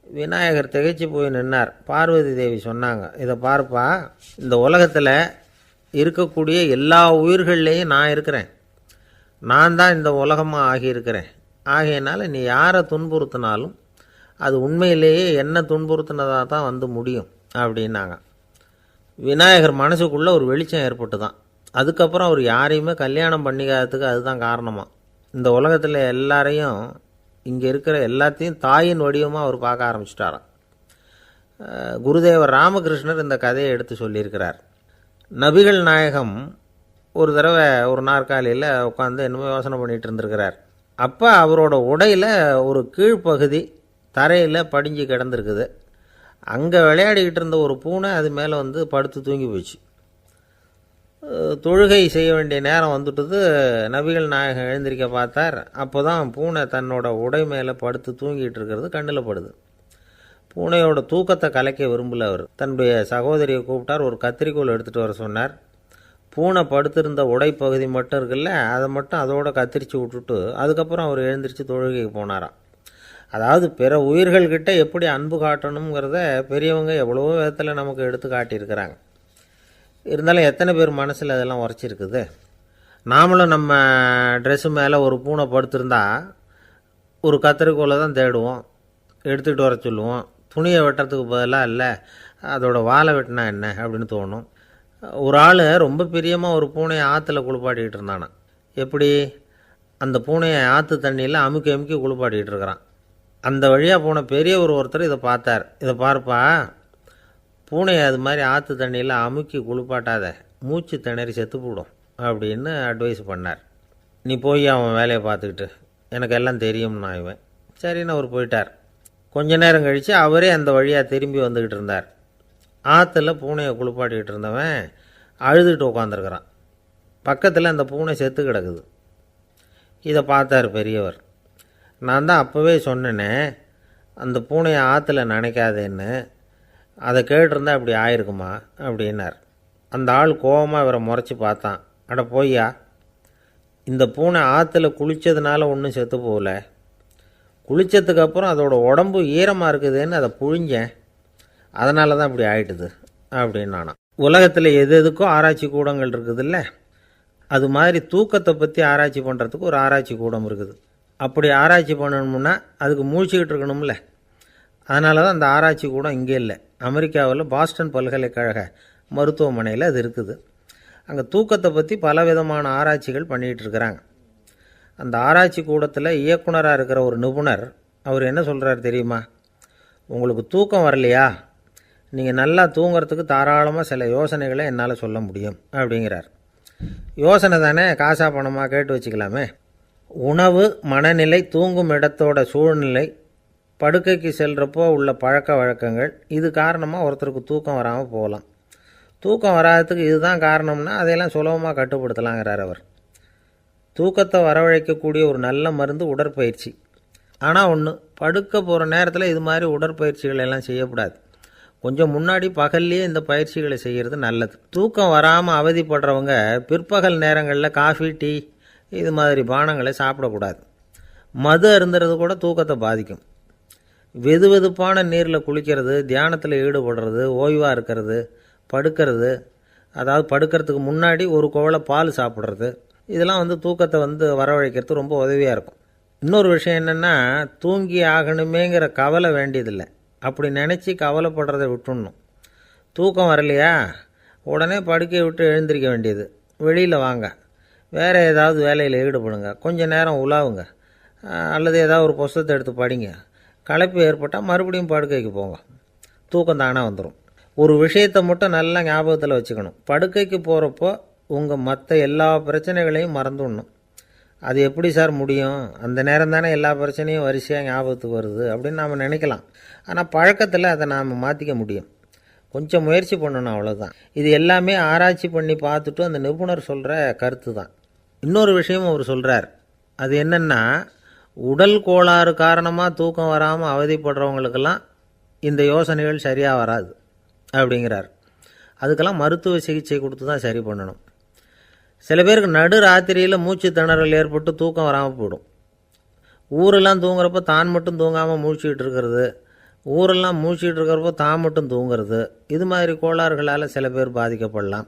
S2: விநாயகர் திகைச்சு போய் நின்னார். பார்வதி தேவி சொன்னாங்க, இதை பார்ப்பா, இந்த உலகத்தில் இருக்கக்கூடிய எல்லா உயிர்கள்லேயும் நான் இருக்கிறேன், நான் தான் இந்த உலகமாக ஆகியிருக்கிறேன். ஆகையினால நீ யாரை துன்புறுத்தினாலும் அது உண்மையிலேயே என்ன துன்புறுத்தினதாக தான் வந்து முடியும் அப்படின்னாங்க. விநாயகர் மனசுக்குள்ளே ஒரு வெளிச்சம் ஏற்பட்டு தான் அதுக்கப்புறம் அவர் யாரையுமே கல்யாணம் பண்ணிக்காததுக்கு அதுதான் காரணமாக. இந்த உலகத்தில் எல்லாரையும் இங்கே இருக்கிற எல்லாத்தையும் தாயின் வடிவமாக அவர் பார்க்க ஆரம்பிச்சிட்டாராம். குருதேவர் ராமகிருஷ்ணர் இந்த கதையை எடுத்து சொல்லியிருக்கிறார். நபிகள் நாயகம் ஒரு தடவை ஒரு நாற்காலியில் உட்காந்து என்னமோ யோசனை பண்ணிகிட்டு இருந்திருக்கிறார். அப்போ அவரோட உடையில் ஒரு கீழ்ப்பகுதி தரையில் படிஞ்சு கிடந்திருக்குது. அங்கே விளையாடிக்கிட்டு இருந்த ஒரு பூனை அது மேலே வந்து படுத்து தூங்கி போச்சு. தொழுகை செய்ய வேண்டிய நேரம் வந்துட்டது. நபிகள் நாயகம் எழுந்திருக்க பார்த்தார். அப்போ தான் பூனை தன்னோட உடை மேலே படுத்து தூங்கிட்டு இருக்கிறது கண்ணில் படுது. பூனையோட தூக்கத்தை கலைக்க விரும்பல அவர். தன்னுடைய சகோதரியை கூப்பிட்டார். ஒரு கத்திரிக்கோல் எடுத்துகிட்டு வர சொன்னார். பூனை படுத்திருந்த உடைப்பகுதி மட்டும் இருக்குல்ல, அதை மட்டும் அதோட கத்திரிச்சு விட்டுட்டு அதுக்கப்புறம் அவர் எழுந்திரிச்சு தொழுகைக்கு போனாராம். அதாவது பிற உயிர்கள்கிட்ட எப்படி அன்பு காட்டணுங்கிறத பெரியவங்க எவ்வளவோ விதத்தில் நமக்கு எடுத்து காட்டியிருக்கிறாங்க. இருந்தாலும் எத்தனை பேர் மனசில் அதெல்லாம் உரைச்சிருக்குது. நாமளும் நம்ம ட்ரெஸ்ஸு மேலே ஒரு பூனை படுத்திருந்தா ஒரு கத்திரிக்கோலை தான் தேடுவோம், எடுத்துக்கிட்டு வர சொல்லுவோம். துணியை வெட்டுறதுக்கு பதிலாக இல்லை அதோட வாழை வெட்டினா என்ன அப்படின்னு தோணும். ஒரு ஆள் ரொம்ப பிரியமாக ஒரு பூனையை ஆற்றுல குளிப்பாட்டிக்கிட்டு இருந்தானா. எப்படி? அந்த பூனையை ஆற்று தண்ணியில் அமுக்கி அமுக்கி குளிப்பாட்டிக்கிட்டு இருக்கிறான். அந்த வழியாக போன பெரியவர் ஒருத்தர் இதை பார்த்தார். இதை பார்ப்பா, பூனையை அது மாதிரி ஆற்று தண்ணியில் அமுக்கி குளிப்பாட்டாத, மூச்சு திணறி செத்து போடும் அப்படின்னு அட்வைஸ் பண்ணார். நீ போய் அவன் வேலையை பார்த்துக்கிட்டு, எனக்கு எல்லாம் தெரியும்னா இவன். சரின்னு அவர் போயிட்டார். கொஞ்ச நேரம் கழித்து அவரே அந்த வழியாக திரும்பி வந்துக்கிட்டு இருந்தார். ஆற்றுல பூனையை குளிப்பாட்டிக்கிட்டு இருந்தவன் அழுதுகிட்டு உட்காந்துருக்கிறான். பக்கத்தில் அந்த பூனை செத்து கிடக்குது. இதை பார்த்தார் பெரியவர். நான் தான் அப்போவே சொன்னேனே அந்த பூனையை ஆற்றுல நினைக்காதேன்னு, அதை கேட்டிருந்தா அப்படி ஆயிருக்குமா அப்படின்னார். அந்த ஆள் கோபமாக இவரை முறைச்சி பார்த்தான். அட போய்யா, இந்த பூனை ஆற்றுல குளித்ததுனால ஒன்றும் செத்து போகல, குளித்ததுக்கப்புறம் அதோட உடம்பு ஈரமாக இருக்குதுன்னு அதை புழிஞ்சேன், அதனால தான் இப்படி ஆயிட்டுது அப்படின்னு நானா. உலகத்தில் எது எதுக்கும் ஆராய்ச்சி கூடங்கள் இருக்குதுல்ல, அது மாதிரி தூக்கத்தை பற்றி ஆராய்ச்சி பண்ணுறதுக்கு ஒரு ஆராய்ச்சி கூடம் இருக்குது. அப்படி ஆராய்ச்சி பண்ணணும்னா அதுக்கு மூழ்கிக்கிட்டு இருக்கணும்ல. அதனால தான் அந்த ஆராய்ச்சி கூடம் இங்கே இல்லை. அமெரிக்காவில் பாஸ்டன் பல்கலைக்கழக மருத்துவமனையில் அது இருக்குது. அங்கே தூக்கத்தை பற்றி பலவிதமான ஆராய்ச்சிகள் பண்ணிகிட்டு இருக்கிறாங்க. அந்த ஆராய்ச்சி கூடத்தில் இயக்குனராக இருக்கிற ஒரு நிபுணர் அவர் என்ன சொல்கிறார் தெரியுமா? உங்களுக்கு தூக்கம் வரலையா, நீங்கள் நல்லா தூங்கிறதுக்கு தாராளமாக சில யோசனைகளை என்னால் சொல்ல முடியும் அப்படிங்கிறார். யோசனை தானே, காசா பணமாக கேட்டு வச்சுக்கலாமே. உணவு, மனநிலை, தூங்கும் இடத்தோட சூழ்நிலை, படுக்கைக்கு செல்கிறப்போ உள்ள பழக்க வழக்கங்கள், இது காரணமாக ஒருத்தருக்கு தூக்கம் வராமல் போகலாம். தூக்கம் வராததுக்கு இதுதான் காரணம்னா அதையெல்லாம் சுலபமாக கட்டுப்படுத்தலாங்கிறார் அவர். தூக்கத்தை வரவழைக்கக்கூடிய ஒரு நல்ல மருந்து உடற்பயிற்சி. ஆனால் ஒன்று, படுக்க போகிற நேரத்தில் இது மாதிரி உடற்பயிற்சிகள் எல்லாம் செய்யக்கூடாது. கொஞ்சம் முன்னாடி பகல்லையே இந்த பயிற்சிகளை செய்கிறது நல்லது. தூக்கம் வராமல் அவதிப்படுறவங்க பிற்பகல் நேரங்களில் காஃபி, டீ இது மாதிரி பானங்களை சாப்பிடக்கூடாது. மது அருந்துறது கூட தூக்கத்தை பாதிக்கும். வெது வெதுப்பான நீரில் குளிக்கிறது, தியானத்தில் ஈடுபடுறது, ஓய்வாக இருக்கிறது, படுக்கிறது, அதாவது படுக்கிறதுக்கு முன்னாடி ஒரு குவளை பால் சாப்பிட்றது, இதெல்லாம் தூக்கத்தை வரவழைக்கிறது ரொம்ப உதவியாக இருக்கும். இன்னொரு விஷயம் என்னென்னா, தூங்கி ஆகணுமேங்கிற கவலை வேண்டியதில்லை. அப்படி நினச்சி கவலைப்படுறதை விட்டுடணும். தூக்கம் வரலையா, உடனே படுக்கையை விட்டு எழுந்திரிக்க வேண்டியது. வெளியில் வாங்க, வேறு ஏதாவது வேலையில் ஈடுபடுங்க, கொஞ்சம் நேரம் உலாவுங்க, அல்லது ஏதாவது ஒரு புஸ்தகத்தை எடுத்து படிங்க. களைப்பு ஏற்பட்டால் மறுபடியும் படுக்கைக்கு போங்க, தூக்கம் தானே வந்துடும். ஒரு விஷயத்தை மட்டும் நல்லா ஞாபகத்தில் வச்சுக்கணும். படுக்கைக்கு போகிறப்போ உங்கள் மற்ற எல்லா பிரச்சனைகளையும் மறந்துடணும். அது எப்படி சார் முடியும், அந்த நேரம் தானே எல்லா பிரச்சனையும் வரிசையாக ஞாபகத்துக்கு வருது அப்படின்னு நாம் நினைக்கலாம். ஆனால் பழக்கத்தில் அதை நாம் மாற்றிக்க முடியும். கொஞ்சம் முயற்சி பண்ணணும், அவ்வளோதான். இது எல்லாமே ஆராய்ச்சி பண்ணி பார்த்துட்டு அந்த நிபுணர் சொல்கிற கருத்து தான். இன்னொரு விஷயமும் அவர் சொல்கிறார். அது என்னென்னா, உடல் கோளாறு காரணமாக தூக்கம் வராமல் அவதிப்படுறவங்களுக்கெல்லாம் இந்த யோசனைகள் சரியாக வராது அப்படிங்கிறார். அதுக்கெல்லாம் மருத்துவ சிகிச்சை கொடுத்து தான் சரி பண்ணணும். சில பேருக்கு நடு ராத்திரியில் மூச்சு திணறல் ஏற்பட்டு தூக்கம் வராமல் போயிடும். ஊரெல்லாம் தூங்குறப்போ தான் மட்டும் தூங்காமல் மூழ்கிட்டு இருக்கிறது, ஊரெல்லாம் மூழ்கிட்டு இருக்கிறப்போ தான் மட்டும் தூங்குறது, இது மாதிரி கோளாறுகளால் சில பேர் பாதிக்கப்படலாம்.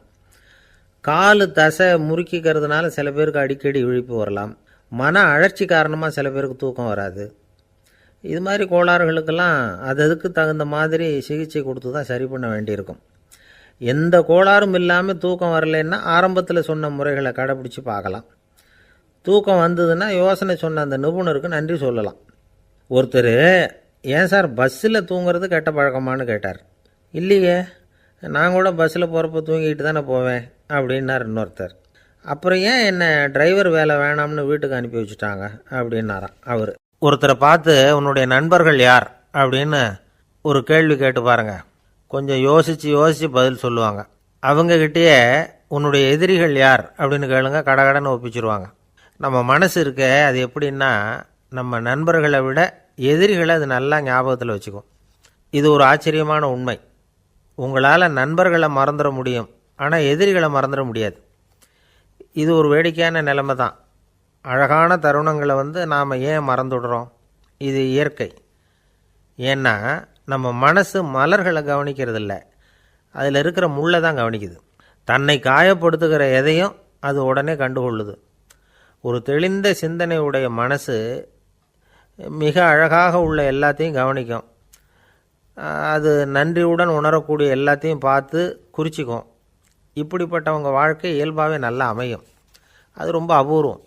S2: கால் தசை முறுக்கிக்கிறதுனால சில பேருக்கு அடிக்கடி விழிப்பு வரலாம். மன அழற்சி காரணமாக சில பேருக்கு தூக்கம் வராது. இது மாதிரி கோளாறுகளுக்கெல்லாம் அதுக்கு தகுந்த மாதிரி சிகிச்சை கொடுத்து தான் சரி பண்ண வேண்டியிருக்கும். எந்த கோளாறும் இல்லாமல் தூக்கம் வரலைன்னா ஆரம்பத்தில் சொன்ன முறைகளை கடைப்பிடிச்சி பார்க்கலாம். தூக்கம் வந்ததுன்னா யோசனை சொன்ன அந்த நிபுணருக்கு நன்றி சொல்லலாம். ஒருத்தர், ஏன் சார் பஸ்ஸில் தூங்குறது கெட்ட பழக்கமானு கேட்டார். இல்லையே, நான் கூட பஸ்ஸில் போகிறப்ப தூங்கிட்டு தானே போவேன் அப்படின்னார் இன்னொருத்தர். அப்புறம் ஏன் என்ன டிரைவர் வேலை வேணாம்னு வீட்டுக்கு அனுப்பி வச்சுட்டாங்க அப்படின்னாராம் அவர். ஒருத்தரை பார்த்து உன்னுடைய நண்பர்கள் யார் அப்படின்னு ஒரு கேள்வி கேட்டு பாருங்க. கொஞ்சம் யோசித்து பதில் சொல்லுவாங்க. அவங்கக்கிட்டேயே உன்னுடைய எதிரிகள் யார் அப்படின்னு கேளுங்க, கடகடன்னு ஒப்பிச்சிருவாங்க. நம்ம மனசு இருக்க அது எப்படின்னா, நம்ம நண்பர்களை விட எதிரிகளை அது நல்லா ஞாபகத்தில் வச்சுக்கும். இது ஒரு ஆச்சரியமான உண்மை. உங்களால் நண்பர்களை மறந்துட முடியும், ஆனால் எதிரிகளை மறந்துட முடியாது. இது ஒரு வேடிக்கையான நிலைமை தான். அழகான தருணங்களை நாம் ஏன் மறந்துடுறோம்? இது இயற்கை. ஏன்னா நம்ம மனசு மலர்களை கவனிக்கிறதில்ல, அதில் இருக்கிற முள்ளை தான் கவனிக்குது. தன்னை காயப்படுத்துகிற எதையும் அது உடனே கண்டுகொள்ளுது. ஒரு தெளிந்த சிந்தனை உடைய மனசு மிக அழகாக உள்ள எல்லாத்தையும் கவனிக்கும். அது நன்றியுடன் உணரக்கூடிய எல்லாத்தையும் பார்த்து குறிச்சிக்கும். இப்படிப்பட்டவங்க வாழ்க்கை இயல்பாகவே நல்லா அமையும். அது ரொம்ப அபூர்வம்.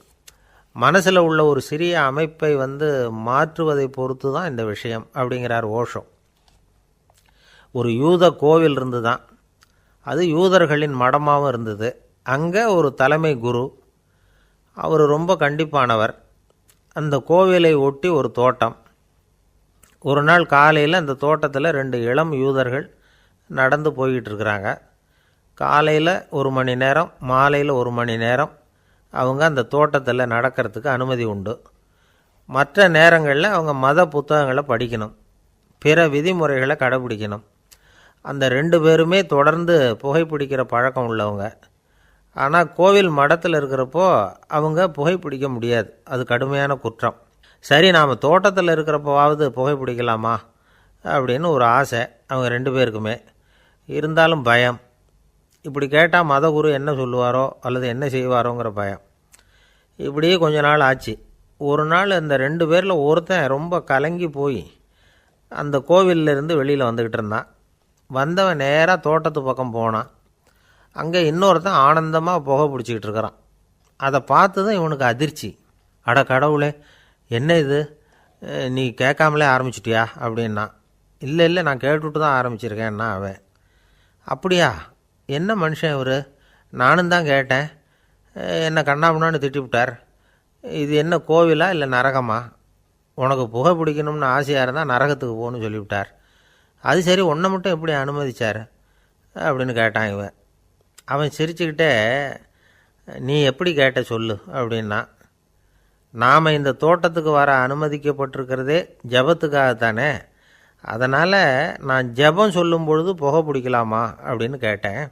S2: மனசில் உள்ள ஒரு சிறிய அமைப்பை மாற்றுவதை பொறுத்து தான் இந்த விஷயம் அப்படிங்கிறார் ஓஷோ. ஒரு யூத கோவில் இருந்து தான், அது யூதர்களின் மடமாகவும் இருந்தது. அங்கே ஒரு தலைமை குரு, அவர் ரொம்ப கண்டிப்பானவர். அந்த கோவிலை ஒட்டி ஒரு தோட்டம். ஒரு நாள் காலையில் அந்த தோட்டத்தில் 2 இளம் யூதர்கள் நடந்து போய்கிட்டு இருக்கிறாங்க. காலையில் 1 மணி நேரம், மாலையில் 1 மணி நேரம் அவங்க அந்த தோட்டத்தில் நடக்கிறதுக்கு அனுமதி உண்டு. மற்ற நேரங்களில் அவங்க மத புத்தகங்களை படிக்கணும், பிற விதிமுறைகளை கடைபிடிக்கணும். அந்த 2 பேருமே தொடர்ந்து புகைப்பிடிக்கிற பழக்கம் உள்ளவங்க. ஆனால் கோவில் மடத்தில் இருக்கிறப்போ அவங்க புகைப்பிடிக்க முடியாது, அது கடுமையான குற்றம். சரி, நாம் தோட்டத்தில் இருக்கிறப்போவாவது புகைப்பிடிக்கலாமா அப்படின்னு ஒரு ஆசை அவங்க 2 பேருக்குமே. இருந்தாலும் பயம். இப்படி கேட்டால் மதகுரு என்ன சொல்லுவாரோ அல்லது என்ன செய்வாரோங்கிற பயம். இப்படியே கொஞ்ச நாள் ஆச்சு. ஒரு நாள் அந்த 2 பேரில் ஒருத்தன் ரொம்ப கலங்கி போய் அந்த கோவிலிருந்து வெளியில் வந்துக்கிட்டு இருந்தான். வந்தவன் நேராக தோட்டத்து பக்கம் போனான். அங்கே இன்னொருத்தன் ஆனந்தமாக புகை பிடிச்சிக்கிட்டு இருக்கிறான். அதை பார்த்து தான் இவனுக்கு அதிர்ச்சி. அட கடவுளே, என்ன இது, நீ கேட்காமலே ஆரம்பிச்சிட்டியா அப்படின்னா. இல்லை நான் கேட்டுவிட்டு தான் ஆரம்பிச்சிருக்கேன்னா அவன். அப்படியா, என்ன மனுஷன் இவர், நானும் தான் கேட்டேன், என்ன கண்ணாமுன்னான்னு திட்டிவிட்டார். இது என்ன கோவிலா இல்லை நரகமா? உனக்கு புகை பிடிக்கணும்னு ஆசையாக இருந்தால் நரகத்துக்கு போகணும்னு சொல்லிவிட்டார். அது சரி, உன்னை மட்டும் எப்படி அனுமதிச்சார் அப்படின்னு கேட்டான் இவன். அவன் சிரிச்சுக்கிட்டே, நீ எப்படி கேட்ட சொல்லு அப்படின்னா. நாம் இந்த தோட்டத்துக்கு வர அனுமதிக்கப்பட்டிருக்கிறதே ஜபத்துக்காகத்தானே, அதனால் நான் ஜபம் சொல்லும் பொழுது புகை பிடிக்கலாமா அப்படின்னு கேட்டேன்.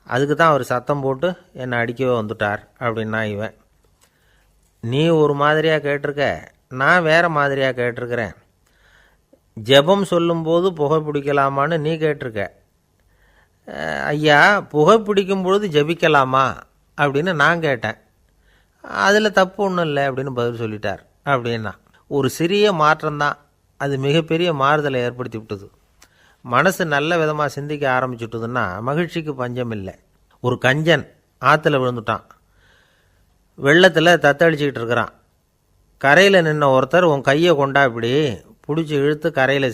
S2: அதுக்கு தான் அவர் சத்தம் போட்டு என்னை அடிக்கவே வந்துட்டார் அப்படின்னா இவன். நீ ஒரு மாதிரியாக கேட்டிருக்க, நான் வேறு மாதிரியாக கேட்டிருக்கிறேன். ஜபம் சொல்லும்போது புகை பிடிக்கலாமான்னு நீ கேட்டிருக்க. ஐயா, புகை பிடிக்கும் பொழுது ஜபிக்கலாமா அப்படின்னு நான் கேட்டேன். அதில் தப்பு ஒன்றும் இல்லை அப்படின்னு பதில் சொல்லிட்டார் அப்படின்னா. ஒரு சிறிய மாற்றம்தான் அது மிகப்பெரிய மாறுதலை ஏற்படுத்தி விட்டது. மனசு நல்ல விதமாக சிந்திக்க ஆரம்பிச்சுட்டுதுன்னா மகிழ்ச்சிக்கு பஞ்சம் இல்லை. ஒரு கஞ்சன் ஆற்றுல விழுந்துட்டான். வெள்ளத்தில் தத்தளிச்சிக்கிட்டு இருக்கிறான். கரையில் நின்ன ஒருத்தர் உன் கையை கொண்டா இப்படி பிடிச்சி இழுத்து கரையில்